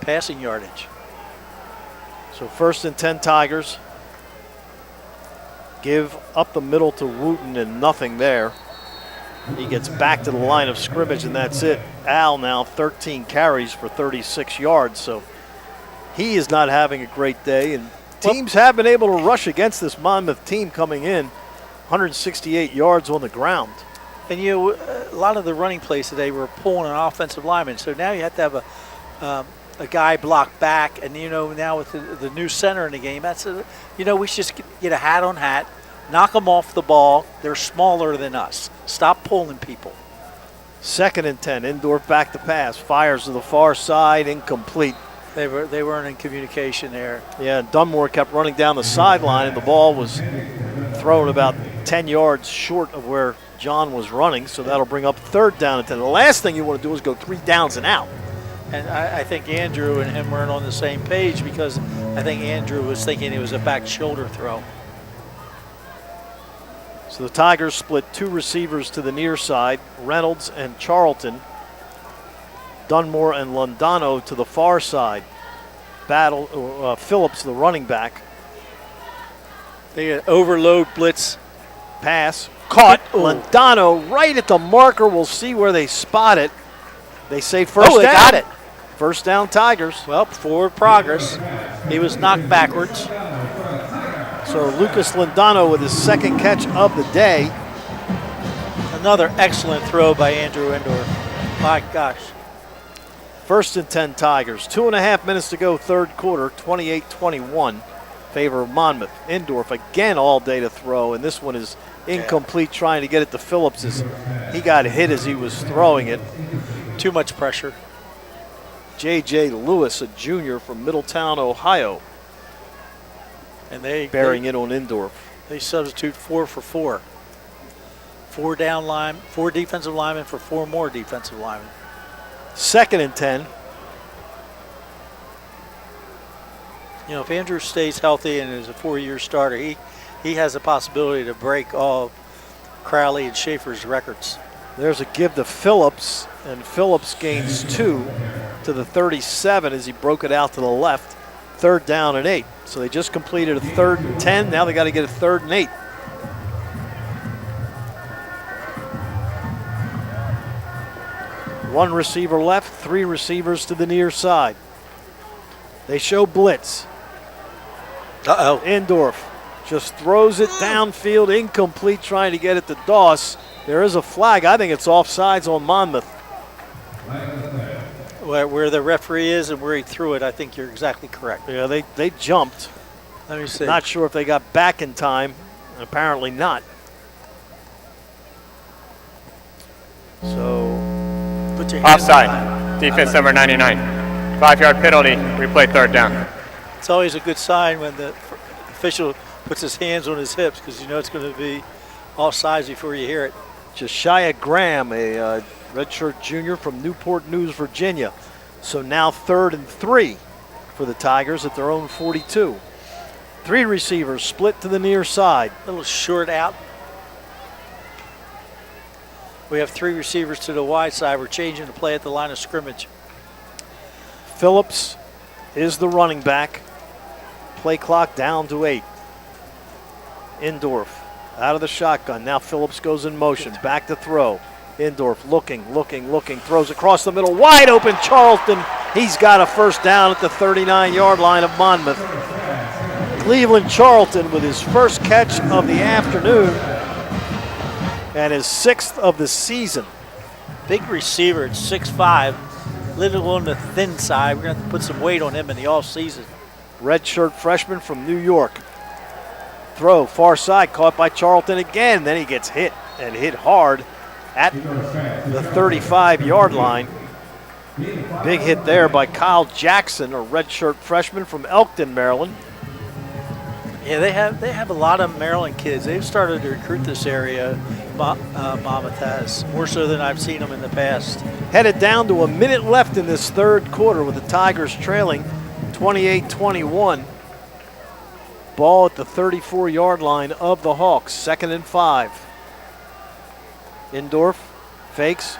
D: passing yardage.
E: So 1st and 10 Tigers. Give up the middle to Wooten and nothing there. He gets back to the line of scrimmage and that's it. Al now 13 carries for 36 yards. So he is not having a great day. And teams have been able to rush against this Monmouth team coming in. 168 yards on the ground.
D: And a lot of the running plays today were pulling an offensive lineman. So now you have to have a guy block back. And, now with the new center in the game, we should just get a hat on hat, knock them off the ball. They're smaller than us. Stop pulling people.
E: 2nd and 10. Indorf back to pass. Fires to the far side. Incomplete.
D: They weren't in communication there.
E: Yeah, Dunmore kept running down the sideline, and the ball was thrown about 10 yards short of where John was running, so that'll bring up 3rd down and 10. The last thing you want to do is go 3 downs and out.
D: And I think Andrew and him weren't on the same page because I think Andrew was thinking it was a back shoulder throw.
E: So the Tigers split 2 receivers to the near side, Reynolds and Charlton. Dunmore and Londano to the far side. Phillips, the running back.
D: They get overload blitz.
E: Pass. Caught. Londano right at the marker. We'll see where they spot it. They say first down.
D: They got it.
E: 1st down Tigers.
D: Well, forward progress. He was knocked backwards.
E: So Lucas Londano with his 2nd catch of the day.
D: Another excellent throw by Andrew Indorf. My gosh.
E: 1st and 10 Tigers. 2.5 minutes to go, 3rd quarter, 28-21. Favor of Monmouth. Indorf again all day to throw, and this one is incomplete, trying to get it to Phillips as he got hit as he was throwing it.
D: Too much pressure.
E: J.J. Lewis, a junior from Middletown, Ohio.
D: And
E: bearing it on Indorf.
D: They substitute 4 for 4. 4 down line, 4 defensive linemen for 4 more defensive linemen.
E: 2nd and 10.
D: If Andrew stays healthy and is a 4-year starter, he has a possibility to break all Crowley and Schaefer's records.
E: There's a give to Phillips, and Phillips gains 2 to the 37 as he broke it out to the left. 3rd down and 8. So they just completed a 3rd and 10. Now they got to get a 3rd and 8. One receiver left, 3 receivers to the near side. They show blitz.
D: Uh-oh.
E: Indorf just throws it downfield, incomplete, trying to get it to Doss. There is a flag. I think it's offsides on Monmouth.
D: Where the referee is and where he threw it, I think you're exactly correct.
E: Yeah, they jumped.
D: Let me see.
E: Not sure if they got back in time. Apparently not. So,
D: put your hands
F: offside. Defense number 99. 5-yard penalty. Replay 3rd down.
D: It's always a good sign when the official puts his hands on his hips because you know it's going to be offsides before you hear it.
E: Josiah Graham, a redshirt junior from Newport News, Virginia. So now 3rd and 3 for the Tigers at their own 42. 3 receivers split to the near side.
D: Little short out. We have 3 receivers to the wide side. We're changing the play at the line of scrimmage.
E: Phillips is the running back. Play clock down to 8. Indorf out of the shotgun. Now Phillips goes in motion. Back to throw. Indorf looking. Throws across the middle. Wide open Charlton. He's got a 1st down at the 39-yard line of Monmouth. Cleveland Charlton with his 1st catch of the afternoon and his 6th of the season.
D: Big receiver at 6'5", little on the thin side. We're going to have to put some weight on him in the offseason.
E: Redshirt freshman from New York. Throw far side, caught by Charlton again. Then he gets hit, and hit hard at the 35-yard line. Big hit there by Kyle Jackson, a redshirt freshman from Elkton, Maryland.
D: Yeah, they have a lot of Maryland kids. They've started to recruit this area Monmouth has, more so than I've seen them in the past.
E: Headed down to a minute left in this third quarter with the Tigers trailing 28-21. Ball at the 34-yard line of the Hawks, 2nd and 5. Indorf fakes,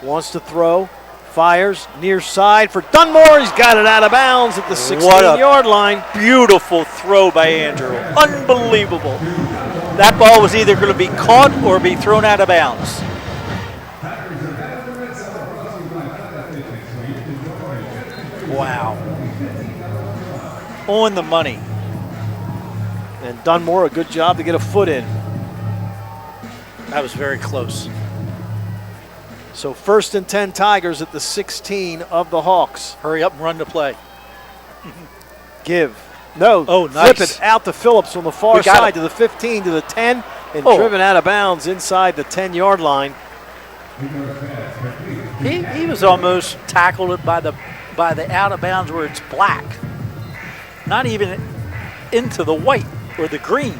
E: wants to throw, fires, near side for Dunmore. He's got it out of bounds at the 16-yard line.
D: Beautiful throw by Andrew. Unbelievable. That ball was either going to be caught or be thrown out of bounds. Wow. On the money.
E: And Dunmore, a good job to get a foot in.
D: That was very close.
E: So 1st and 10 Tigers at the 16 of the Hawks.
D: Hurry up and run the play.
E: Give. No.
D: Oh, nice.
E: Flip it out to Phillips on the far side to the 15, to the 10, and driven out of bounds inside the 10-yard line.
D: He was almost tackled by the out of bounds where it's black. Not even into the white or the green.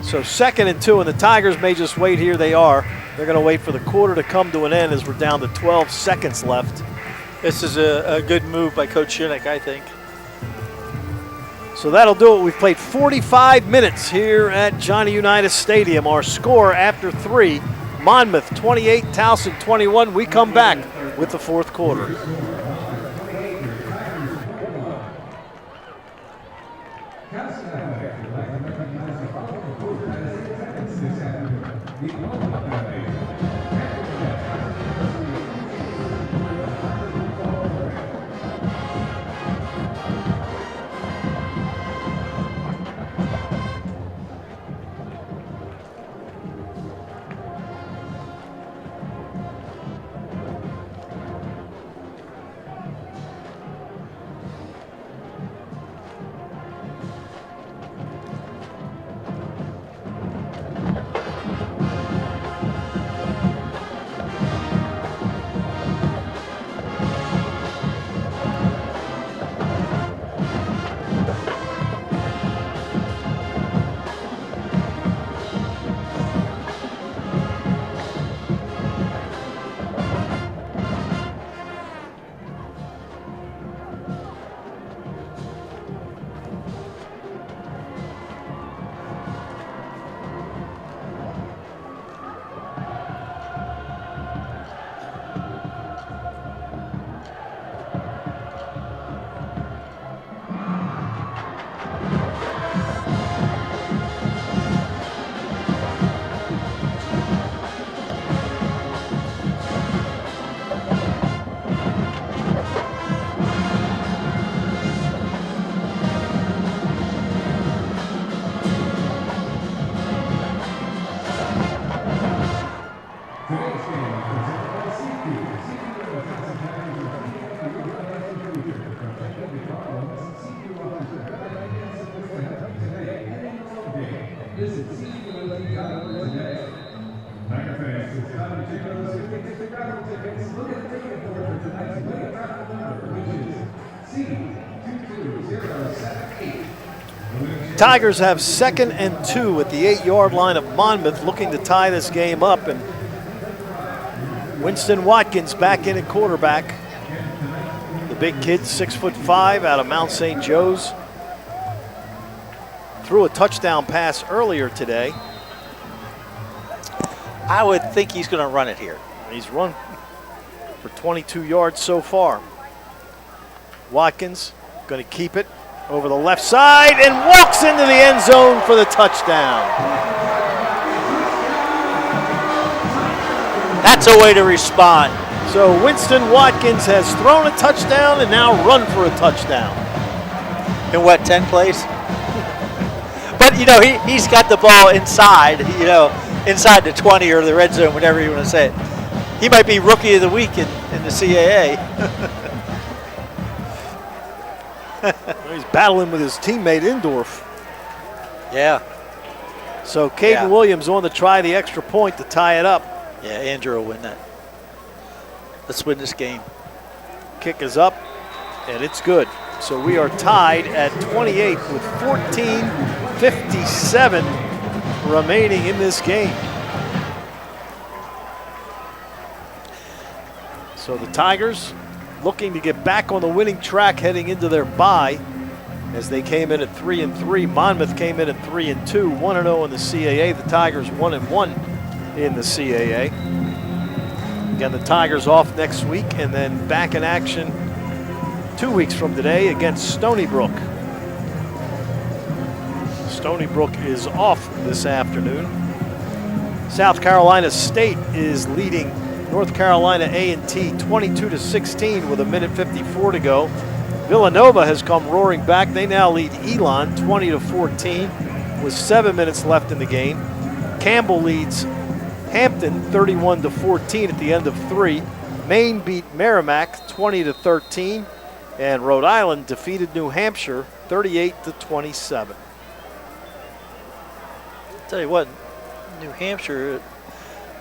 E: So 2nd and 2, and the Tigers may just wait. Here they are. They're going to wait for the quarter to come to an end as we're down to 12 seconds left.
D: This is a good move by Coach Shinnick, I think.
E: So that'll do it. We've played 45 minutes here at Johnny Unitas Stadium. Our score after 3, Monmouth 28, Towson 21. We come back with the 4th quarter. Tigers have 2nd and 2 at the 8-yard line of Monmouth, looking to tie this game up. And Winston Watkins back in at quarterback. The big kid, 6'5", out of Mount St. Joe's. Threw a touchdown pass earlier today.
D: I would think he's going to run it here.
E: He's run for 22 yards so far. Watkins going to keep it over the left side and walks into the end zone for the touchdown.
D: That's a way to respond.
E: So Winston Watkins has thrown a touchdown and now run for a touchdown.
D: In what, 10 plays? But, you know, he's got the ball inside, you know, inside the 20 or the red zone, whatever you want to say it. He might be Rookie of the Week in the CAA.
E: He's battling with his teammate Indorf.
D: Yeah.
E: So Caden Williams on to try the extra point to tie it up.
D: Yeah, Andrew will win that. Let's win this game.
E: Kick is up, and it's good. So we are tied at 28 with 14:57 remaining in this game. So the Tigers looking to get back on the winning track heading into their bye as they came in at 3-3. Monmouth came in at 3-2, 1-0 in the CAA. The Tigers 1-1 in the CAA. Again, the Tigers off next week and then back in action 2 weeks from today against Stony Brook. Stony Brook is off this afternoon. South Carolina State is leading North Carolina A&T 22-16 with 1:54 to go. Villanova has come roaring back. They now lead Elon 20-14 with 7 minutes left in the game. Campbell leads Hampton 31-14 at the end of 3. Maine beat Merrimack 20-13, and Rhode Island defeated New Hampshire 38-27.
D: Tell you what, New Hampshire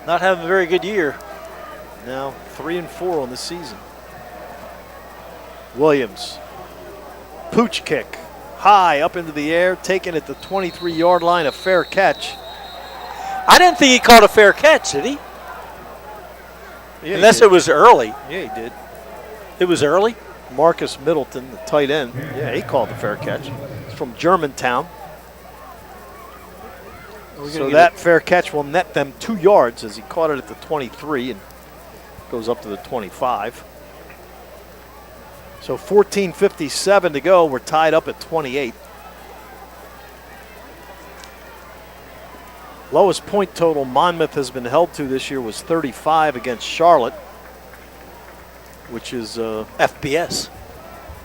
D: not having a very good year.
E: Now 3-4 on the season. Williams, pooch kick, high up into the air, taken at the 23-yard line, a fair catch.
D: I didn't think he caught a fair catch, did he?
E: Yeah,
D: Unless
E: he
D: it was early.
E: Yeah, he did.
D: It was early?
E: Marcus Middleton, the tight end. Yeah, he called the fair catch. It's from Germantown. So that fair catch will net them 2 yards as he caught it at the 23 and goes up to the 25. So 14:57 to go. We're tied up at 28. Lowest point total Monmouth has been held to this year was 35 against Charlotte, which is
D: FBS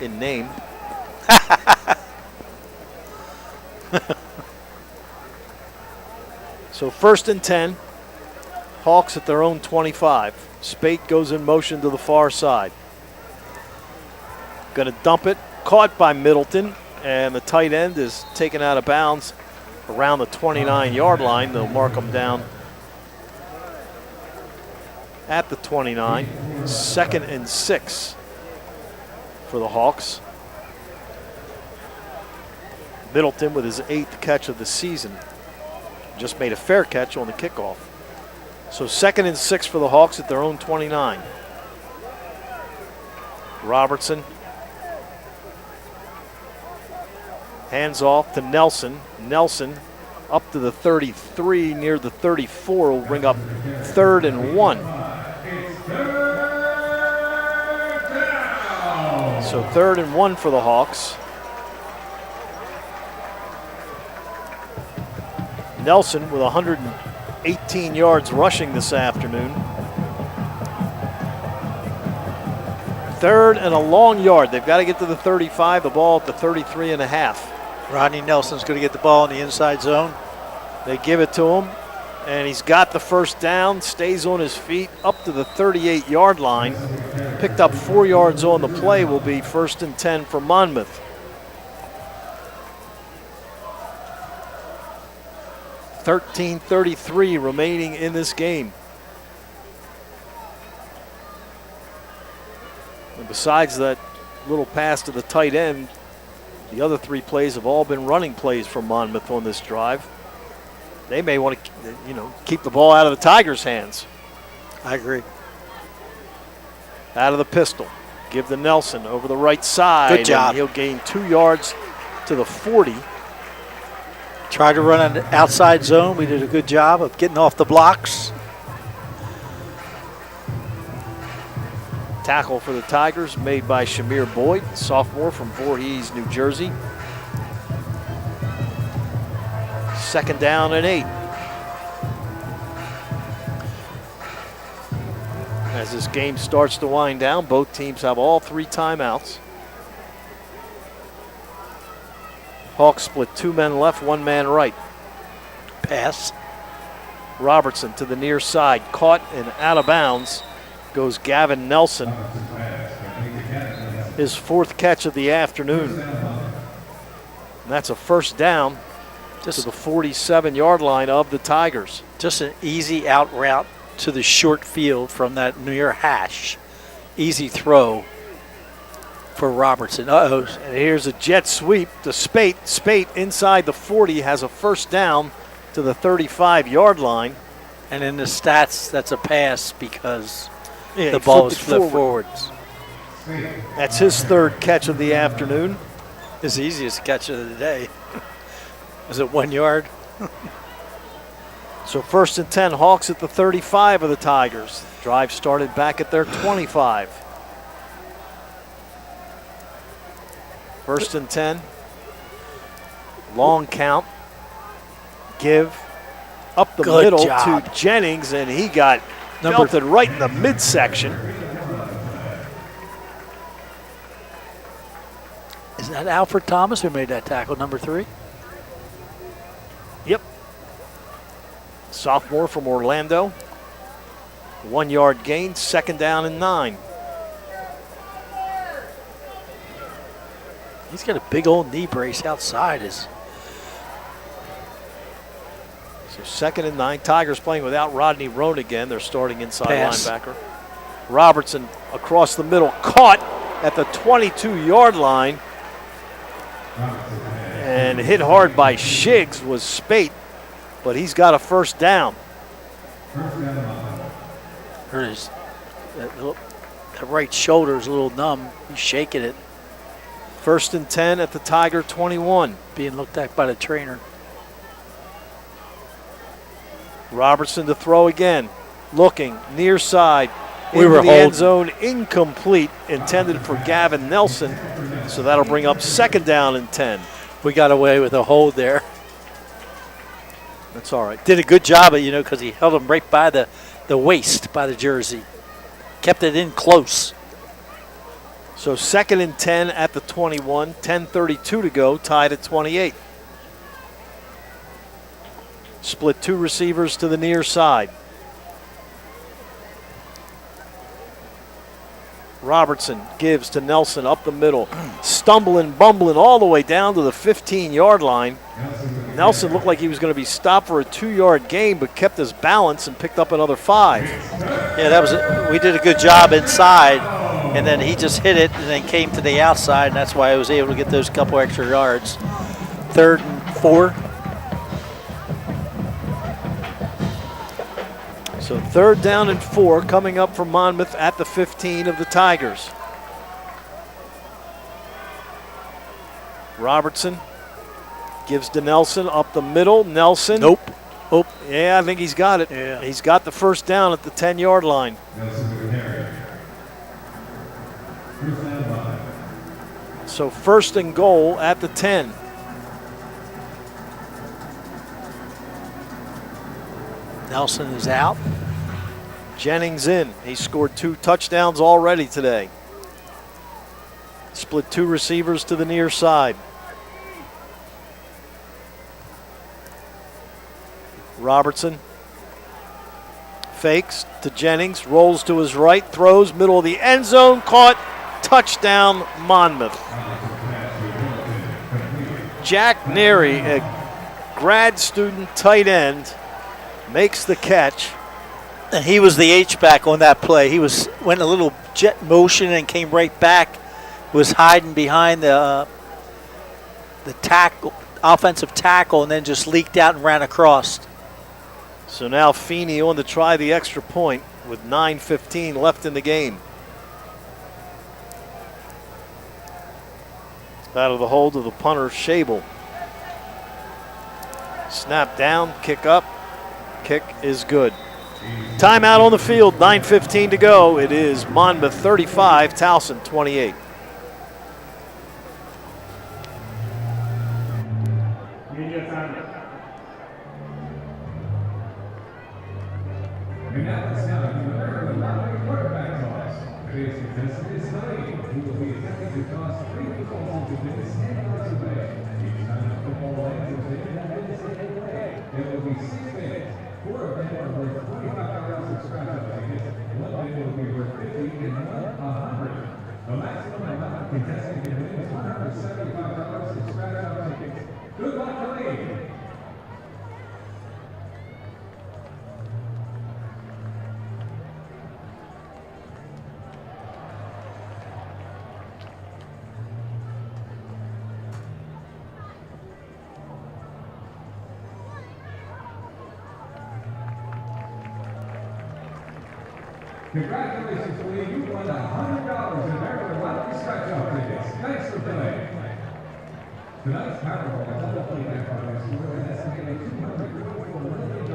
E: in name. So 1st and 10. Hawks at their own 25. Spate goes in motion to the far side. Going to dump it. Caught by Middleton. And the tight end is taken out of bounds around the 29-yard line. They'll mark him down at the 29. 2nd and 6 for the Hawks. Middleton with his 8th catch of the season. Just made a fair catch on the kickoff. So 2nd and 6 for the Hawks at their own 29. Robertson. Hands off to Nelson. Nelson up to the 33, near the 34, will bring up 3rd and 1. So 3rd and 1 for the Hawks. Nelson with 118 yards rushing this afternoon. 3rd and a long yard. They've got to get to the 35, the ball at the 33 and a half.
D: Rodney Nelson's going to get the ball in the inside zone.
E: They give it to him, and he's got the first down, stays on his feet up to the 38-yard line. Picked up 4 yards on the play, will be 1st and 10 for Monmouth. 13:33 remaining in this game. And besides that little pass to the tight end, the other 3 plays have all been running plays from Monmouth on this drive. They may want to, keep the ball out of the Tigers' hands.
D: I agree.
E: Out of the pistol. Give to Nelson over the right side.
D: Good job.
E: And he'll gain 2 yards to the 40.
D: Tried to run an outside zone. We did a good job of getting off the blocks.
E: Tackle for the Tigers made by Shamir Boyd, sophomore from Voorhees, New Jersey. 2nd down and 8. As this game starts to wind down, both teams have all 3 timeouts. Hawks split 2 men left, 1 man right.
D: Pass.
E: Robertson to the near side, caught and out of bounds goes Gavin Nelson. His 4th catch of the afternoon. And that's a 1st down to the 47-yard line of the Tigers.
D: Just an easy out route to the short field from that near hash. Easy throw for Robertson.
E: And here's a jet sweep to Spate. Spate inside the 40 has a 1st down to the 35-yard line.
D: And in the stats, that's a pass because
E: Yeah,
J: the ball was flipped forwards.
E: That's his third catch of the afternoon.
J: His easiest catch of the day. Was it 1 yard?
E: So 1st and 10, Hawks at the 35 of the Tigers. Drive started back at their 25. 1st and 10. Long count. Give up the
J: Good
E: middle
J: job.
E: to Jennings, and he got belted right in the midsection.
J: Is that Alfred Thomas who made that tackle, number 3?
E: Yep. Sophomore from Orlando. 1 yard gain, 2nd down and 9.
J: He's got a big old knee brace outside.
E: So 2nd and 9. Tigers playing without Rodney Roan again. They're starting inside
J: Pass.
E: linebacker. Robertson across the middle, caught at the 22-yard line. And hit hard by Shiggs was Spate, but he's got a 1st down.
J: That right shoulder is a little numb. He's shaking it.
E: 1st and 10 at the Tiger 21.
J: Being looked at by the trainer.
E: Robertson to throw again. Looking near side.
J: We
E: Into
J: were
E: the end
J: holding.
E: zone, incomplete, intended for Gavin Nelson. So that'll bring up 2nd down and 10.
J: We got away with a hold there.
E: That's all right.
J: Did a good job, because he held him right by the waist, by the jersey. Kept it in close.
E: So 2nd and 10 at the 21, 10:32 to go, tied at 28. Split 2 receivers to the near side. Robertson gives to Nelson up the middle, stumbling, bumbling all the way down to the 15-yard line. Nelson looked like he was going to be stopped for a 2-yard gain, but kept his balance and picked up another 5.
J: Yeah, we did a good job inside, and then he just hit it and then came to the outside, and that's why I was able to get those couple extra yards. 3rd and 4.
E: So 3rd down and 4 coming up for Monmouth at the 15 of the Tigers. Robertson gives to Nelson up the middle. Nelson.
J: Nope.
E: Oh, yeah, I think he's got it.
J: Yeah.
E: He's got the 1st down at the 10-yard line. So 1st and goal at the 10.
J: Nelson is out.
E: Jennings in. He scored 2 touchdowns already today. Split 2 receivers to the near side. Robertson fakes to Jennings, rolls to his right, throws, middle of the end zone, caught, touchdown, Monmouth. Jack Neri, a grad student tight end, makes the catch.
J: And he was the H-back on that play. He went a little jet motion and came right back. Was hiding behind the tackle, offensive tackle, and then just leaked out and ran across.
E: So now Feeney on to try the extra point with 9:15 left in the game. Out of the hold of the punter, Shable. Snap down, kick up. Kick is good. Timeout on the field, 9:15 to go. It is Monmouth 35, Towson 28.
H: And now it's time for the Maryland Lottery quarterback toss. Today's contestant is Lane, who will be attempting to toss 3 footballs into this 10 yards away. Each time the football lands within that designated way, there will be 6 bids. 4 of them are worth $25 in scratch-off tickets. 1 bid will be worth $50 and 1 $100. The maximum amount of contestant can win is $175 in scratch-off tickets. Good luck to Lane. Congratulations, Lee. You won $100 in American Lottery scratch-off tickets. Thanks for playing. Tonight's Powerball is double play jackpot is worth an estimated $244 million.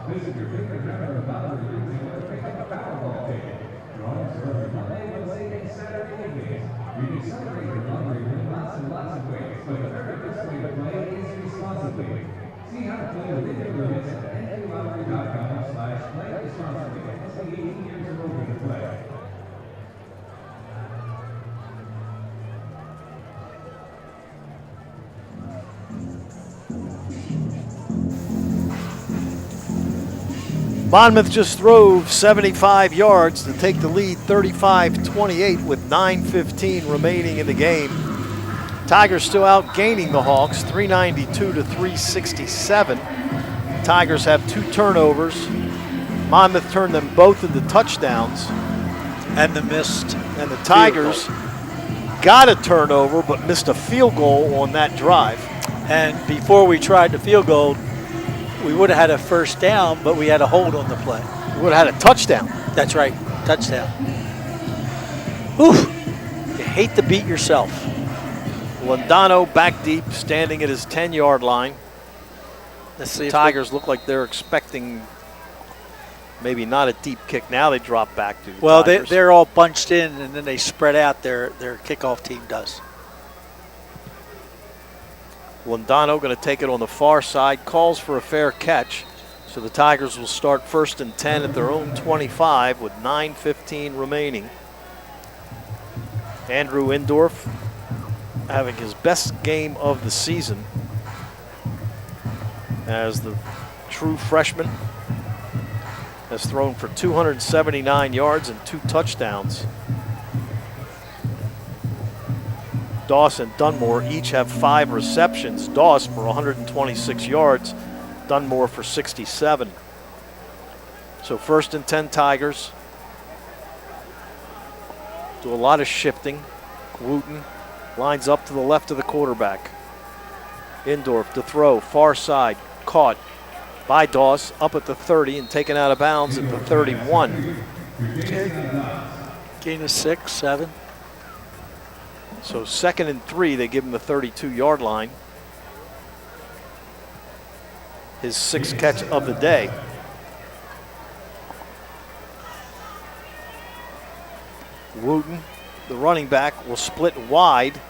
H: Visit your favorite American Lottery using or pick up a Powerball ticket. Drawings are every Monday, Wednesday, and Saturday evenings. You can celebrate your lottery in lots and lots of ways, but the very best way to play is responsibly. See how to play within your limits at nklottery.com/play responsibly. Must be 18 years or older to play.
E: Monmouth just drove 75 yards to take the lead 35-28 with 9:15 remaining in the game. Tigers still outgaining the Hawks 392 to 367. Tigers have 2 turnovers. Monmouth turned them both into touchdowns.
J: And the
E: Tigers got a turnover but missed a field goal on that drive.
J: And before we tried the field goal, we would have had a first down, but we had a hold on the play.
E: We would have had a touchdown.
J: That's right, touchdown. Whew, you hate to beat yourself.
E: Londano back deep, standing at his 10-yard line.
J: Let's see.
E: Tigers look like they're expecting maybe not a deep kick. Now they drop back to the
J: Well,
E: Tigers.
J: they're all bunched in, and then they spread out. Their kickoff team does.
E: Londano going to take it on the far side, calls for a fair catch. So the Tigers will start 1st and 10 at their own 25 with 9:15 remaining. Andrew Indorf having his best game of the season as the true freshman. Has thrown for 279 yards and 2 touchdowns. Dawson, Dunmore each have 5 receptions. Dawes for 126 yards, Dunmore for 67. So 1st and 10 Tigers. Do a lot of shifting. Wooten lines up to the left of the quarterback. Indorf to throw, far side, caught by Dawes, up at the 30 and taken out of bounds at the 31.
J: Gain of 6, 7.
E: So 2nd and 3, they give him the 32-yard line. His 6th catch of the day. Wooten, the running back, will split wide.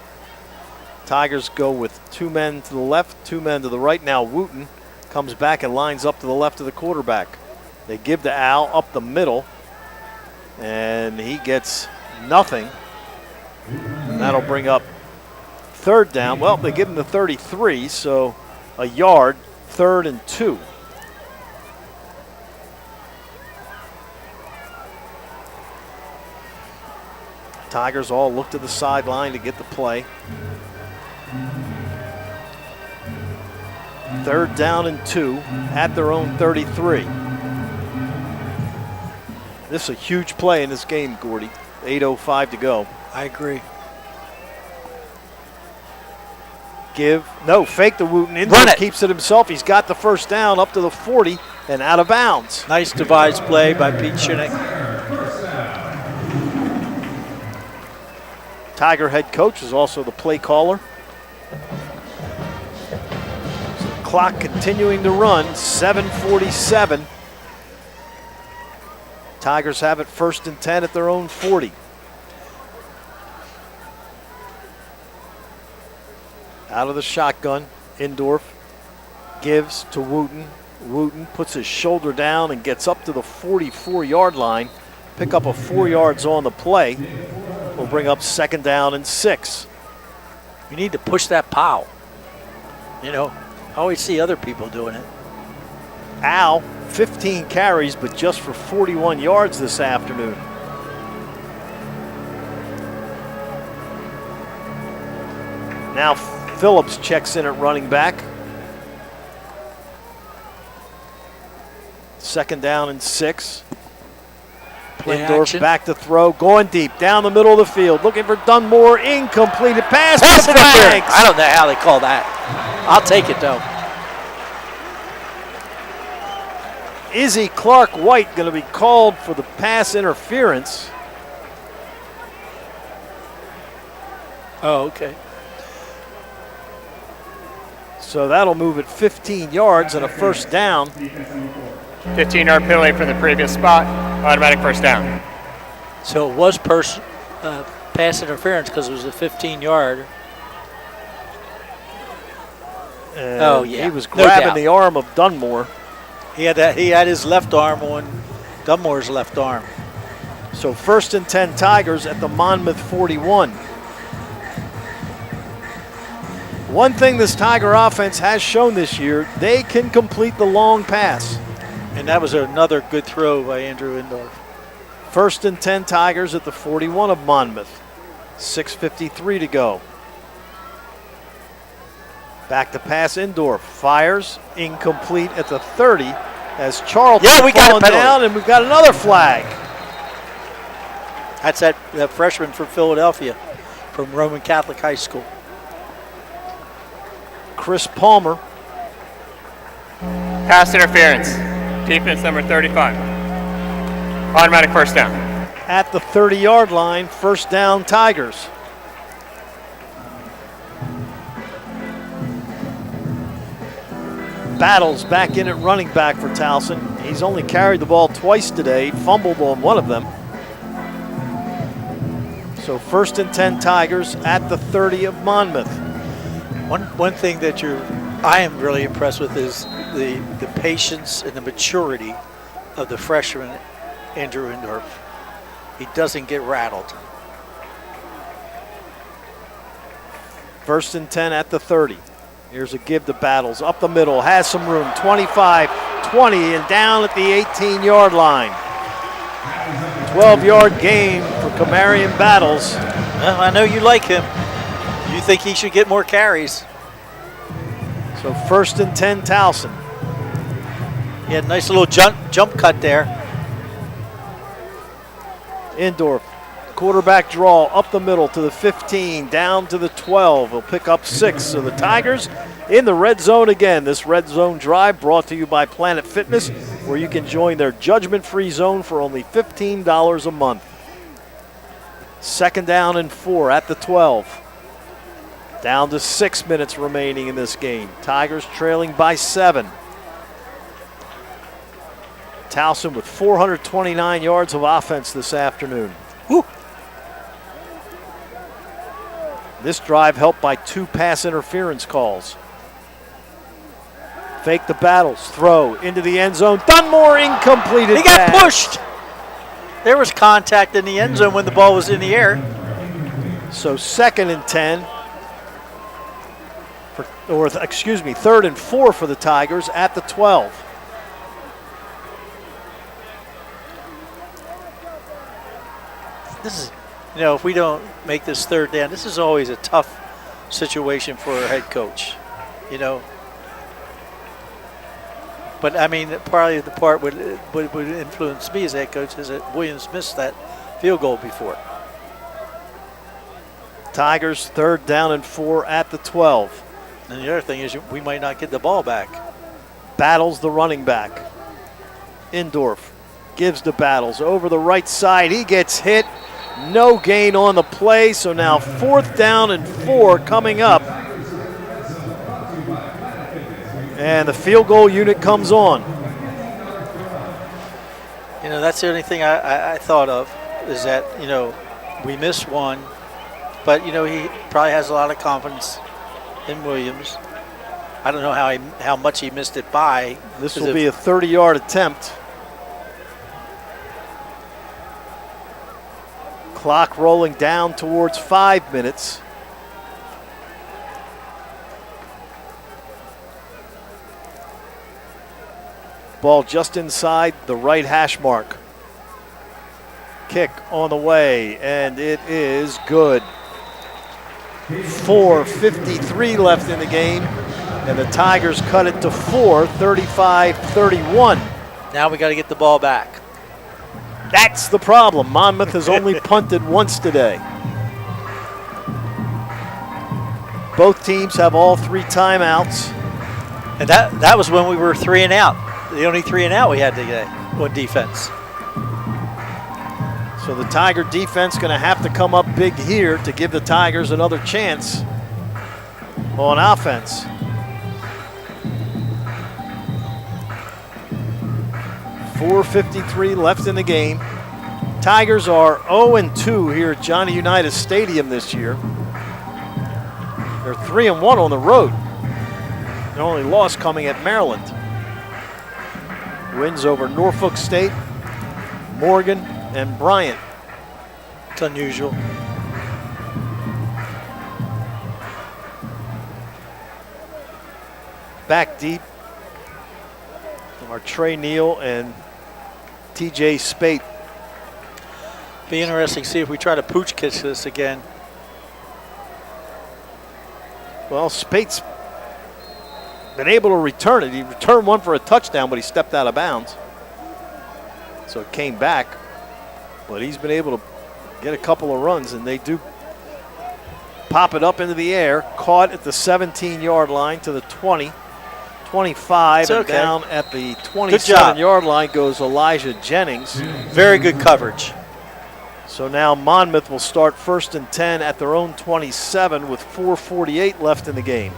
E: Tigers go with 2 men to the left, 2 men to the right. Now Wooten comes back and lines up to the left of the quarterback. They give to Al up the middle, and he gets nothing. That'll bring up 3rd down. Well, they give him the 33, so a yard, 3rd and 2. Tigers all look to the sideline to get the play. 3rd down and 2 at their own 33. This is a huge play in this game, Gordy. 8:05 to go.
J: I agree.
E: Fake the Wooten. Indorf keeps it himself. He's got the 1st down up to the 40 and out of bounds.
J: Nice devised play by Pete Shinnick.
E: Tiger head coach is also the play caller. So the clock continuing to run, 7:47. Tigers have it 1st and 10 at their own 40. Out of the shotgun, Indorf gives to Wooten. Wooten puts his shoulder down and gets up to the 44-yard line. Pick up a 4 yards on the play. Will bring up 2nd down and 6.
J: You need to push that pow. You know, I always see other people doing it.
E: Al, 15 carries, but just for 41 yards this afternoon. Now Phillips checks in at running back. 2nd down and 6. Indorf back to throw, going deep down the middle of the field, looking for Dunmore. Incompleted pass.
J: I don't know how they call that. I'll take it though.
E: Izzy Clark White going to be called for the pass interference.
J: Oh, okay.
E: So that'll move it 15 yards and a first down.
F: 15-yard penalty from the previous spot, automatic first down.
J: So it was pass interference because it was a 15-yard. Oh, yeah.
E: He was grabbing the arm of Dunmore.
J: He had his left arm on Dunmore's left arm.
E: So 1st and 10 Tigers at the Monmouth 41. One thing this Tiger offense has shown this year, they can complete the long pass.
J: And that was another good throw by Andrew Indorf.
E: 1st and 10 Tigers at the 41 of Monmouth. 6:53 to go. Back to pass Indorf. Fires. Incomplete at the 30 as Charlton
J: we got a penalty
E: down, and we've got another flag.
J: That's that freshman from Philadelphia from Roman Catholic High School.
E: Chris Palmer.
F: Pass interference. Defense number 35. Automatic first down.
E: At the 30-yard line, first down Tigers. Battles back in at running back for Towson. He's only carried the ball twice today, fumbled on one of them. So 1st and 10 Tigers at the 30 of Monmouth.
J: One thing that I am really impressed with is the patience and the maturity of the freshman, Andrew Indorf. He doesn't get rattled.
E: 1st and 10 at the 30. Here's a give to Battles. Up the middle, has some room. 25, 20, and down at the 18-yard line. 12-yard gain for Camarion Battles.
J: Well, I know you like him. You think he should get more carries.
E: So 1st and 10 Towson.
J: He had a nice little jump cut there.
E: Indorf, quarterback draw up the middle to the 15, down to the 12. He'll pick up 6. So the Tigers in the red zone again. This red zone drive brought to you by Planet Fitness, where you can join their judgment-free zone for only $15 a month. 2nd down and 4 at the 12. Down to 6 minutes remaining in this game. Tigers trailing by 7. Towson with 429 yards of offense this afternoon.
J: Woo.
E: This drive helped by 2 pass interference calls. Fake the Battles, throw into the end zone. Dunmore incomplete.
J: He got pushed. There was contact in the end zone when the ball was in the air.
E: So 2nd and 10. 3rd and 4 for the Tigers at the 12.
J: This is, if we don't make this 3rd down, this is always a tough situation for a head coach, But I mean, probably the part would influence me as head coach is that Williams missed that field goal before.
E: Tigers 3rd down and 4 at the 12.
J: And the other thing is we might not get the ball back.
E: Battles the running back. Indorf gives to Battles over the right side. He gets hit. No gain on the play. So now 4th down and 4 coming up. And the field goal unit comes on.
J: That's the only thing I thought of is that, we missed one. But, he probably has a lot of confidence in Williams. I don't know how much he missed it by.
E: This will be a 30-yard attempt. Clock rolling down towards 5 minutes. Ball just inside the right hash mark. Kick on the way, and it is good. 4:53 left in the game, and the Tigers cut it to 4, 35-31.
J: Now we got to get the ball back.
E: That's the problem. Monmouth has only punted once today. Both teams have all 3 timeouts.
J: And that was when we were 3 and out. the only 3 and out we had today on defense.
E: So the Tiger defense going to have to come up big here to give the Tigers another chance on offense. .453 left in the game. Tigers are 0-2 here at Johnny Unitas Stadium this year. They're 3-1 on the road. Their only loss coming at Maryland. Wins over Norfolk State, Morgan, and Bryant.
J: It's unusual.
E: Back deep are Trey Neal and TJ Spate.
J: Be interesting to see if we try to pooch kiss this again.
E: Well, Spate's been able to return it. He returned one for a touchdown, but he stepped out of bounds. So it came back. But he's been able to get a couple of runs, and they do pop it up into the air. Caught at the 17-yard line to the 20, 25, and down at the 27-yard line goes Elijah Jennings.
J: Very good coverage.
E: So now Monmouth will start 1st and 10 at their own 27 with 4:48 left in the game.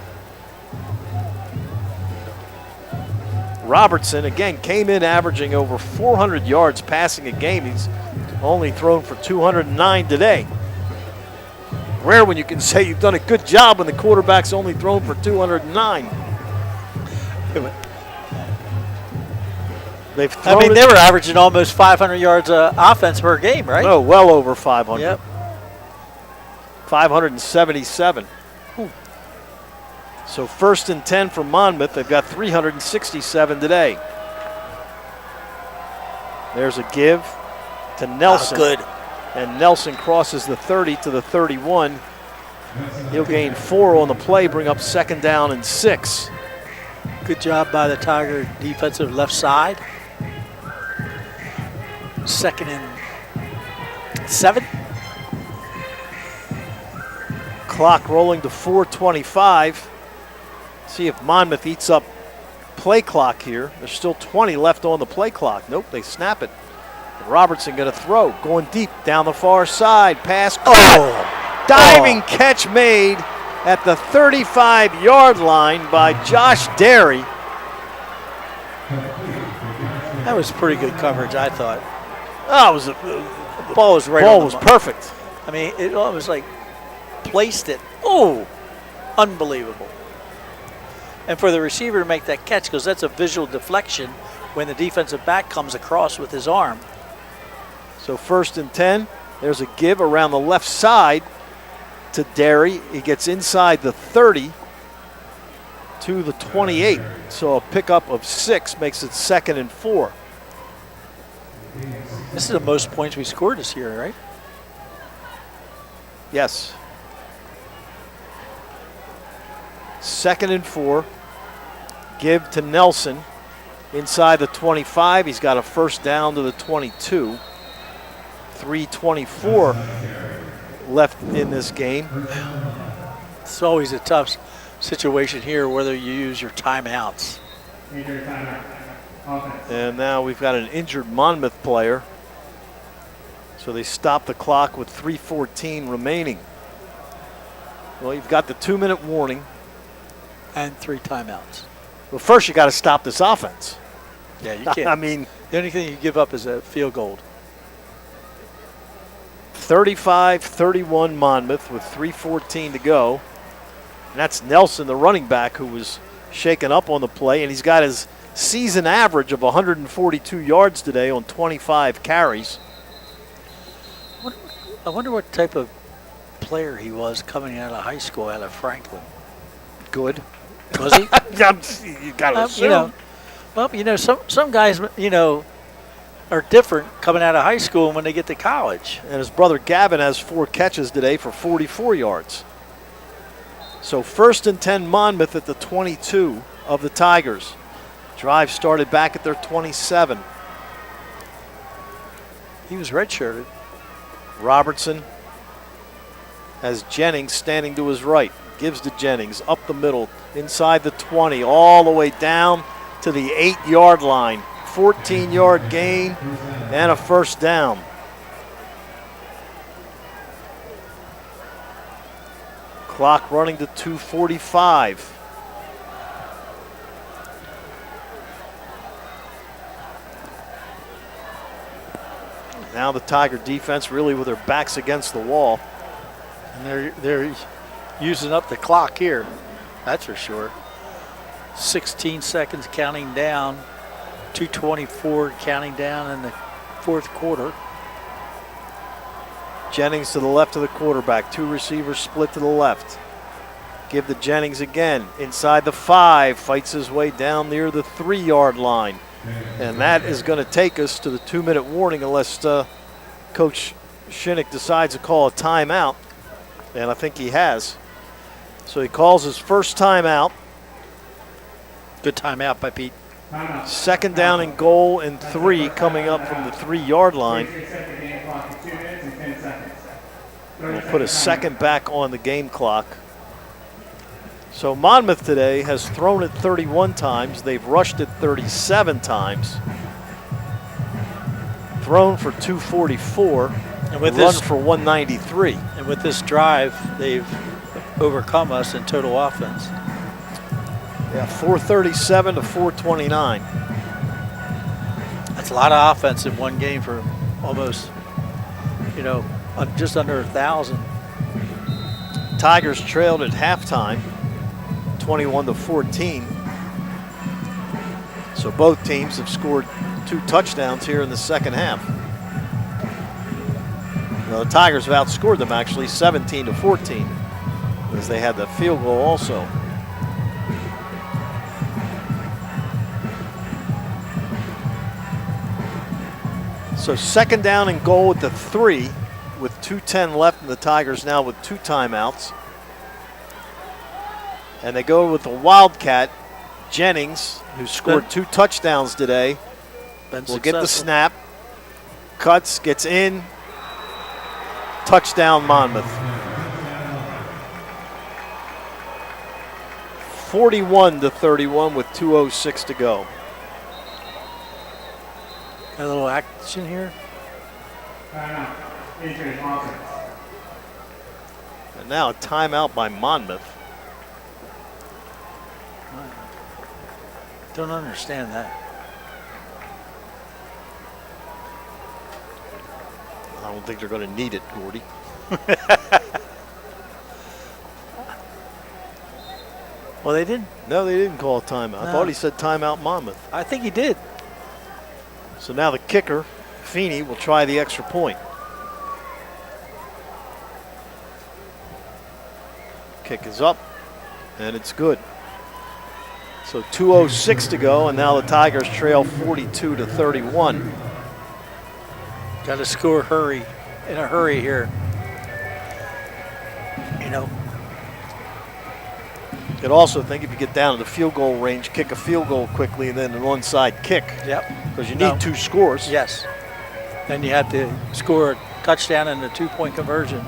E: Robertson, again, came in averaging over 400 yards passing a game. He's only thrown for 209 today. Rare when you can say you've done a good job when the quarterback's only thrown for 209.
J: They were averaging almost 500 yards offense per game, right?
E: No, well over 500.
J: Yep.
E: 577. So 1st and 10 for Monmouth. They've got 367 today. There's a give to Nelson.
J: Good.
E: And Nelson crosses the 30 to the 31. He'll gain 4 on the play, bring up 2nd down and 6.
J: Good job by the Tiger defensive left side. 2nd and 7.
E: Clock rolling to 4:25. See if Monmouth eats up play clock here. There's still 20 left on the play clock. Nope, they snap it. Robertson going to throw, going deep down the far side. Pass caught. Diving catch made at the 35-yard line by Josh Derry.
J: That was pretty good coverage, I thought.
E: Oh, it was
J: the ball was right.
E: Ball was perfect.
J: I mean, it was like placed it. Oh, unbelievable. And for the receiver to make that catch, because that's a visual deflection when the defensive back comes across with his arm.
E: So 1st and 10. There's a give around the left side to Derry. He gets inside the 30 to the 28. So a pickup of 6 makes it 2nd and 4.
J: This is the most points we scored this year, right?
E: Yes. 2nd and 4. Give to Nelson inside the 25. He's got a 1st down to the 22. 3:24 left in this game.
J: It's always a tough situation here, whether you use your timeouts.
E: And now we've got an injured Monmouth player. So they stop the clock with 3:14 remaining. Well, you've got the 2-minute warning.
J: And 3 timeouts.
E: Well, first you got to stop this offense.
J: Yeah, you can't.
E: I mean,
J: the only thing you give up is a field goal.
E: 35-31 Monmouth with 3:14 to go. And that's Nelson, the running back, who was shaken up on the play, and he's got his season average of 142 yards today on 25 carries.
J: I wonder what type of player he was coming out of high school, out of Franklin.
E: Good.
J: Was he?
E: You got to assume.
J: Some guys, are different coming out of high school and when they get to college.
E: And his brother Gavin has 4 catches today for 44 yards. So 1st and 10 Monmouth at the 22 of the Tigers. Drive started back at their 27.
J: He was redshirted.
E: Robertson has Jennings standing to his right. Gives to Jennings up the middle, inside the 20, all the way down to the 8-yard line. 14-yard gain and a first down. Clock running to 2:45. Now the Tiger defense really with their backs against the wall.
J: And they're using up the clock here, that's for sure. 16 seconds counting down, 2:24 counting down in the fourth quarter.
E: Jennings to the left of the quarterback. 2 receivers split to the left. Give to Jennings again. Inside the 5. Fights his way down near the 3-yard line. And that is going to take us to the 2-minute warning unless Coach Shinnick decides to call a timeout. And I think he has. So he calls his first timeout.
J: Good timeout by Pete.
E: Second down and goal and 3 coming up from the 3-yard line. We'll put a second back on the game clock. So Monmouth today has thrown it 31 times. They've rushed it 37 times. Thrown for 244 and with run for 193.
J: And with this drive, they've overcome us in total offense.
E: Yeah, 437 to 429.
J: That's a lot of offense in one game for almost, just under 1,000.
E: Tigers trailed at halftime, 21 to 14. So both teams have scored 2 touchdowns here in the second half. Well, the Tigers have outscored them actually 17 to 14 as they had the field goal also. So second down and goal at the 3 with 2:10 left, and the Tigers now with 2 timeouts. And they go with the Wildcat, Jennings, who scored 2 touchdowns today. Will get the snap, cuts, gets in, touchdown Monmouth. 41 to 31 with 2:06 to go.
J: Got a little action here.
E: And now a timeout by Monmouth.
J: Don't understand that.
E: I don't think they're going to need it, Gordy.
J: Well, they didn't.
E: No, they didn't call a timeout.
J: No.
E: I thought he said timeout Monmouth.
J: I think he did.
E: So now the kicker, Feeney, will try the extra point. Kick is up, and it's good. So 2:06 to go, and now the Tigers trail 42 to 31.
J: Got to score in a hurry here.
E: You could also think if you get down to the field goal range, kick a field goal quickly and then an onside kick.
J: Yep.
E: Because you need 2 scores.
J: Yes. Then you have to score a touchdown and a 2-point conversion.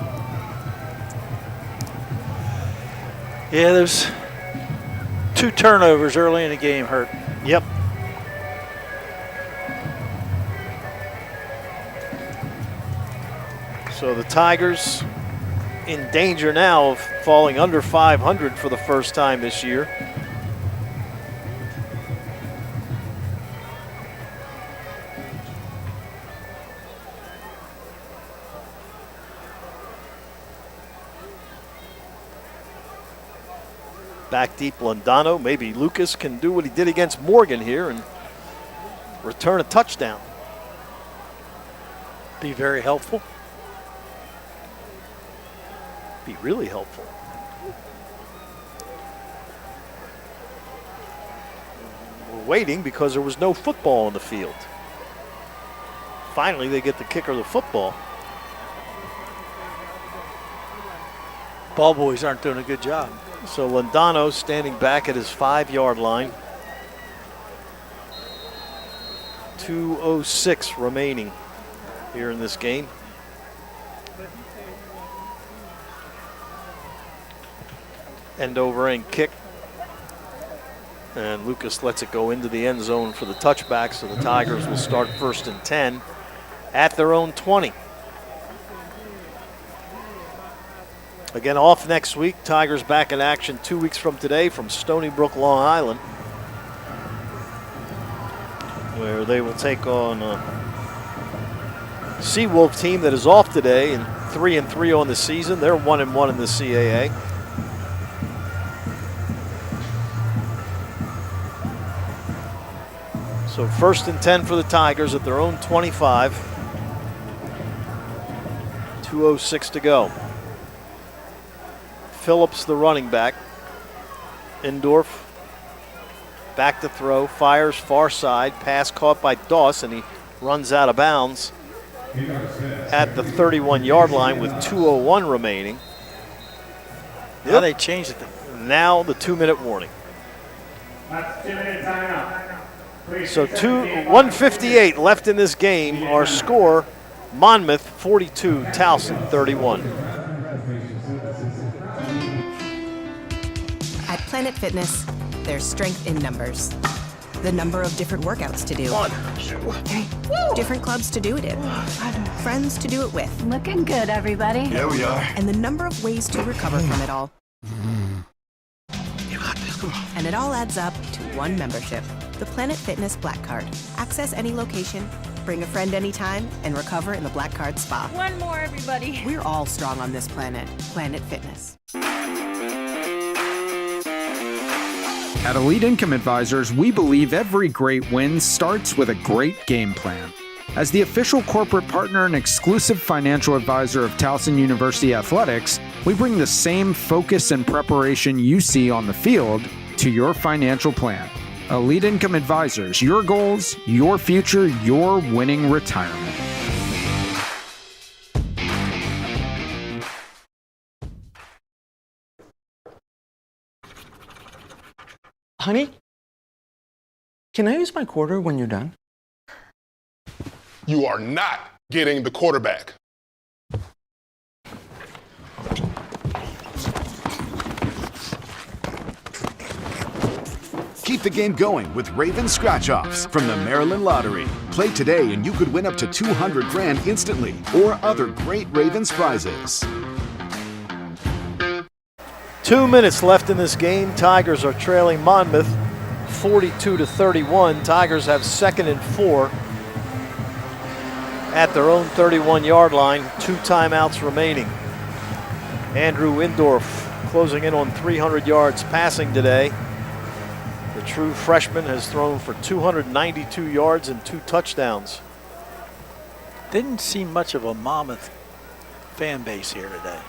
J: Yeah, there's 2 turnovers early in the game hurt.
E: Yep. So the Tigers in danger now of falling under 500 for the first time this year. Back deep Londano. Maybe Lucas can do what he did against Morgan here and return a touchdown.
J: Be very helpful.
E: Be really helpful. We're waiting because there was no football on the field. Finally, they get the kicker the football.
J: Ball boys aren't doing a good job.
E: So Londano standing back at his 5-yard line. 2:06 remaining here in this game. End over end kick. And Lucas lets it go into the end zone for the touchback, so the Tigers will start 1st and 10 at their own 20. Again, off next week. Tigers back in action 2 weeks from today from Stony Brook, Long Island, where they will take on a Seawolf team that is off today and 3-3 on the season. They're 1-1 in the CAA. So 1st and 10 for the Tigers at their own 25. 2:06 to go. Phillips, the running back. Indorf, back to throw, fires far side, pass caught by Dawson. He runs out of bounds at the 31-yard line with 2:01 remaining.
J: Now they changed it.
E: Now the 2-minute warning.
H: That's 2-minute timeout.
E: So 1:58 left in this game. Our score, Monmouth 42, Towson 31.
B: At Planet Fitness, there's strength in numbers. The number of different workouts to do.
P: 1, 2, 3.
B: Different clubs to do it in. Friends to do it with.
P: Looking good, everybody. Here we are.
B: And the number of ways to recover from it all.
P: You got this, come on.
B: And it all adds up to one membership. The Planet Fitness Black Card. Access any location, bring a friend anytime, and recover in the Black Card Spa.
P: One more, everybody.
B: We're all strong on this planet. Planet Fitness.
G: At Elite Income Advisors, we believe every great win starts with a great game plan. As the official corporate partner and exclusive financial advisor of Towson University Athletics, we bring the same focus and preparation you see on the field to your financial plan. Elite Income Advisors, your goals, your future, your winning retirement.
R: Honey, can I use my quarter when you're done?
S: You are not getting the quarterback.
T: Keep the game going with Raven Scratch-Offs from the Maryland Lottery. Play today and you could win up to 200 grand instantly or other great Ravens prizes.
E: 2 minutes left in this game. Tigers are trailing Monmouth 42-31. Tigers have 2nd and 4 at their own 31-yard line. 2 timeouts remaining. Andrew Indorf closing in on 300 yards passing today. The true freshman has thrown for 292 yards and 2 touchdowns.
J: Didn't see much of a Monmouth fan base here today.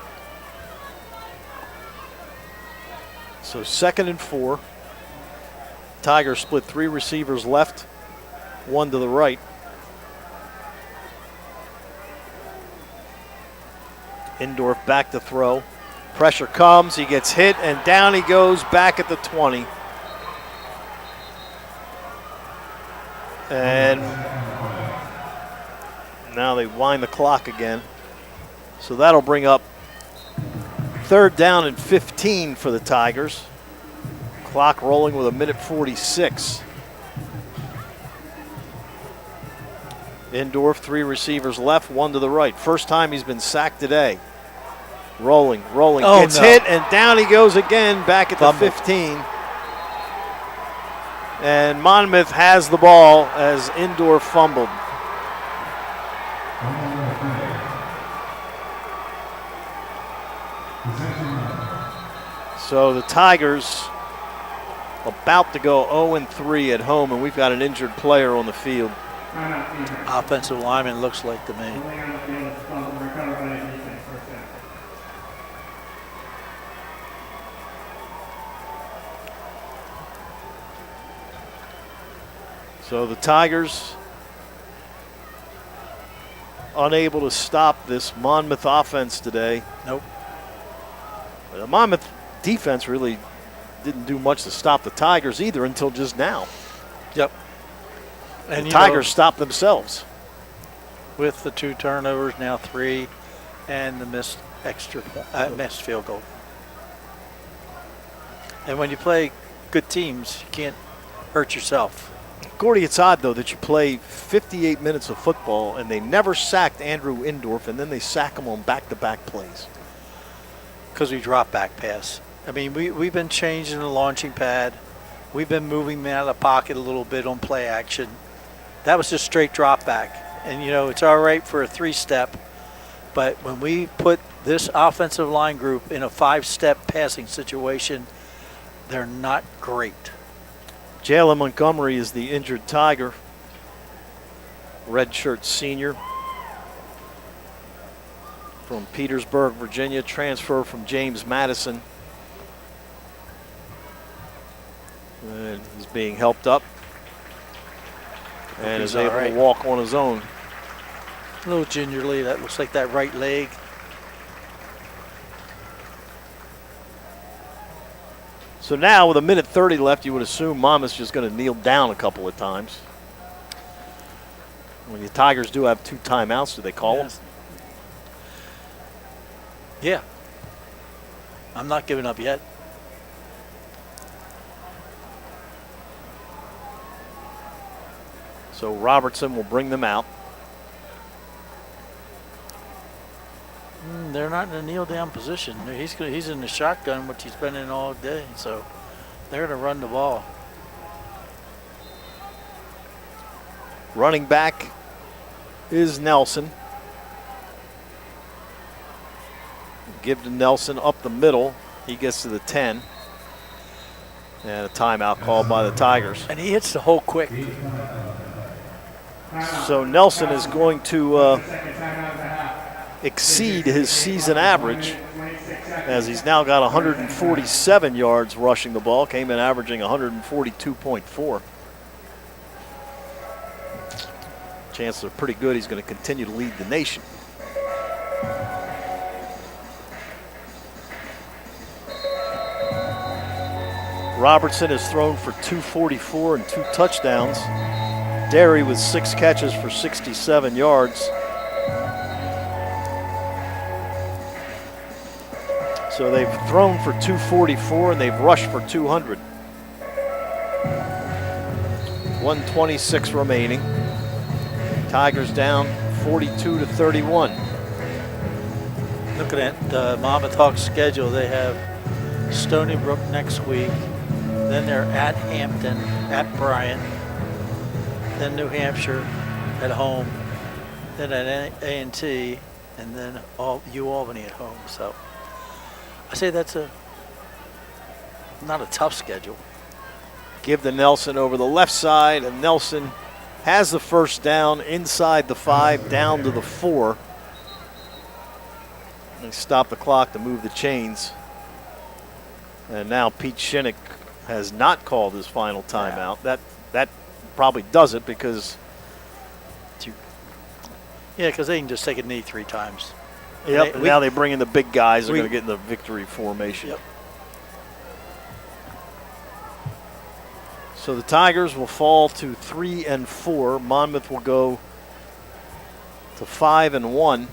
E: So 2nd and 4. Tigers split 3 receivers left, 1 to the right. Indorf back to throw. Pressure comes, he gets hit, and down he goes back at the 20. And now they wind the clock again. So that'll bring up 3rd down and 15 for the Tigers. Clock rolling with 1:46. Indorf, 3 receivers left, 1 to the right. First time he's been sacked today. Rolling, gets hit, and down he goes again, back at the 15. And Monmouth has the ball as Indorf fumbled. So the Tigers about to go 0-3 at home, and we've got an injured player on the field.
J: Offensive lineman looks like to me.
E: So the Tigers unable to stop this Monmouth offense today.
J: Nope.
E: The Monmouth defense really didn't do much to stop the Tigers either until just now.
J: Yep. And
E: the Tigers stopped themselves.
J: With the 2 turnovers, now 3, and the missed field goal. And when you play good teams, you can't hurt yourself.
E: Gordy, it's odd, though, that you play 58 minutes of football and they never sacked Andrew Indorf, and then they sack him on back-to-back plays.
J: Because we drop back pass. I mean, we've been changing the launching pad. We've been moving him out of the pocket a little bit on play action. That was just straight drop back. And, you know, it's all right for a 3-step, but when we put this offensive line group in a 5-step passing situation, they're not great.
E: Jalen Montgomery is the injured Tiger. Redshirt senior from Petersburg, Virginia, transfer from James Madison. And he's being helped up and is able to walk on his own.
J: A little gingerly, that looks like that right leg.
E: So now with 1:30 left, you would assume Monmouth's just going to kneel down a couple of times. When the Tigers do have 2 timeouts, do they call them?
J: Yeah. I'm not giving up yet.
E: So Robertson will bring them out.
J: They're not in a kneel down position. He's in the shotgun, which he's been in all day. So they're going to run the ball.
E: Running back is Nelson. Give to Nelson up the middle. He gets to the 10. And a timeout called by the Tigers.
J: And he hits the hole quick.
E: So Nelson is going to exceed his season average, as he's now got 147 yards rushing the ball, came in averaging 142.4. Chances are pretty good he's going to continue to lead the nation. Robertson has thrown for 244 and 2 touchdowns. Derry with 6 catches for 67 yards. So they've thrown for 244 and they've rushed for 200. 126 remaining. Tigers down 42-31.
J: Looking at the Monmouth Hawks schedule, they have Stony Brook next week. Then they're at Hampton, at Bryant, then New Hampshire at home, then at A&T, and then UAlbany at home. So I say that's not a tough schedule.
E: Give to Nelson over the left side, and Nelson has the first down inside the 5, down to the 4. They stop the clock to move the chains. And now Pete Shinnick has not called his final timeout. That probably does it because
J: they can just take a knee 3 times.
E: Yep. Now they bring in the big guys. They're going to get in the victory formation.
J: Yep.
E: So the Tigers will fall to 3-4. Monmouth will go to 5-1, and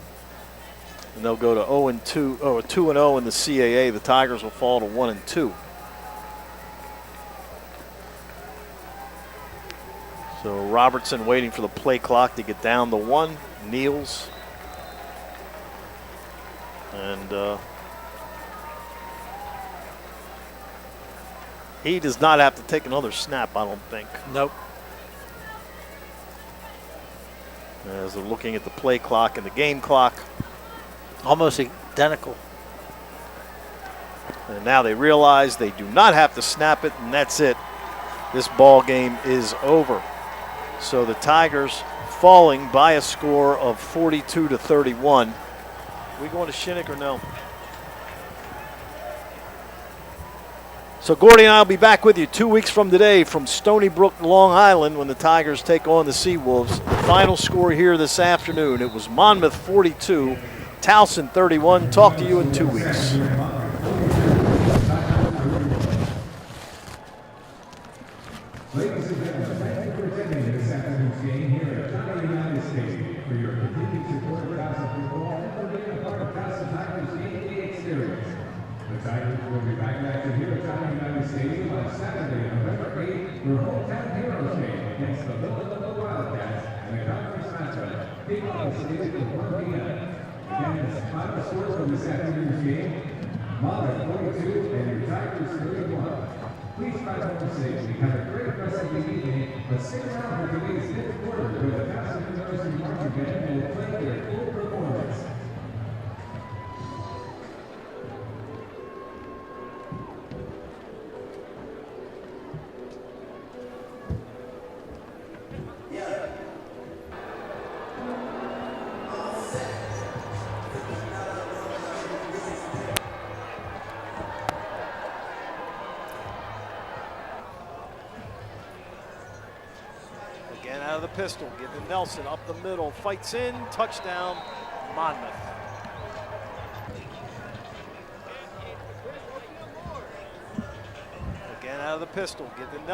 E: they'll go to 0-2 or 2-0 in the CAA. The Tigers will fall to 1-2. So Robertson waiting for the play clock to get down to 1, kneels, and he does not have to take another snap, I don't think.
J: Nope.
E: As they're looking at the play clock and the game clock.
J: Almost identical.
E: And now they realize they do not have to snap it, and that's it. This ball game is over. So the Tigers falling by a score of 42-31. We going to Shinnick or no? So Gordy and I will be back with you 2 weeks from today from Stony Brook, Long Island, when the Tigers take on the Seawolves. The final score here this afternoon, it was Monmouth 42, Towson 31. Talk to you in 2 weeks.
H: Ladies and gentlemen, thank you for attending this afternoon's game here at Towson United Stadium. For your continued support of Towson football and for being a part of Towson Tigers game day experience. The Tigers will be back in action here at Towson United Stadium on Saturday, November 8th, for Hometown Heroes Game against the Villanova Wildcats in a conference matchup. Kickoff is slated for 1 p.m. Again, the final scores from this afternoon's game: Monmouth 42 and your Tigers 31. Please drive home safely. Have a great rest of the evening, but stick around for today's fifth quarter where the Towson University marching band will play their full performance.
E: Again out of the pistol, give to Nelson up the middle, fights in, touchdown, Monmouth. Again out of the pistol, give to Nelson.